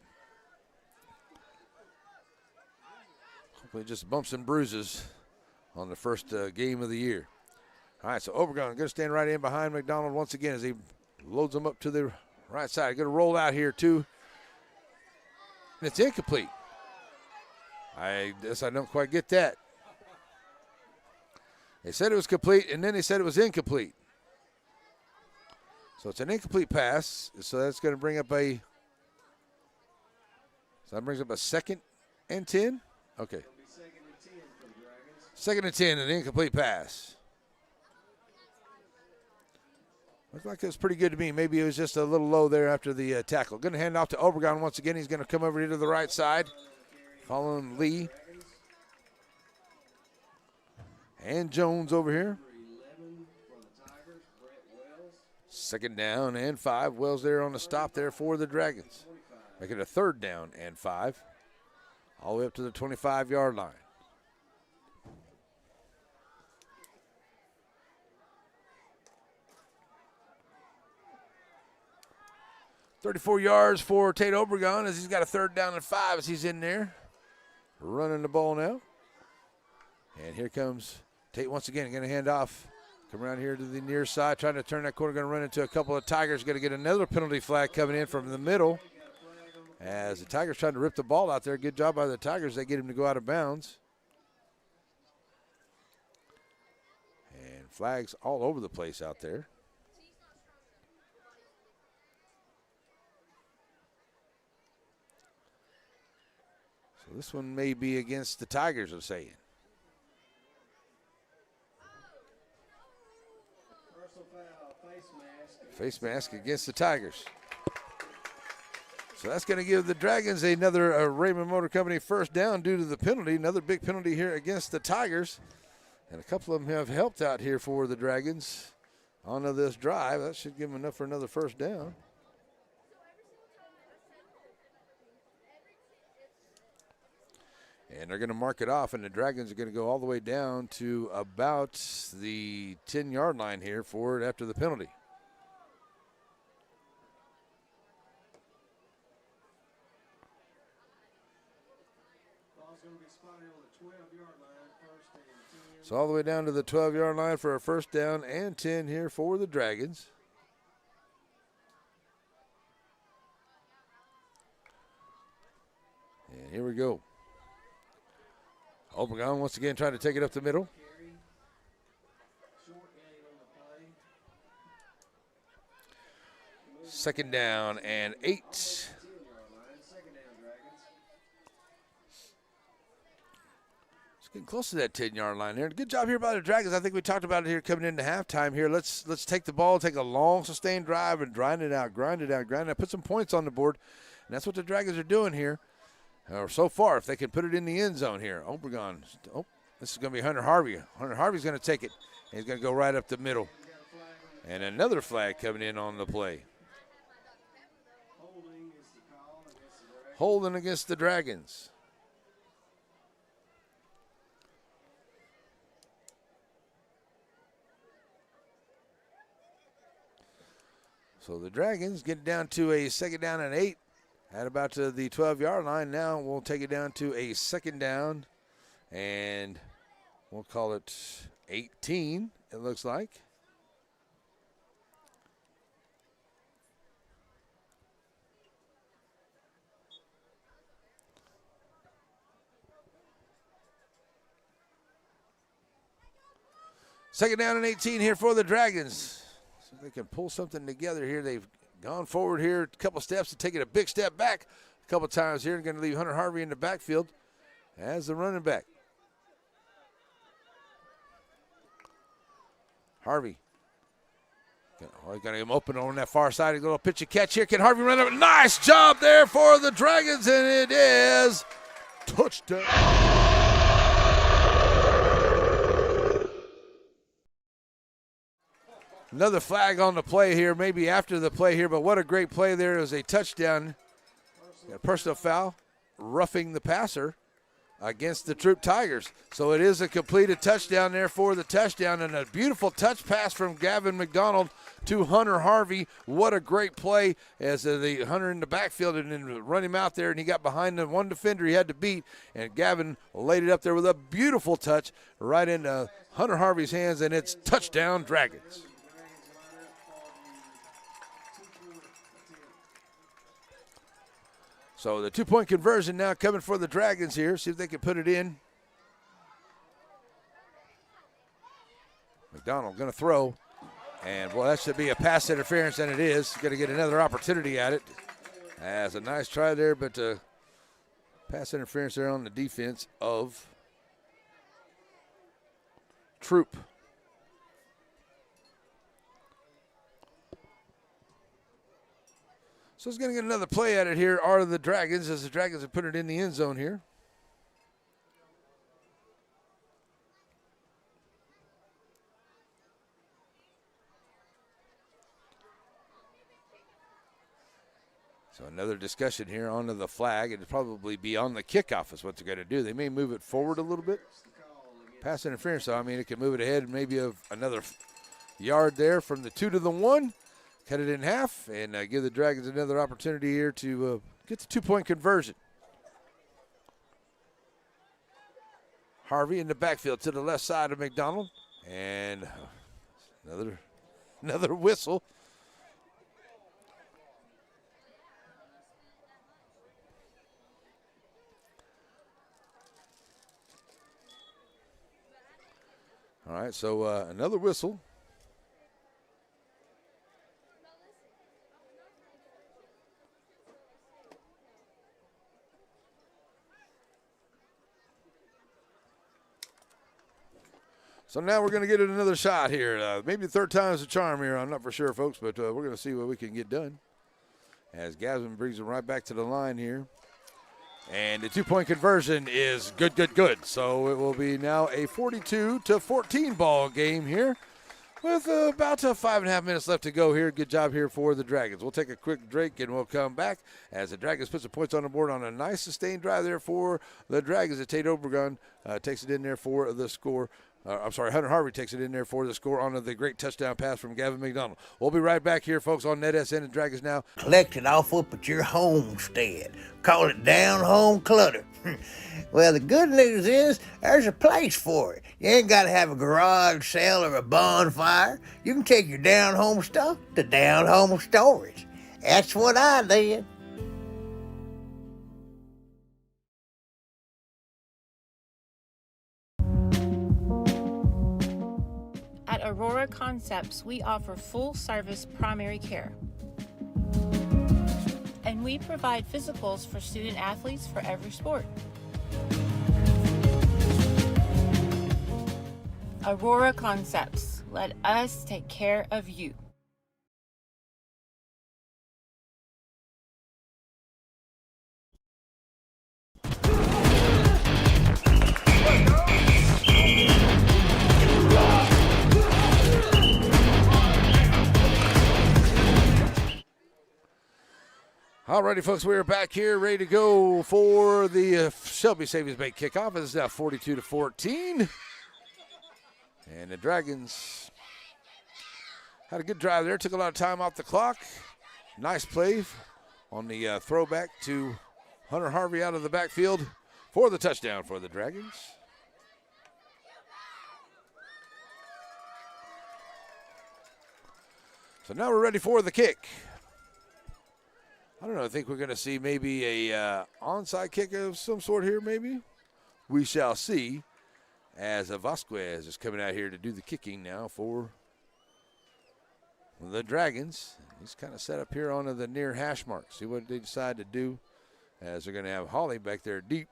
hopefully just bumps and bruises on the first game of the year. All right, so Obregon going to stand right in behind McDonald once again as he loads them up to the right side. Going to roll out here too. And it's incomplete. I guess I don't quite get that. They said it was complete, and then they said it was incomplete. So it's an incomplete pass. So that's going to bring up a. So that brings up a second and 10. Okay. Second and 10, an incomplete pass. Looks like it was pretty good to me. Maybe it was just a little low there after the tackle. Going to hand off to Obregon once again. He's going to come over here to the right side. Following Lee. And Jones over here. Second down and 5. Wells there on the stop there for the Dragons. Make it a third down and 5. All the way up to the 25-yard line. .34 yards for Tate Obregon as he's got a third down and 5 as he's in there. Running the ball now. And here comes Tate once again. Going to hand off. Come around here to the near side. Trying to turn that corner. Going to run into a couple of Tigers. Going to get another penalty flag coming in from the middle. As the Tigers trying to rip the ball out there. Good job by the Tigers. They get him to go out of bounds. And flags all over the place out there. So this one may be against the Tigers, I'm saying. Face mask against the Tigers. So that's going to give the Dragons another Raymond Motor Company first down due to the penalty. Another big penalty here against the Tigers. And a couple of them have helped out here for the Dragons onto this drive. That should give them enough for another first down. And they're going to mark it off, and the Dragons are going to go all the way down to about the 10-yard line here for it after the penalty. So all the way down to the 12-yard line for a first down and 10 here for the Dragons. And here we go. Obregon once again trying to take it up the middle. 2nd down and 8. It's getting close to that 10-yard line there. Good job here by the Dragons. I think we talked about it here coming into halftime here. Let's take the ball, take a long, sustained drive, and grind it out. Put some points on the board. And that's what the Dragons are doing here. Or so far, if they can put it in the end zone here. Obregon. Oh, this is going to be Hunter Harvey. Hunter Harvey's going to take it. And he's going to go right up the middle. And another flag coming in on the play. Holding against the Dragons. So the Dragons get down to a 2nd down and 8 at about to the 12-yard line. Now we'll take it down to a 2nd down, and we'll call it 18, it looks like. Second down and 18 here for the Dragons. So they can pull something together here. They've gone forward here a couple steps and taking a big step back a couple times here. And going to leave Hunter Harvey in the backfield as the running back. Harvey. Going to get him open on that far side. A little pitch and catch here. Can Harvey run up? Nice job there for the Dragons, and it is touchdown. Another flag on the play here, maybe after the play here, but what a great play there. It was a touchdown. A personal foul, roughing the passer against the Troup Tigers. So it is a completed touchdown there for the touchdown, and a beautiful touch pass from Gavin McDonald to Hunter Harvey. What a great play as the Hunter in the backfield and then run him out there, and he got behind the one defender he had to beat, and Gavin laid it up there with a beautiful touch right into Hunter Harvey's hands, and it's touchdown Dragons. So the 2-point conversion now coming for the Dragons here. See if they can put it in. McDonald going to throw. And, boy, that should be a pass interference, and it is. Going to get another opportunity at it. As a nice try there, but pass interference there on the defense of Troup. So it's going to get another play at it here, are the Dragons, as the Dragons have put it in the end zone here. So another discussion here onto the flag. It'll probably be on the kickoff is what they're going to do. They may move it forward a little bit. Pass interference, so I mean, it can move it ahead maybe of another yard there from the 2 to the 1. Cut it in half and give the Dragons another opportunity here to get the 2-point conversion. Harvey in the backfield to the left side of McDonald. And another whistle. All right, so another whistle. So now we're going to get it another shot here. Maybe the third time's a charm here. I'm not for sure, folks, but we're going to see what we can get done. As Gavin brings it right back to the line here. And the 2-point conversion is good. So it will be now a 42-14 ball game here with about 5.5 minutes left to go here. Good job here for the Dragons. We'll take a quick break and we'll come back as the Dragons put some points on the board on a nice sustained drive there for the Dragons. Tate Obregon takes it in there for the score. Hunter Harvey takes it in there for the score on the great touchdown pass from Gavin McDonald. We'll be right back here, folks, on NETSN and Dragons Now. Collect it off up at your homestead. Call it down home clutter. Well, the good news is there's a place for it. You ain't got to have a garage sale or a bonfire. You can take your down home stuff to down home storage. That's what I did. At Aurora Concepts, we offer full-service primary care. and we provide physicals for student athletes for every sport. Aurora Concepts. Let us take care of you. Alrighty, folks, we are back here, ready to go for the Shelby Savings Bank kickoff. It's now 42-14. And the Dragons had a good drive there. Took a lot of time off the clock. Nice play on the throwback to Hunter Harvey out of the backfield for the touchdown for the Dragons. So now we're ready for the kick. I don't know, I think we're going to see maybe a onside kick of some sort here, maybe. We shall see, as Vasquez is coming out here to do the kicking now for the Dragons. He's kind of set up here on the near hash mark. See what they decide to do, as they're going to have Holly back there deep.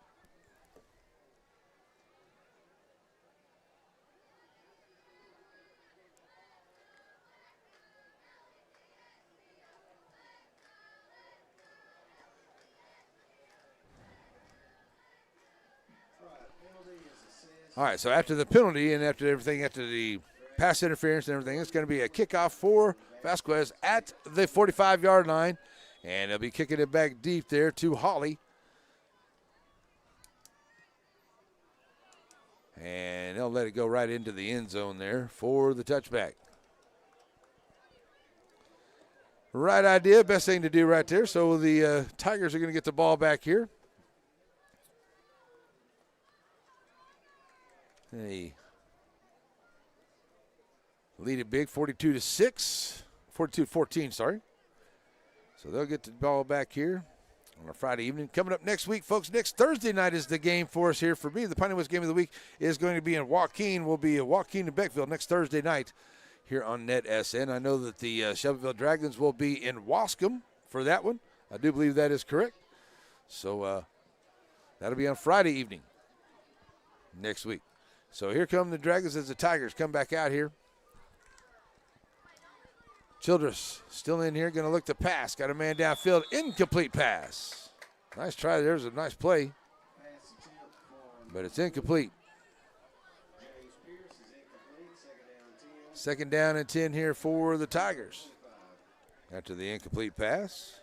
All right, so after the penalty and after everything, after the pass interference and everything, it's going to be a kickoff for Vasquez at the 45-yard line. And they'll be kicking it back deep there to Holly. And they'll let it go right into the end zone there for the touchback. Right idea, best thing to do right there. So the Tigers are going to get the ball back here. They lead it big, 42-14, sorry. So they'll get the ball back here on a Friday evening. Coming up next week, folks, next Thursday night is the game for us here. For me, the Piney Woods game of the week is going to be in Joaquin. Will be Joaquin and Beckville next Thursday night here on NETSN. I know that the Shelbyville Dragons will be in Wascom for that one. I do believe that is correct. So that'll be on Friday evening next week. So here come the Dragons as the Tigers come back out here. Childress still in here, going to look to pass. Got a man downfield, incomplete pass. Nice try, there's a nice play. But it's incomplete. Second down and 10 here for the Tigers. After the incomplete pass.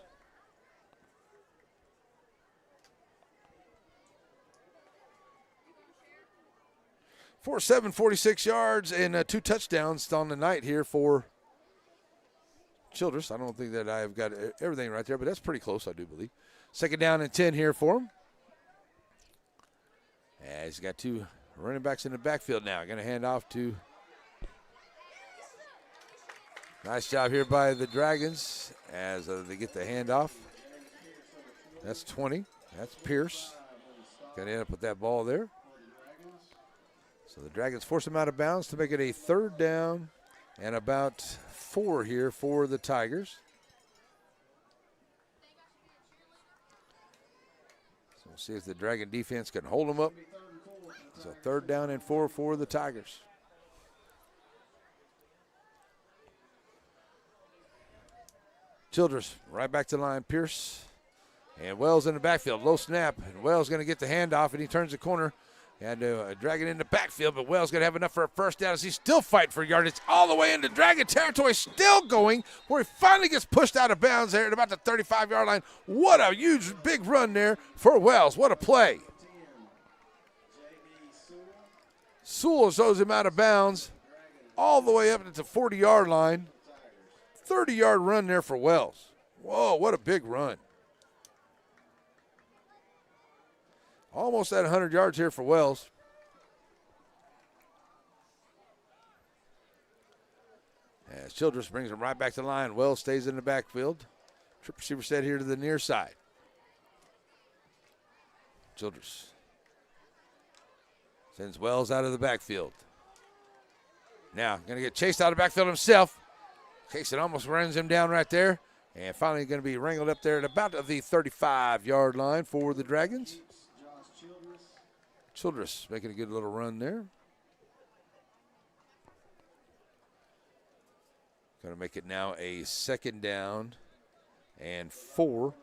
For 46 yards and 2 touchdowns on the night here for Childress. I don't think that I've got everything right there, but that's pretty close, I do believe. Second down and 10 here for him. And he's got 2 running backs in the backfield now. Going to hand off to. Nice job here by the Dragons as they get the handoff. That's 20. That's Pierce. Going to end up with that ball there. So the Dragons force him out of bounds to make it a third down and about 4 here for the Tigers. So we'll see if the Dragon defense can hold them up. So third down and 4 for the Tigers. Childress right back to the line. Pierce and Wells in the backfield. Low snap, and Wells going to get the handoff, and he turns the corner. And drag it in the backfield, but Wells going to have enough for a first down as he's still fighting for yardage all the way into Dragon territory, still going, where he finally gets pushed out of bounds there at about the 35-yard line. What a huge, big run there for Wells. What a play. Sewell throws him out of bounds all the way up to the 40-yard line. 30-yard run there for Wells. Whoa, what a big run. Almost at 100 yards here for Wells. As Childress brings him right back to the line. Wells stays in the backfield. Trip receiver set here to the near side. Childress sends Wells out of the backfield. Now, going to get chased out of the backfield himself. Cason almost runs him down right there. And finally going to be wrangled up there at about the 35-yard line for the Dragons. Childress making a good little run there. Going to make it now a 2nd down and 4.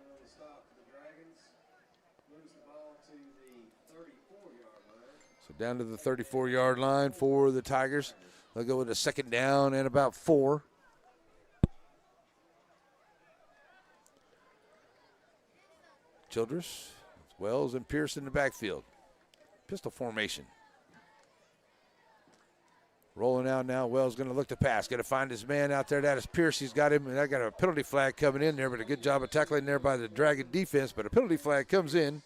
So down to the 34-yard line for the Tigers. They'll go with a 2nd down and about 4. Childress, Wells, and Pierce in the backfield. Pistol formation. Rolling out now. Wells going to look to pass. Going to find his man out there. That is Pierce. He's got him. And I got a penalty flag coming in there, but a good job of tackling there by the Dragon defense. But a penalty flag comes in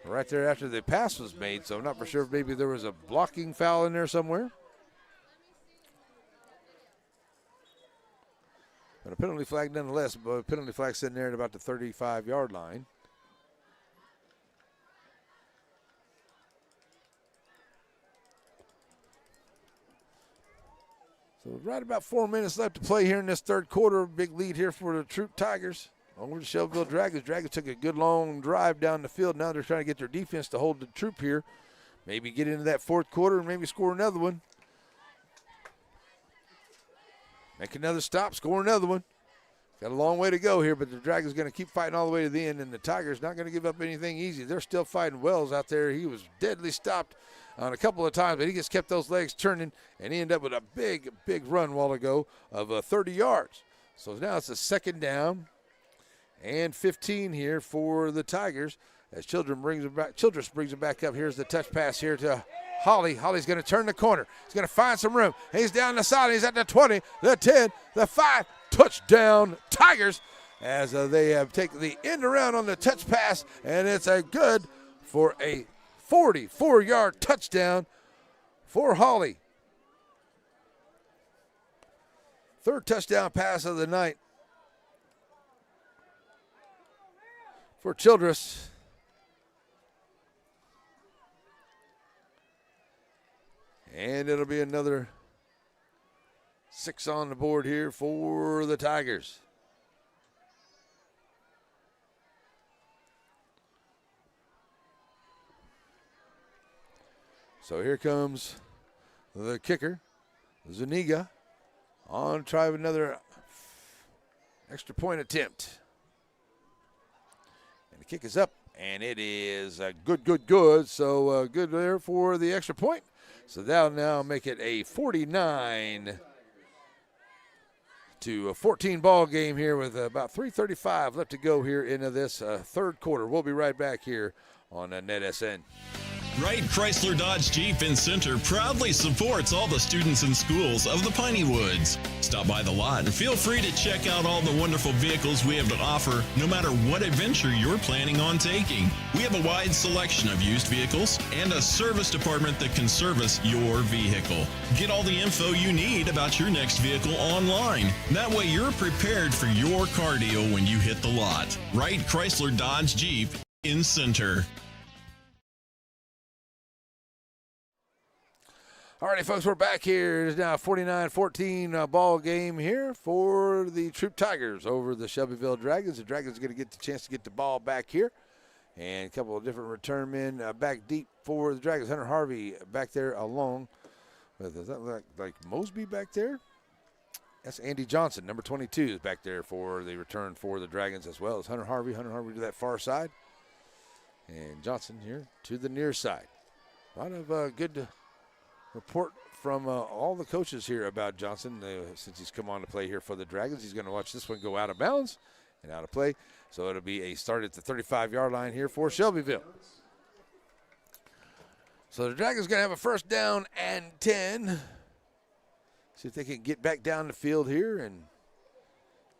right there after the pass was made. So I'm not for sure if maybe there was a blocking foul in there somewhere. But a penalty flag nonetheless. But a penalty flag sitting there at about the 35-yard line. So right about 4 minutes left to play here in this 3rd quarter. Big lead here for the Troup Tigers over the Shelbyville Dragons. Dragons took a good long drive down the field. Now they're trying to get their defense to hold the Troup here. Maybe get into that 4th quarter and maybe score another one. Make another stop, score another one. Got a long way to go here, but the Dragons going to keep fighting all the way to the end, and the Tigers not going to give up anything easy. They're still fighting. Wells out there. He was deadly stopped on a couple of times, but he just kept those legs turning, and he ended up with a big, big run a while ago of 30 yards. So now it's a 2nd down and 15 here for the Tigers as Childress brings it back up. Here's the touch pass here to Holly. Holly's going to turn the corner. He's going to find some room. He's down the side. He's at the 20, the 10, the 5. Touchdown Tigers as they have taken the end around on the touch pass, and it's a good for a 44-yard touchdown for Holly. 3rd touchdown pass of the night for Childress. And it'll be another 6 on the board here for the Tigers. So here comes the kicker, Zuniga, on try another extra point attempt. And the kick is up, and it is good. So good there for the extra point. So that'll now make it a 49-14 ball game here with about 3:35 left to go here into this 3rd quarter. We'll be right back here on NETSN. Wright Chrysler Dodge Jeep in Center proudly supports all the students and schools of the Piney Woods. Stop by the lot and feel free to check out all the wonderful vehicles we have to offer, no matter what adventure you're planning on taking. We have a wide selection of used vehicles and a service department that can service your vehicle. Get all the info you need about your next vehicle online. That way you're prepared for your car deal when you hit the lot. Wright Chrysler Dodge Jeep in Center. All righty, folks, we're back here. It is now a 49-14 ball game here for the Troup Tigers over the Shelbyville Dragons. The Dragons are going to get the chance to get the ball back here. And a couple of different return men back deep for the Dragons. Hunter Harvey back there along with, does that look like Mosby back there? That's Andy Johnson, number 22, is back there for the return for the Dragons as well as Hunter Harvey. Hunter Harvey to that far side. And Johnson here to the near side. A lot of good report from all the coaches here about Johnson since he's come on to play here for the Dragons. He's going to watch this one go out of bounds and out of play. So it'll be a start at the 35-yard line here for Shelbyville. So the Dragons going to have a 1st down and 10. See if they can get back down the field here and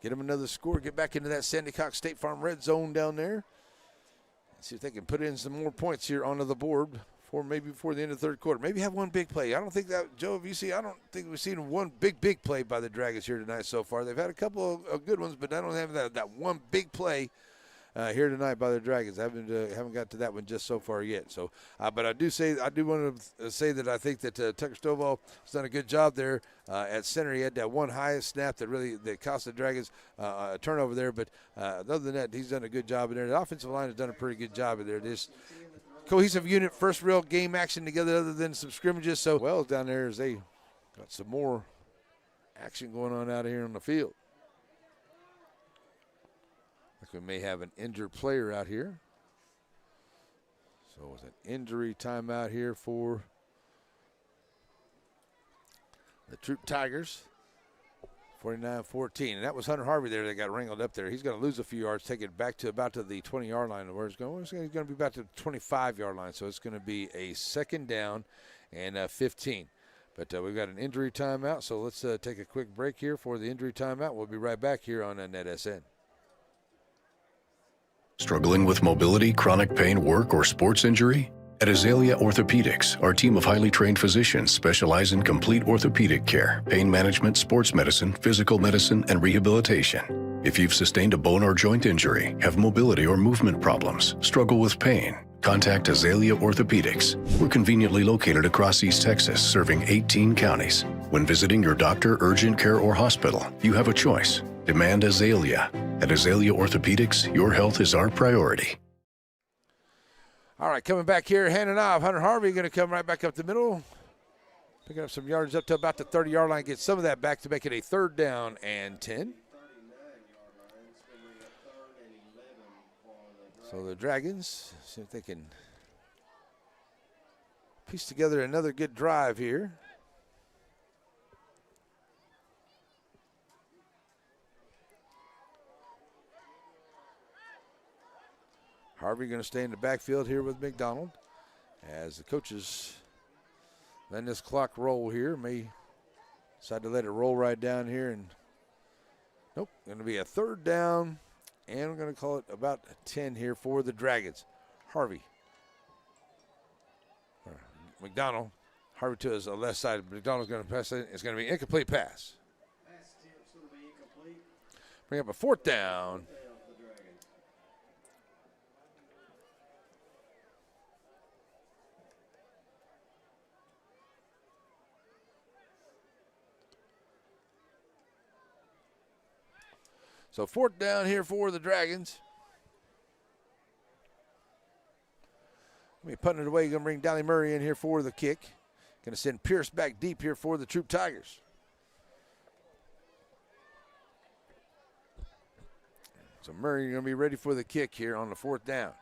get them another score. Get back into that Sandy Cox State Farm red zone down there. See if they can put in some more points here onto the board maybe before the end of the 3rd quarter. Maybe have one big play. I don't think that, Joe, I don't think we've seen one big play by the Dragons here tonight so far. They've had a couple of good ones, but I don't have that one big play here tonight by the Dragons. I haven't got to that one just so far yet. So, but I do want to say that I think that Tucker Stovall has done a good job there at center. He had that one highest snap that cost the Dragons a turnover there. But other than that, he's done a good job in there. The offensive line has done a pretty good job in there. This cohesive unit, first real game action together other than some scrimmages. So Wells down there as they got some more action going on out here on the field. Like we may have an injured player out here. So it was an injury timeout here for the Troup Tigers. 49-14. And that was Hunter Harvey there that got wrangled up there. He's going to lose a few yards, take it back to about to the 20-yard line. Where it's going to be about to the 25-yard line. So it's going to be a second down and 15. But we've got an injury timeout, so let's take a quick break here for the injury timeout. We'll be right back here on NETSN. Struggling with mobility, chronic pain, work, or sports injury? At Azalea Orthopedics, our team of highly trained physicians specialize in complete orthopedic care, pain management, sports medicine, physical medicine, and rehabilitation. If you've sustained a bone or joint injury, have mobility or movement problems, struggle with pain, contact Azalea Orthopedics. We're conveniently located across East Texas, serving 18 counties. When visiting your doctor, urgent care, or hospital, you have a choice. Demand Azalea. At Azalea Orthopedics, your health is our priority. All right, coming back here, handing off. Hunter Harvey going to come right back up the middle. Picking up some yards up to about the 30-yard line. Get some of that back to make it a third down and 10. So the Dragons, see if they can piece together another good drive here. Harvey going to stay in the backfield here with McDonald as the coaches letting this clock roll here. May decide to let it roll right down here. And nope, going to be a third down. And we're going to call it about 10 here for the Dragons. Harvey. McDonald. Harvey to his left side. McDonald's going to pass it. It's going to be an incomplete pass. Bring up a fourth down. So fourth down here for the Dragons. Going to be putting it away. Going to bring Donnie Murray in here for the kick. Going to send Pierce back deep here for the Troup Tigers. So Murray going to be ready for the kick here on the fourth down.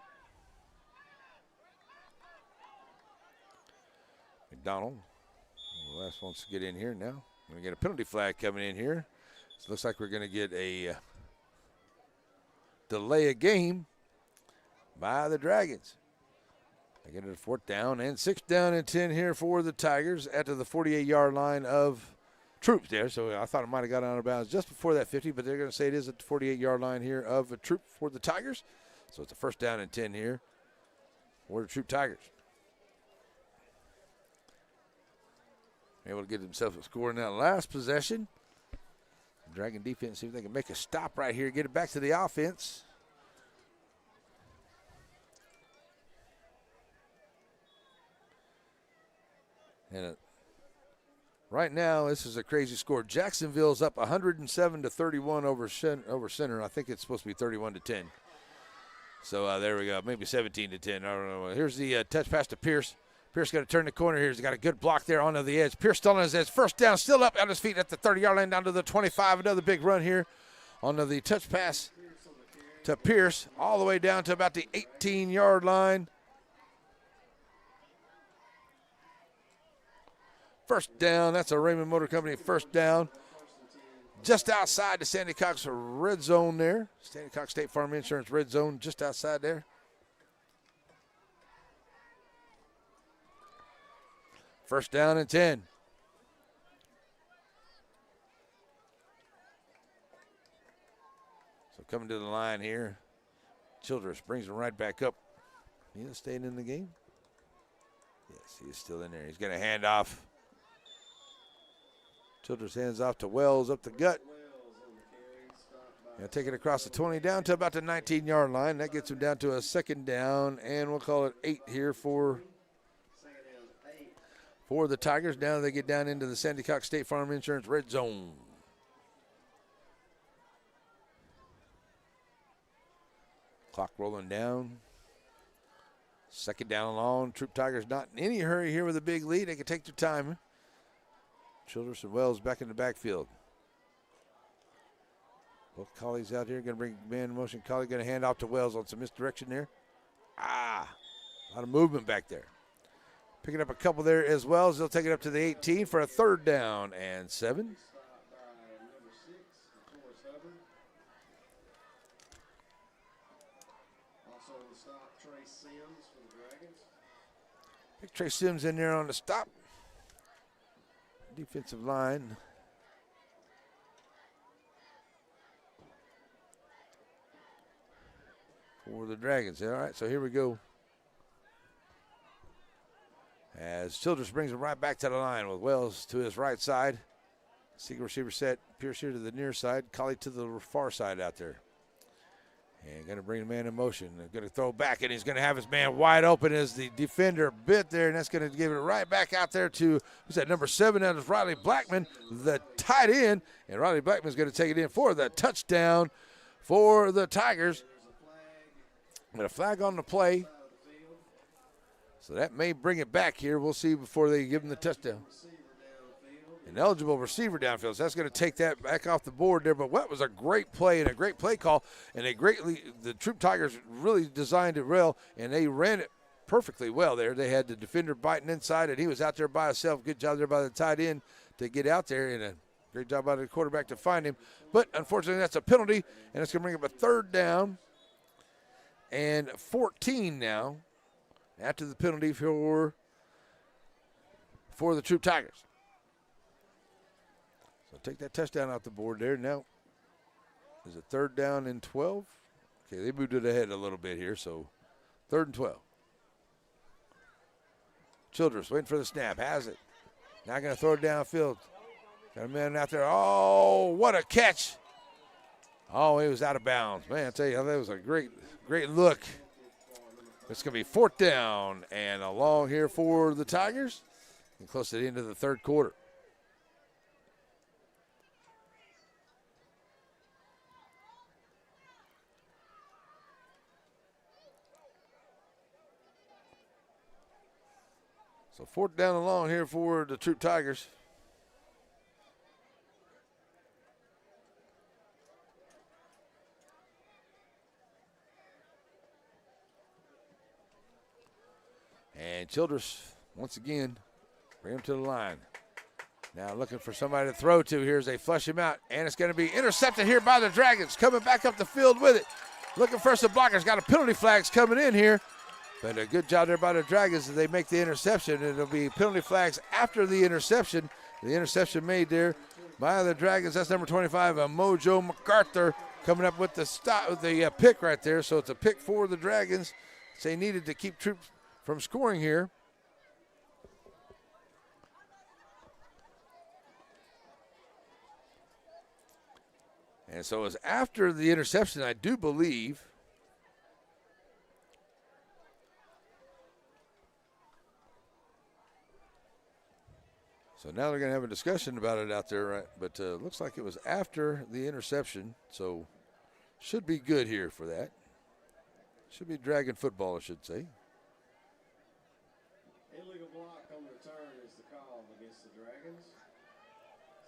McDonald, the last wants to get in here now. We're going to get a penalty flag coming in here. So it looks like we're going to get a delay a game by the Dragons. They get it a fourth down and 6th down and 10 here for the Tigers at the 48-yard line of Troup there. So I thought it might have got out of bounds just before that 50, but they're going to say it is at the 48-yard line here of a Troup for the Tigers. So it's a 1st down and 10 here for the Troup Tigers. Able to get themselves a score in that last possession. Dragon defense, see if they can make a stop right here, get it back to the offense. And right now, this is a crazy score. Jacksonville's up 107-31 over center. I think it's supposed to be 31-10. So there we go, maybe 17-10. I don't know. Here's the touch pass to Pierce. Pierce got to turn the corner here. He's got a good block there onto the edge. Pierce still on his edge. 1st down, still up on his feet at the 30-yard line down to the 25. Another big run here onto the touch pass to Pierce all the way down to about the 18-yard line. 1st down. That's a Raymond Motor Company 1st down. Just outside the Sandy Cox red zone there. Sandy Cox State Farm Insurance red zone just outside there. 1st down and 10. So coming to the line here, Childress brings him right back up. He's staying in the game. Yes, he is still in there. He's going to hand off. Childress hands off to Wells up the gut. He'll take it across the 20 down to about the 19-yard line. That gets him down to a second down, and we'll call it 8 here for the Tigers. Now they get down into the Sandy Cox State Farm Insurance red zone. Clock rolling down. Second down and long. Troup Tigers not in any hurry here with a big lead. They can take their time. Childress and Wells back in the backfield. Both collies out here. Going to bring man in motion. Collie going to hand off to Wells on some misdirection there. A lot of movement back there. Picking up a couple there as well as they'll take it up to the 18 for a 3rd down and 7. Pick Trey Sims in there on the stop. Defensive line. For the Dragons. All right, so here we go. As Childress brings him right back to the line with Wells to his right side. Single receiver set. Pierce here to the near side. Collie to the far side out there. And going to bring the man in motion. They're going to throw back, and he's going to have his man wide open as the defender bit there, and that's going to give it right back out there to, who's that, number 7, that is Riley Blackman, the tight end. And Riley Blackman's going to take it in for the touchdown for the Tigers. And a flag on the play. So that may bring it back here. We'll see before they give him the touchdown. An eligible receiver downfield. So that's going to take that back off the board there. But that was a great play and a great play call. And the Troup Tigers really designed it well, and they ran it perfectly well there. They had the defender biting inside, and he was out there by himself. Good job there by the tight end to get out there, and a great job by the quarterback to find him. But unfortunately, that's a penalty, and it's going to bring up a 3rd down and 14 now after the penalty for the Troup Tigers. So take that touchdown off the board there. Now, is it 3rd down and 12? Okay, they moved it ahead a little bit here, so 3rd and 12. Childress waiting for the snap, has it. Now going to throw it downfield. Got a man out there. Oh, what a catch. Oh, he was out of bounds. Man, I tell you, that was a great look. It's going to be 4th down and a long here for the Tigers. And close to the end of the 3rd quarter. So 4th down and long here for the Troup Tigers. And Childress, once again, bring him to the line. Now looking for somebody to throw to here as they flush him out. And it's going to be intercepted here by the Dragons. Coming back up the field with it. Looking for some blockers. Got a penalty flags coming in here. But a good job there by the Dragons as they make the interception. And it'll be penalty flags after the interception. The interception made there by the Dragons. That's number 25, Mojo MacArthur, coming up with the pick right there. So it's a pick for the Dragons. They needed to keep Troup from scoring here. And so it's after the interception, I do believe. So now they're going to have a discussion about it out there, right? But looks like it was after the interception, so should be good here for that. Should be Dragon football, I should say. Illegal block on the return is the call against the Dragons.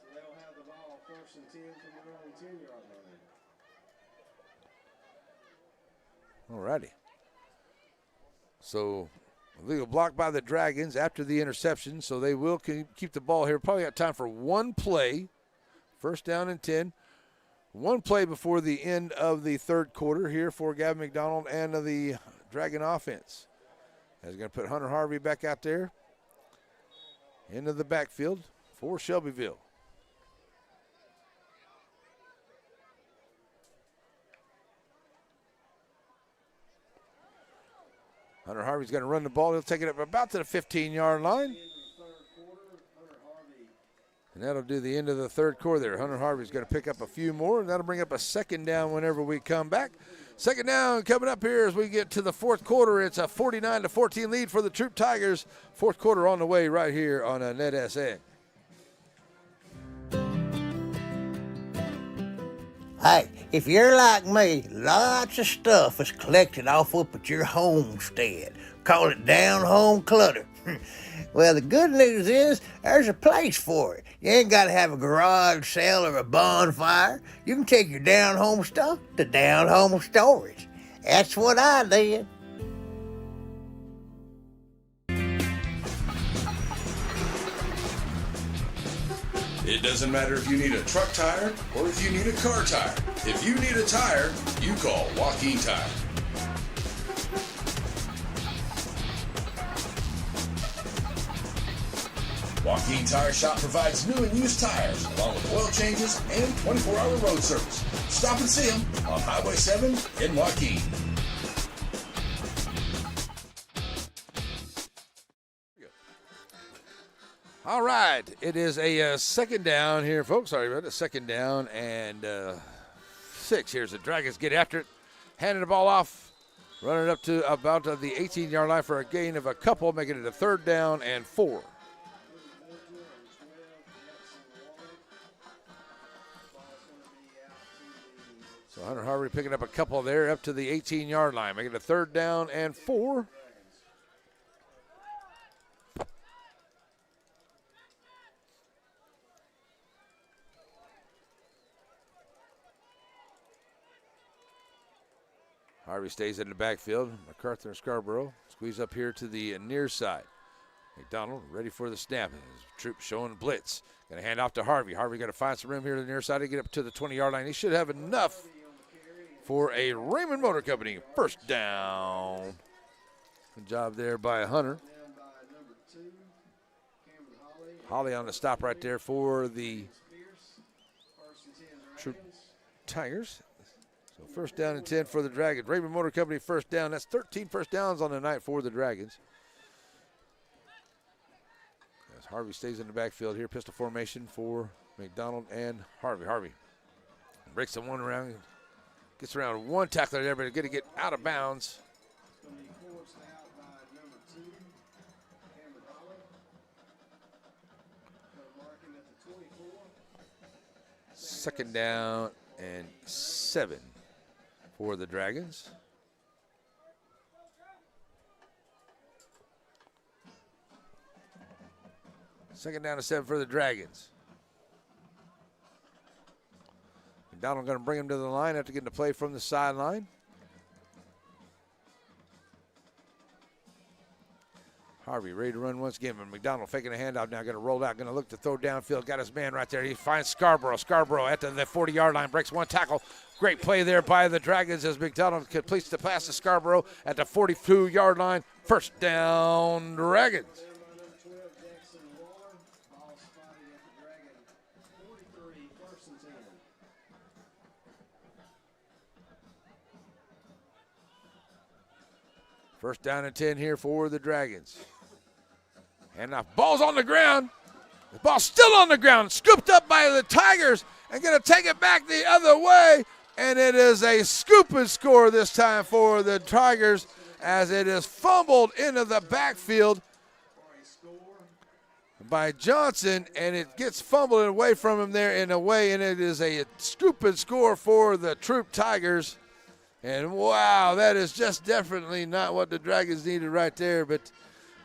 So they'll have the ball 1st and 10 from their own 10-yard line. All righty. So illegal block by the Dragons after the interception, so they will keep the ball here. Probably got time for one play. 1st down and 10. One play before the end of the 3rd quarter here for Gavin McDonald and the Dragon offense. He's going to put Hunter Harvey back out there into the backfield for Shelbyville. Hunter Harvey's going to run the ball. He'll take it up about to the 15-yard line. And that'll do the end of the third quarter there. Hunter Harvey's going to pick up a few more, and that'll bring up a second down whenever we come back. Second down coming up here as we get to the fourth quarter. It's a 49-14 lead for the Troup Tigers. Fourth quarter on the way right here on NETSN. Hey, if you're like me, lots of stuff is collected off up at your homestead. Call it down home clutter. Well, the good news is there's a place for it. You ain't got to have a garage sale or a bonfire. You can take your down home stuff to down home storage. That's what I did. It doesn't matter if you need a truck tire or if you need a car tire. If you need a tire, you call Joaquin Tire. Joaquin Tire Shop provides new and used tires, along with oil changes and 24-hour road service. Stop and see them on Highway 7 in Joaquin. All right, it is a second down here, folks. Sorry about it. Second down and 6. Here's the Dragons get after it, handing the ball off, running up to about the 18-yard line for a gain of a couple, making it a third down and 4. So Hunter Harvey picking up a couple there up to the 18-yard line, making it a third down and 4. Harvey stays in the backfield. MacArthur and Scarborough squeeze up here to the near side. McDonald ready for the snap. Troup showing blitz. Going to hand off to Harvey. Harvey got to find some room here to the near side to get up to the 20-yard line. He should have enough for a Raymond Motor Company first down. Good job there by Hunter. Holly on the stop right there for the Troup Tigers. So first down and 10 for the Dragons. Raymond Motor Company first down. That's 13 first downs on the night for the Dragons. As Harvey stays in the backfield here, pistol formation for McDonald and Harvey. Harvey breaks the one around, gets around one tackler there, but going to get out of bounds. Second down and 7 for the Dragons. Second down and 7 for the Dragons. McDonald going to bring him to the line after getting the play from the sideline. Harvey ready to run once again, but McDonald faking a handoff now, going to roll out, going to look to throw downfield, got his man right there. He finds Scarborough. Scarborough at the 40-yard line, breaks one tackle. Great play there by the Dragons as McDonald completes the pass to Scarborough at the 42-yard line. First down, Dragons. First down and 10 here for the Dragons. And now ball's on the ground. The ball's still on the ground, scooped up by the Tigers and going to take it back the other way. And it is a scoop and score this time for the Tigers as it is fumbled into the backfield by Johnson, and it gets fumbled away from him there in a way, and it is a scoop and score for the Troup Tigers. And wow, that is just definitely not what the Dragons needed right there, but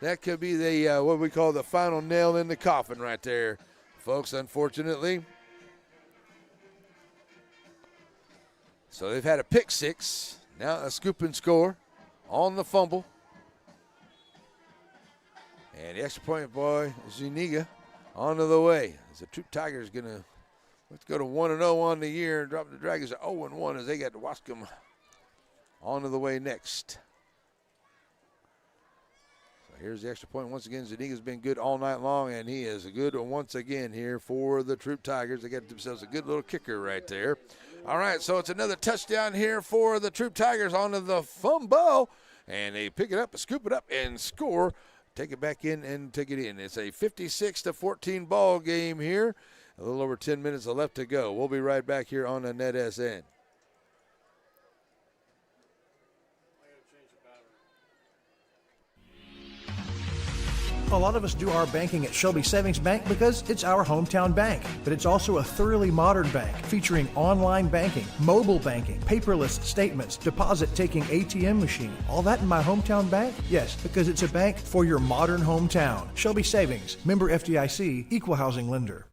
that could be the what we call the final nail in the coffin right there, folks, unfortunately. So they've had a pick six, now a scoop and score on the fumble. And the extra point boy, Zuniga, onto the way. As the Troup Tigers going to, let's go to 1-0 on the year and drop the Dragons to 0-1 as they got Wascom onto the way next. So here's the extra point. Once again, Zuniga's been good all night long, and he is a good one once again here for the Troup Tigers. They got themselves a good little kicker right there. All right, so it's another touchdown here for the Troup Tigers onto the fumble, and they pick it up, scoop it up, and score take it back in and take it in. It's a 56-14 ball game here. A little over 10 minutes left to go. We'll be right back here on the NETSN. A lot of us do our banking at Shelby Savings Bank because it's our hometown bank, but it's also a thoroughly modern bank featuring online banking, mobile banking, paperless statements, deposit-taking ATM machine. All that in my hometown bank? Yes, because it's a bank for your modern hometown. Shelby Savings, member FDIC, equal housing lender.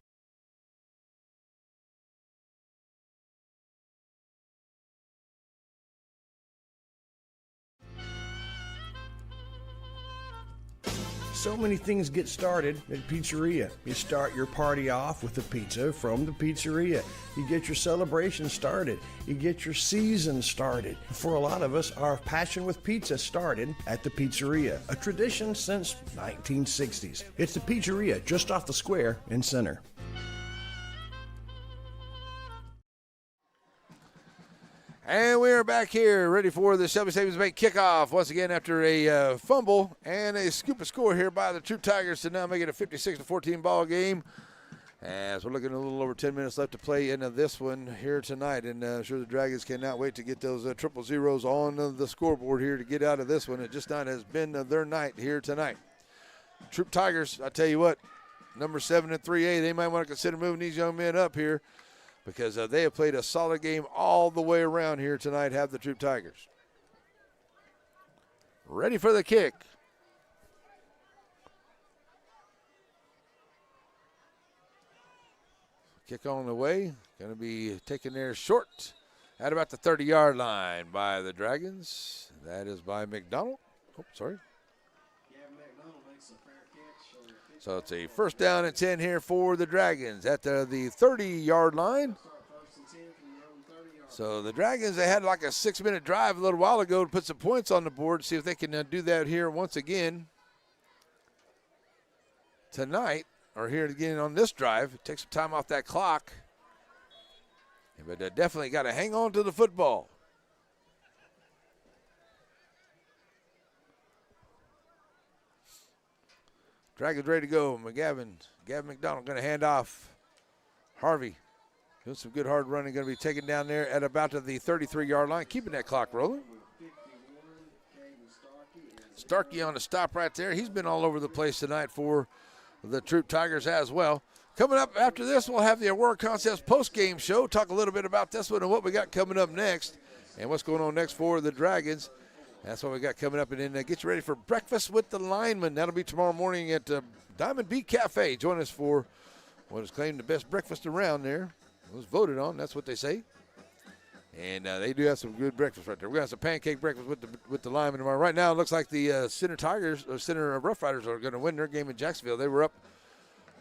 So many things get started at pizzeria. You start your party off with a pizza from the pizzeria. You get your celebration started. You get your season started. For a lot of us, our passion with pizza started at the pizzeria, a tradition since 1960s. It's the pizzeria just off the square in Center. And we are back here, ready for the Shelby Savings Bank kickoff. Once again, after a fumble and a scoop of score here by the Troup Tigers to now make it a 56-14 ball game. As we're looking at a little over 10 minutes left to play into this one here tonight. And I'm sure the Dragons cannot wait to get those triple zeros on the scoreboard here to get out of this one. It just not has been their night here tonight. Troup Tigers, I tell you what, number 7 and 3A, they might want to consider moving these young men up here, because they have played a solid game all the way around here tonight, have the Troup Tigers. Ready for the kick. Kick on the way. Going to be taken there short at about the 30-yard line by the Dragons. That is by McDonald. Oh, sorry. So it's a first down and 10 here for the Dragons at the 30-yard line. So the Dragons, they had like a 6-minute drive a little while ago to put some points on the board, see if they can do that here once again tonight, or here again on this drive. Take some time off that clock. But they definitely got to hang on to the football. Dragons ready to go. Gavin McDonald going to hand off. Harvey doing some good hard running. Going to be taken down there at about to the 33-yard line, keeping that clock rolling. Starkey on the stop right there. He's been all over the place tonight for the Troup Tigers as well. Coming up after this, we'll have the Aurora Concepts post-game show. Talk a little bit about this one and what we got coming up next and what's going on next for the Dragons. That's what we got coming up. And then get you ready for breakfast with the linemen. That'll be tomorrow morning at Diamond Beat Cafe. Join us for what is claimed the best breakfast around there. It was voted on. That's what they say. And they do have some good breakfast right there. We're going to have some pancake breakfast with the linemen tomorrow. Right now, it looks like the Center Rough Riders are going to win their game in Jacksonville. They were up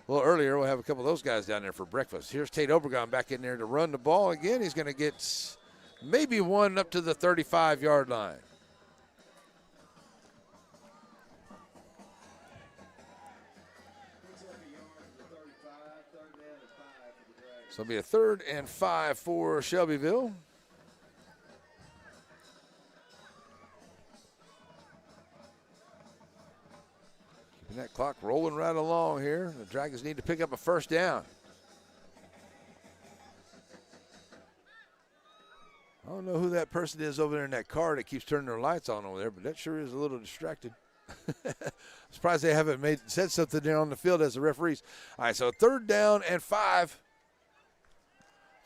a little earlier. We'll have a couple of those guys down there for breakfast. Here's Tate Obregon back in there to run the ball again. He's going to get maybe one up to the 35-yard line. So it'll be a 3rd and 5 for Shelbyville. Keeping that clock rolling right along here. The Dragons need to pick up a first down. I don't know who that person is over there in that car that keeps turning their lights on over there, but that sure is a little distracted. Surprised they haven't said something there on the field as the referees. All right, so 3rd down and 5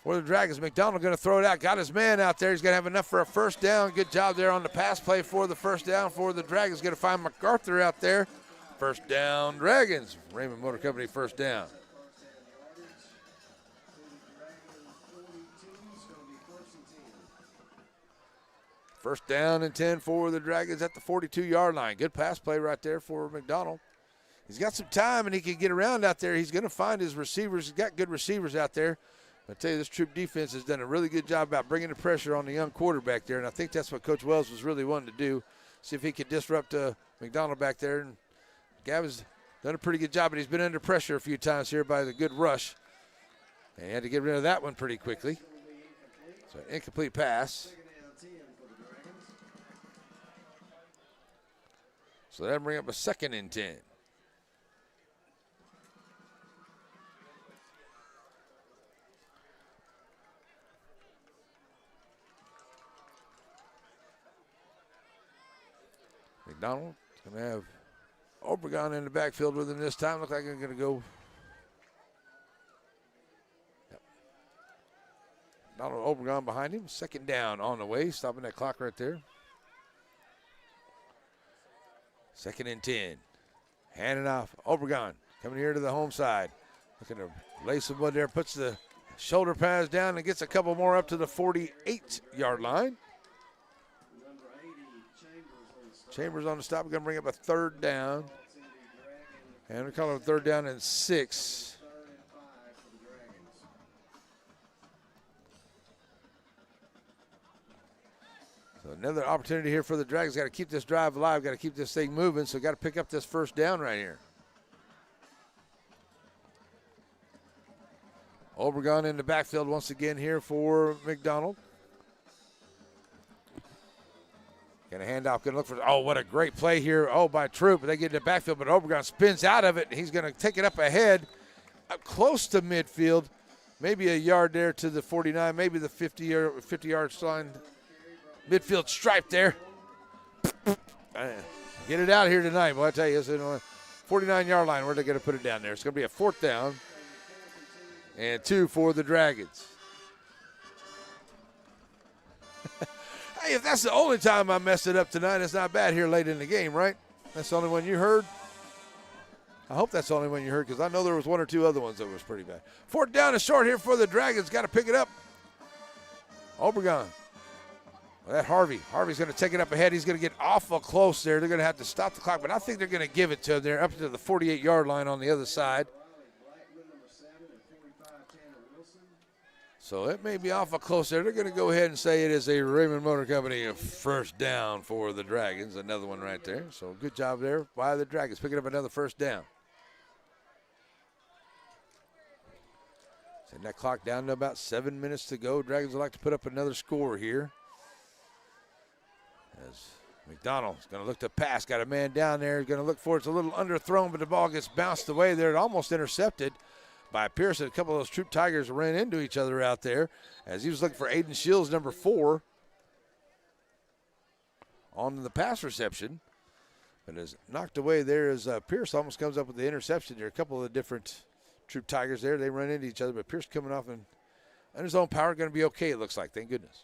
for the Dragons. McDonald going to throw it out. Got his man out there. He's going to have enough for a first down. Good job there on the pass play for the first down for the Dragons. Going to find MacArthur out there. First down, Dragons. Raymond Motor Company first down. First down and 10 for the Dragons at the 42-yard line. Good pass play right there for McDonald. He's got some time and he can get around out there. He's going to find his receivers. He's got good receivers out there. I tell you, this Troup defense has done a really good job about bringing the pressure on the young quarterback there, and I think that's what Coach Wells was really wanting to do, see if he could disrupt McDonald back there. And Gavin's done a pretty good job, but he's been under pressure a few times here by the good rush. And he had to get rid of that one pretty quickly. So an incomplete pass. So that'll bring up a 2nd and 10. McDonald going to have Obregon in the backfield with him this time. Looks like they're going to go. Yep. Donald Obregon behind him. 2nd down on the way. Stopping that clock right there. 2nd and 10. Handing off. Obregon coming here to the home side. Looking to lay some wood there. Puts the shoulder pads down and gets a couple more up to the 48-yard line. Chambers on the stop. We're going to bring up a 3rd down. And we're calling it 3rd down and 6. So another opportunity here for the Dragons. Got to keep this drive alive. Got to keep this thing moving. So got to pick up this 1st down right here. Obregon in the backfield once again here for McDonald. Going to hand off, going to look for, oh, what a great play here. Oh, by Troup. They get in the backfield, but Obregon spins out of it. He's going to take it up ahead, up close to midfield. Maybe a yard there to the 49, maybe the 50-yard line. Midfield stripe there. Get it out here tonight. Well, I tell you, it's a 49-yard line. Where are they going to put it down there? It's going to be a 4th down and 2 for the Dragons. Hey, if that's the only time I messed it up tonight, it's not bad here late in the game, right? That's the only one you heard? I hope that's the only one you heard because I know there was 1 or 2 other ones that was pretty bad. 4th down and short here for the Dragons. Got to pick it up. Obregon. Well, that Harvey's going to take it up ahead. He's going to get awful close there. They're going to have to stop the clock, but I think they're going to give it to him there up to the 48-yard line on the other side. So it may be awful close there. They're going to go ahead and say it is a Raymond Motor Company 1st down for the Dragons. Another one right there. So good job there by the Dragons. Picking up another 1st down. Setting that clock down to about 7 minutes to go. Dragons would like to put up another score here. As McDonald's going to look to pass. Got a man down there. Going to look for it. It's a little underthrown, but the ball gets bounced away there. It almost intercepted by Pearson. A couple of those Troup Tigers ran into each other out there as he was looking for Aiden Shields, number 4, on the pass reception. But is knocked away there as Pierce almost comes up with the interception. There are a couple of different Troup Tigers there. They run into each other, but Pierce coming off and on his own power, going to be okay, it looks like. Thank goodness.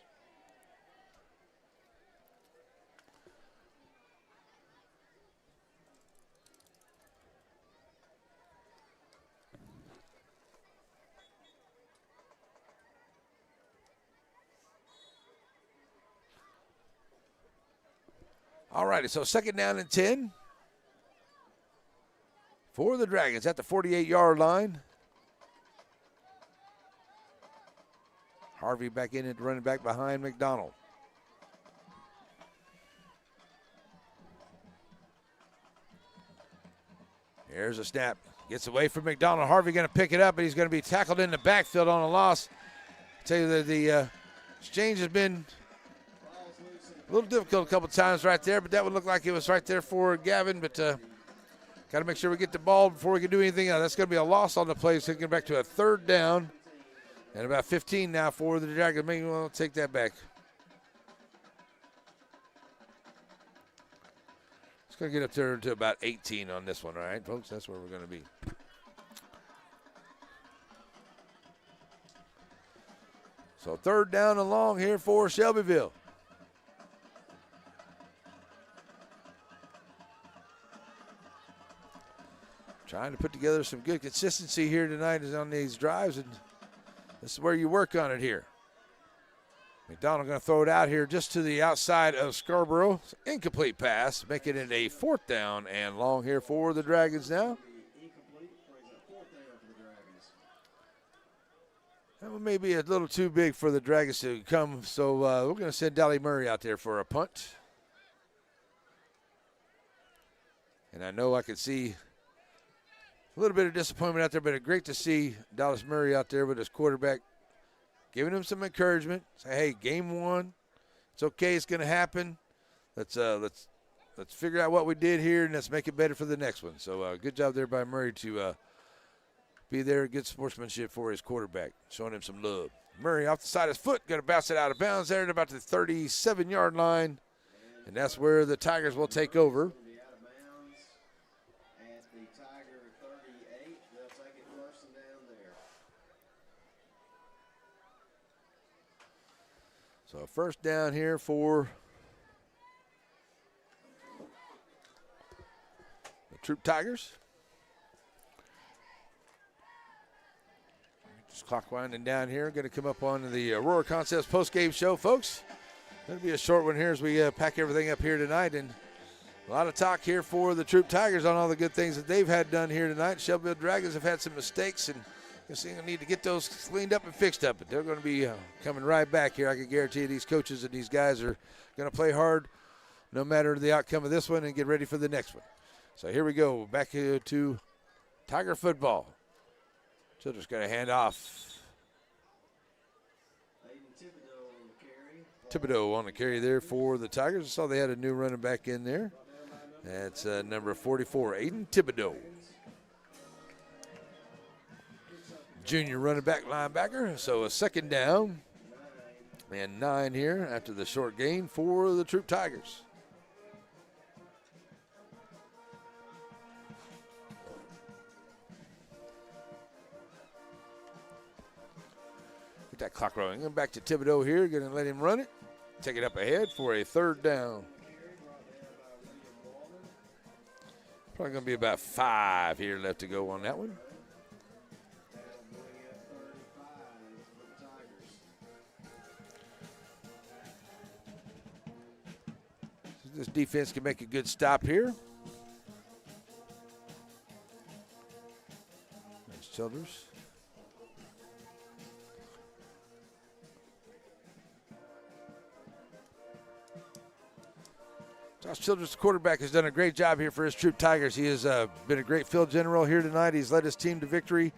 All righty, so 2nd down and 10 for the Dragons at the 48-yard line. Harvey back in and running back behind McDonald. Here's a snap. Gets away from McDonald. Harvey going to pick it up, and he's going to be tackled in the backfield on a loss. I tell you that the exchange has been a little difficult a couple times right there, but that would look like it was right there for Gavin. But got to make sure we get the ball before we can do anything else. That's going to be a loss on the play, so getting back to a 3rd down. And about 15 now for the Dragons. Maybe we'll take that back. It's going to get up there to about 18 on this one, all right, folks? That's where we're going to be. So 3rd down and long here for Shelbyville. Trying to put together some good consistency here tonight is on these drives, and this is where you work on it here. McDonald going to throw it out here just to the outside of Scarborough. Incomplete pass, making it a 4th down and long here for the Dragons now. That one may be a little too big for the Dragons to come, so we're going to send Dolly Murray out there for a punt. And I know I can see a little bit of disappointment out there, but it's great to see Dallas Murray out there with his quarterback, giving him some encouragement. Say, hey, game 1, it's okay, it's going to happen. Let's let's figure out what we did here, and let's make it better for the next one. So good job there by Murray to be there. Good sportsmanship for his quarterback, showing him some love. Murray off the side of his foot, going to bounce it out of bounds there at about the 37-yard line, and that's where the Tigers will take over. So first down here for the Troup Tigers. Just clock winding down here. Going to come up on the Aurora Concepts post-game show, folks. Going to be a short one here as we pack everything up here tonight. And a lot of talk here for the Troup Tigers on all the good things that they've had done here tonight. Shelbyville Dragons have had some mistakes, and I need to get those cleaned up and fixed up. But they're going to be coming right back here. I can guarantee you these coaches and these guys are going to play hard no matter the outcome of this one and get ready for the next one. So here we go. Back to Tiger football. Childress going to hand off. Thibodeau on the carry there for the Tigers. I saw they had a new running back in there. That's number 44, Aiden Thibodeau. Junior running back linebacker. So a second down and 9 here after the short gain for the Troup Tigers. Get that clock rolling. Going back to Thibodeau here. Going to let him run it. Take it up ahead for a third down. Probably going to be about 5 here left to go on that one. This defense can make a good stop here. There's Childress. Josh Childress, the quarterback, has done a great job here for his Troup Tigers. He has been a great field general here tonight. He's led his team to victory,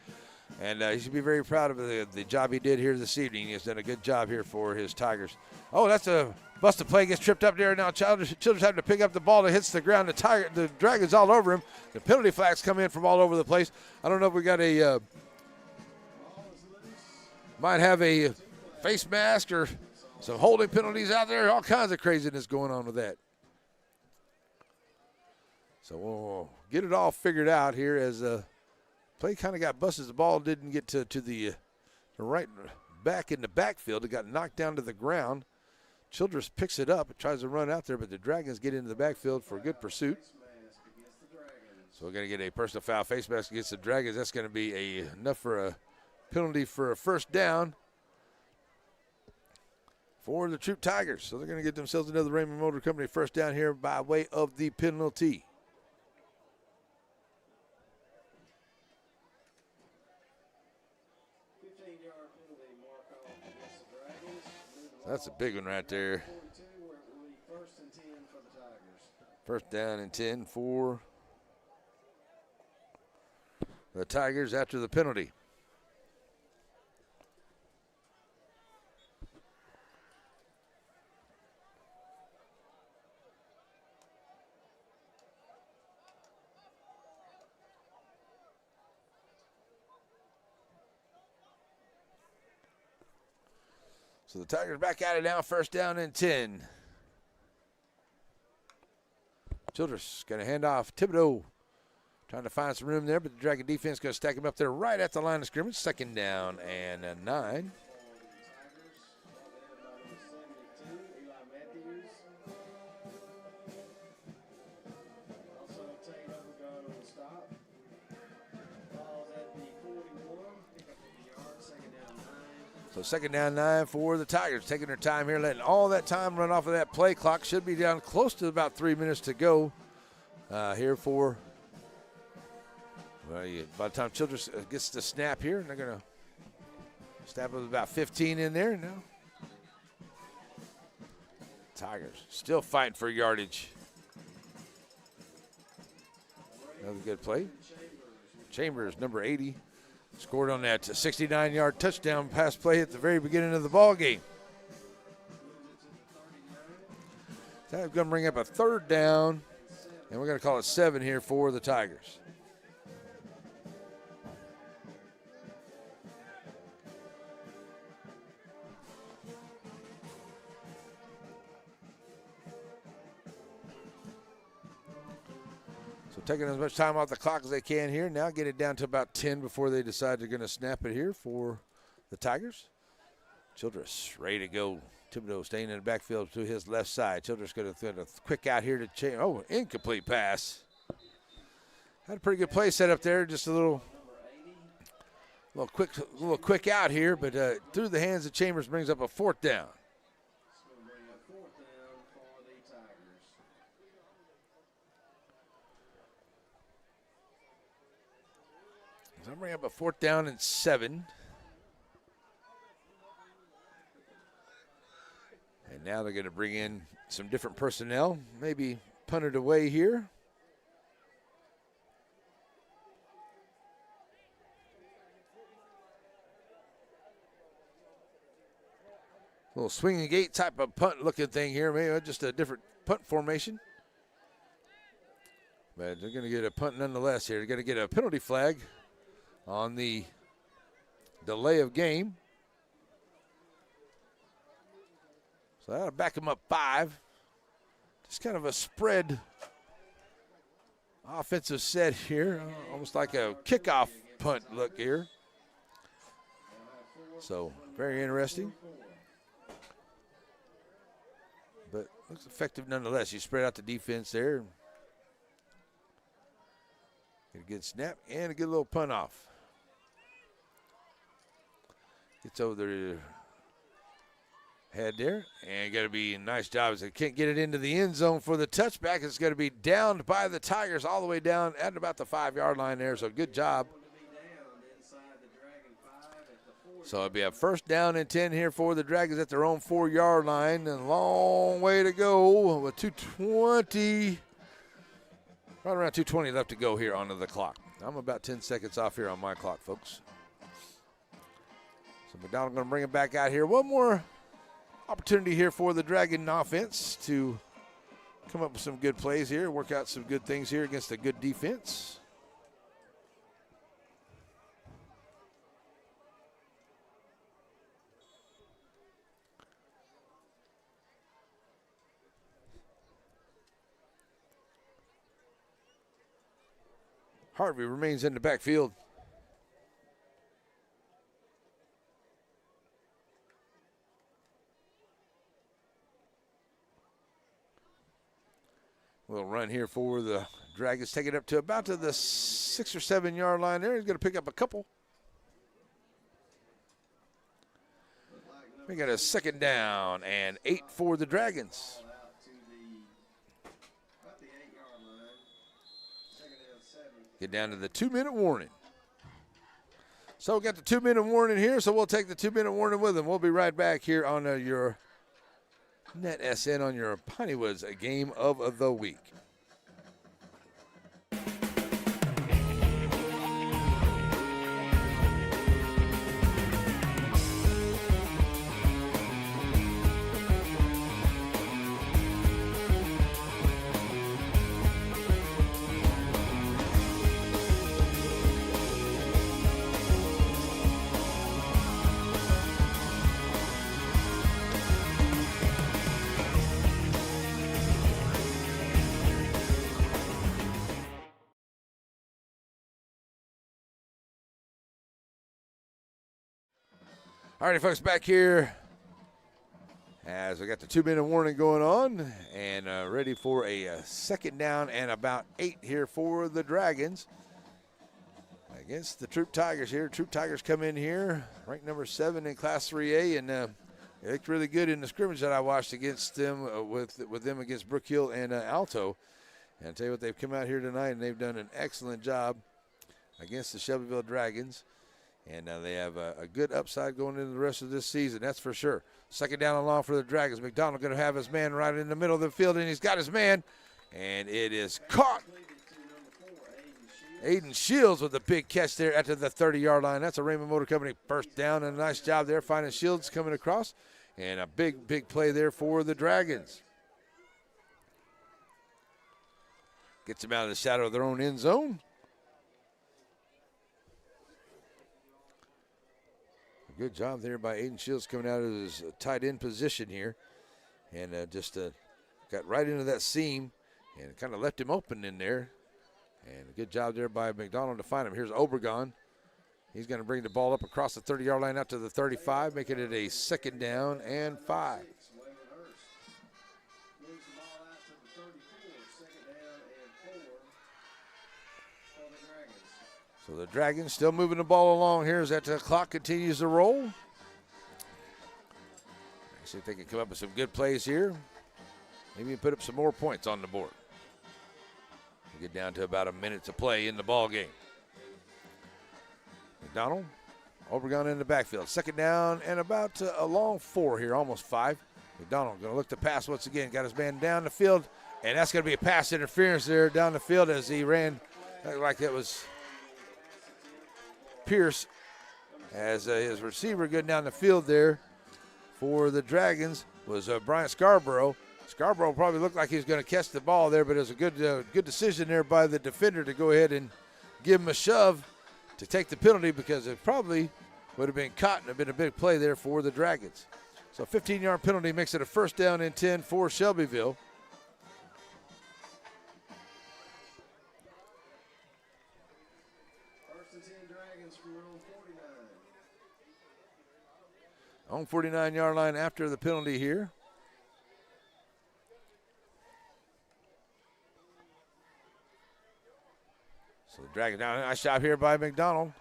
and he should be very proud of the job he did here this evening. He has done a good job here for his Tigers. Oh, that's a busted play. Gets tripped up there. Now Childress having to pick up the ball that hits the ground. The Dragons all over him. The penalty flags come in from all over the place. I don't know if we got a might have a face mask or some holding penalties out there. All kinds of craziness going on with that. So we'll get it all figured out here as play kind of got busted. The ball didn't get to the right back in the backfield. It got knocked down to the ground. Childress picks it up. It tries to run out there, but the Dragons get into the backfield for a good pursuit. So we're going to get a personal foul, face mask against the Dragons. That's going to be enough for a penalty for a first down for the Troup Tigers. So they're going to get themselves another Raymond Motor Company first down here by way of the penalty. That's a big one right there. First down and 10 for the Tigers after the penalty. So the Tigers back at it now, first down and 10. Childress going to hand off. Thibodeau trying to find some room there, but the Dragon defense going to stack him up there right at the line of scrimmage. Second down and 9. So second down 9 for the Tigers, taking their time here, letting all that time run off of that play clock. Should be down close to about 3 minutes to go here for, by the time Childress gets the snap here, and they're going to snap with about 15 in there now. Tigers still fighting for yardage. Another good play. Chambers, number 80. Scored on that 69-yard touchdown pass play at the very beginning of the ball game. That's going to bring up a third down And we're going to call it 7 here for the Tigers. So taking as much time off the clock as they can here. Now get it down to about 10 before they decide they're going to snap it here for the Tigers. Childress ready to go. Thibodeau staying in the backfield to his left side. Childress going to throw a quick out here to change. Oh, incomplete pass. Had a pretty good play set up there. Just a little quick out here, but through the hands of Chambers brings up a 4th down. So I'm bringing up a 4th down and 7. And now they're going to bring in some different personnel. Maybe punt it away here. Little swinging gate type of punt looking thing here. Maybe just a different punt formation. But they're going to get a punt nonetheless here. They're going to get a penalty flag on the delay of game. So that'll back them up 5. Just kind of a spread offensive set here. Almost like a kickoff punt look here. So very interesting. But looks effective nonetheless. You spread out the defense there. Get a good snap and a good little punt off. Gets over their head there. And got to be a nice job as they can't get it into the end zone for the touchback. It's going to be downed by the Tigers all the way down at about the 5-yard line there. So good job. So it'll be a 1st down and 10 here for the Dragons at their own 4-yard line. And a long way to go with 2:20. Right around 2:20 left to go here onto the clock. I'm about 10 seconds off here on my clock, folks. So McDonald going to bring it back out here. One more opportunity here for the Dragon offense to come up with some good plays here, work out some good things here against a good defense. Harvey remains in the backfield. Little run here for the Dragons. Take it up to about to the 6 or 7 yard line there. He's going to pick up a couple. We got a 2nd down and 8 for the Dragons. Get down to the 2-minute warning. So we got the 2-minute warning here, so we'll take the 2-minute warning with them. We'll be right back here on your NETSN on your Piney Woods game of the week. All righty, folks, back here as we got the 2-minute warning going on and ready for a 2nd down and about 8 here for the Dragons against the Troup Tigers here. Troup Tigers come in here, ranked number 7 in Class 3A, and they looked really good in the scrimmage that I watched against them with them against Brook Hill and Alto. And I'll tell you what, they've come out here tonight and they've done an excellent job against the Shelbyville Dragons. And they have a good upside going into the rest of this season, that's for sure. 2nd down and long for the Dragons. McDonald going to have his man right in the middle of the field, and he's got his man. And it is caught. Aiden Shields with a big catch there at the 30-yard line. That's a Raymond Motor Company 1st down, and a nice job there finding Shields coming across. And a big play there for the Dragons. Gets him out of the shadow of their own end zone. Good job there by Aiden Shields coming out of his tight end position here. And just got right into that seam and kind of left him open in there. And a good job there by McDonald to find him. Here's Obregon. He's going to bring the ball up across the 30-yard line out to the 35, making it a 2nd down and 5. So the Dragons still moving the ball along here as that clock continues to roll. See if they can come up with some good plays here. Maybe put up some more points on the board. We get down to about a minute to play in the ball game. McDonald, Obregon in the backfield. 2nd down and about a long 4 here, almost 5. McDonald going to look to pass once again. Got his man down the field, and that's going to be a pass interference there down the field as he ran like it was Pierce as his receiver going down the field there for the Dragons was Bryant Scarborough. Scarborough probably looked like he was going to catch the ball there, but it was a good decision there by the defender to go ahead and give him a shove to take the penalty because it probably would have been caught and have been a big play there for the Dragons. So 15-yard penalty makes it a 1st down and 10 for Shelbyville. On 49-yard line after the penalty here. So the Dragons down. Nice shot here by McDonald.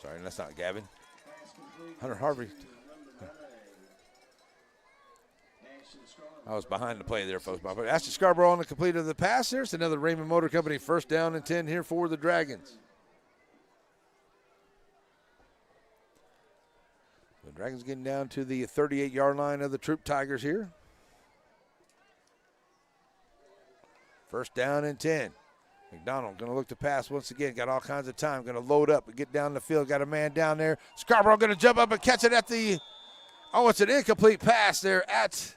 Sorry, that's not Gavin. Hunter Harvey. I was behind the play there, folks. But Ashton Scarborough on the complete of the pass. There's another Raymond Motor Company 1st down and 10 here for the Dragons. The Dragons getting down to the 38-yard line of the Troup Tigers here. 1st down and 10. McDonald going to look to pass once again. Got all kinds of time. Going to load up and get down the field. Got a man down there. Scarborough going to jump up and catch it at the, it's an incomplete pass there at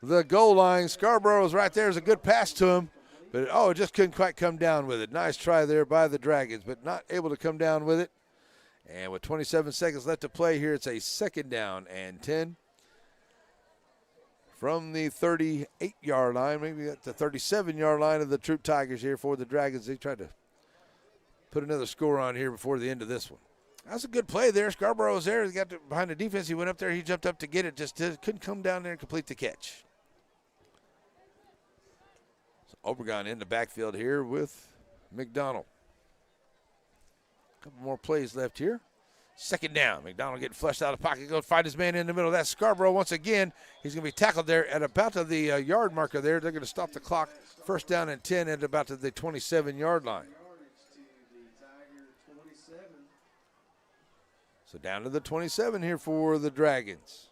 the goal line. Scarborough was right there. It's a good pass to him. But, it just couldn't quite come down with it. Nice try there by the Dragons, but not able to come down with it. And with 27 seconds left to play here, it's a 2nd down and 10. From the 38-yard line, maybe at the 37-yard line of the Troup Tigers here for the Dragons. They tried to put another score on here before the end of this one. That's a good play there. Scarborough was there. He got behind the defense. He went up there. He jumped up to get it. Just couldn't come down there and complete the catch. So Obregon in the backfield here with McDonald. Couple more plays left here. 2nd down. McDonald getting flushed out of the pocket. Go find his man in the middle. That's Scarborough once again. He's going to be tackled there at about the yard marker there. They're going to stop the clock. 1st down and 10 at about the 27-yard line. So down to the 27 here for the Dragons.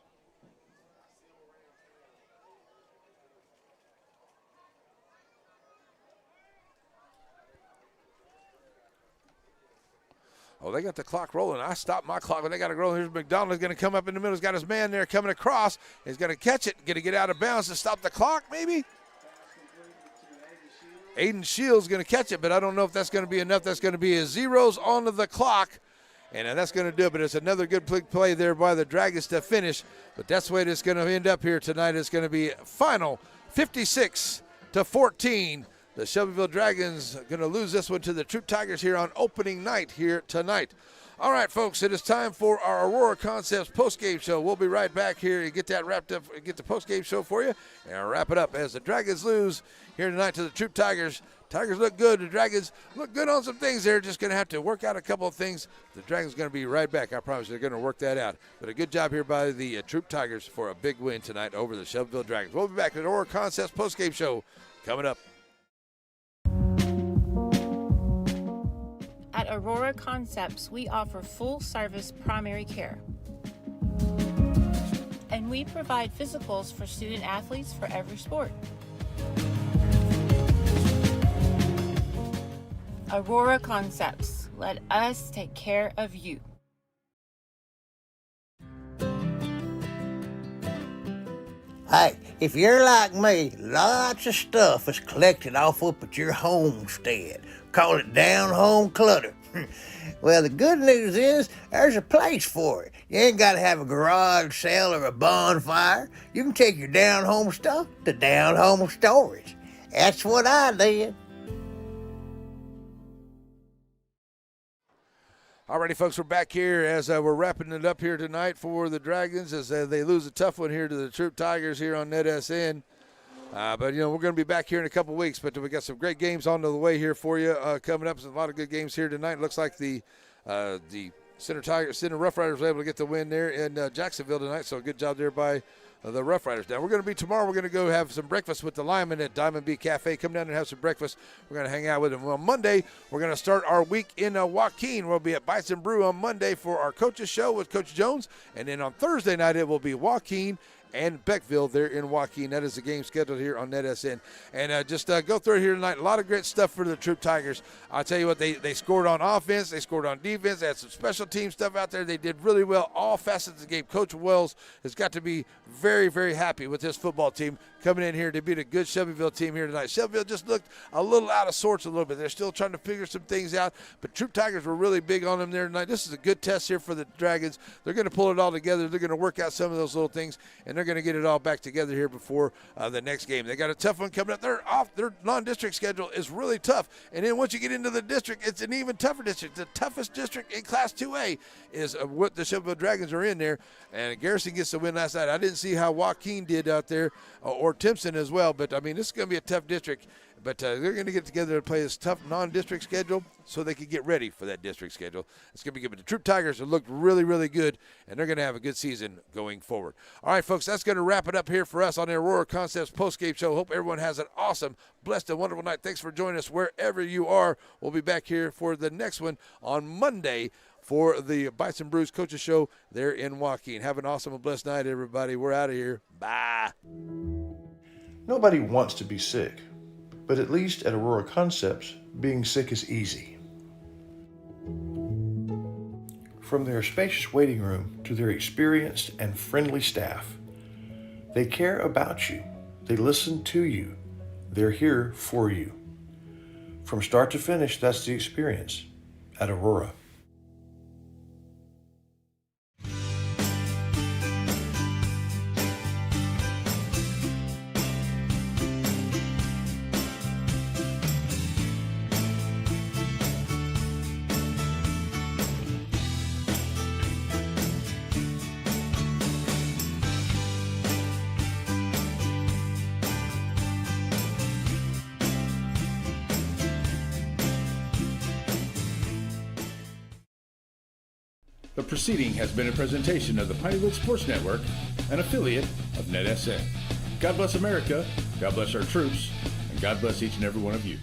They got the clock rolling. I stopped my clock, but they got to roll. Here's McDonald. He's going to come up in the middle. He's got his man there coming across. He's going to catch it, going to get out of bounds to stop the clock, maybe. Aiden Shields going to catch it, but I don't know if that's going to be enough. That's going to be his zeros onto the clock, and that's going to do it. But it's another good play there by the Dragons to finish. But that's the way it's going to end up here tonight. It's going to be final 56-14. The Shelbyville Dragons are going to lose this one to the Troup Tigers here on opening night here tonight. All right, folks, it is time for our Aurora Concepts postgame show. We'll be right back here and get that wrapped up, get the postgame show for you, and wrap it up as the Dragons lose here tonight to the Troup Tigers. Tigers look good. The Dragons look good on some things. They're just going to have to work out a couple of things. The Dragons are going to be right back. I promise they're going to work that out. But a good job here by the Troup Tigers for a big win tonight over the Shelbyville Dragons. We'll be back at the Aurora Concepts postgame show coming up. At Aurora Concepts, we offer full-service primary care. And we provide physicals for student athletes for every sport. Aurora Concepts. Let us take care of you. Hey, if you're like me, lots of stuff is collected off up at your homestead. Call it down-home clutter. Well, the good news is there's a place for it. You ain't got to have a garage sale or a bonfire. You can take your down-home stuff to down-home storage. That's what I did. Alrighty, folks, we're back here as we're wrapping it up here tonight for the Dragons as they lose a tough one here to the Troup Tigers here on NETSN. But, we're going to be back here in a couple weeks. But we got some great games on the way here for you coming up. Some, a lot of good games here tonight. It looks like the Center Rough Riders were able to get the win there in Jacksonville tonight. So good job there by the Rough Riders. Now, we're going to be tomorrow. We're going to go have some breakfast with the linemen at Diamond B Cafe. Come down and have some breakfast. We're going to hang out with them. Well, Monday, we're going to start our week in Joaquin. We'll be at Bison Brew on Monday for our coaches show with Coach Jones. And then on Thursday night, it will be Joaquin and Beckville there in Joaquin. That is the game scheduled here on NETSN. And just go through it here tonight. A lot of great stuff for the Troup Tigers. I'll tell you what, they scored on offense. They scored on defense. They had some special team stuff out there. They did really well all facets of the game. Coach Wallace has got to be very, very happy with this football team coming in here to beat a good Shelbyville team here tonight. Shelbyville just looked a little out of sorts a little bit. They're still trying to figure some things out, but Troup Tigers were really big on them there tonight. This is a good test here for the Dragons. They're going to pull it all together. They're going to work out some of those little things, and they're going to get it all back together here before the next game. They got a tough one coming up. Their non-district schedule is really tough, and then once you get into the district, it's an even tougher district. The toughest district in Class 2A is what the Shelbyville Dragons are in there, and Garrison gets the win last night. I didn't see how Joaquin did out there, or Timpson as well, but, I mean, this is going to be a tough district. But they're going to get together to play this tough non-district schedule so they can get ready for that district schedule. It's going to be good. But the Troup Tigers have looked really, really good, and they're going to have a good season going forward. All right, folks, that's going to wrap it up here for us on the Aurora Concepts postgame show. Hope everyone has an awesome, blessed, and wonderful night. Thanks for joining us wherever you are. We'll be back here for the next one on Monday for the Bison Brews Coaches Show there in Joaquin. Have an awesome and blessed night, everybody. We're out of here. Bye. Nobody wants to be sick. But at least at Aurora Concepts, being sick is easy. From their spacious waiting room to their experienced and friendly staff, they care about you. They listen to you. They're here for you. From start to finish, that's the experience at Aurora. The proceeding has been a presentation of the Pineywood Sports Network, an affiliate of NETSN. God bless America, God bless our troops, and God bless each and every one of you.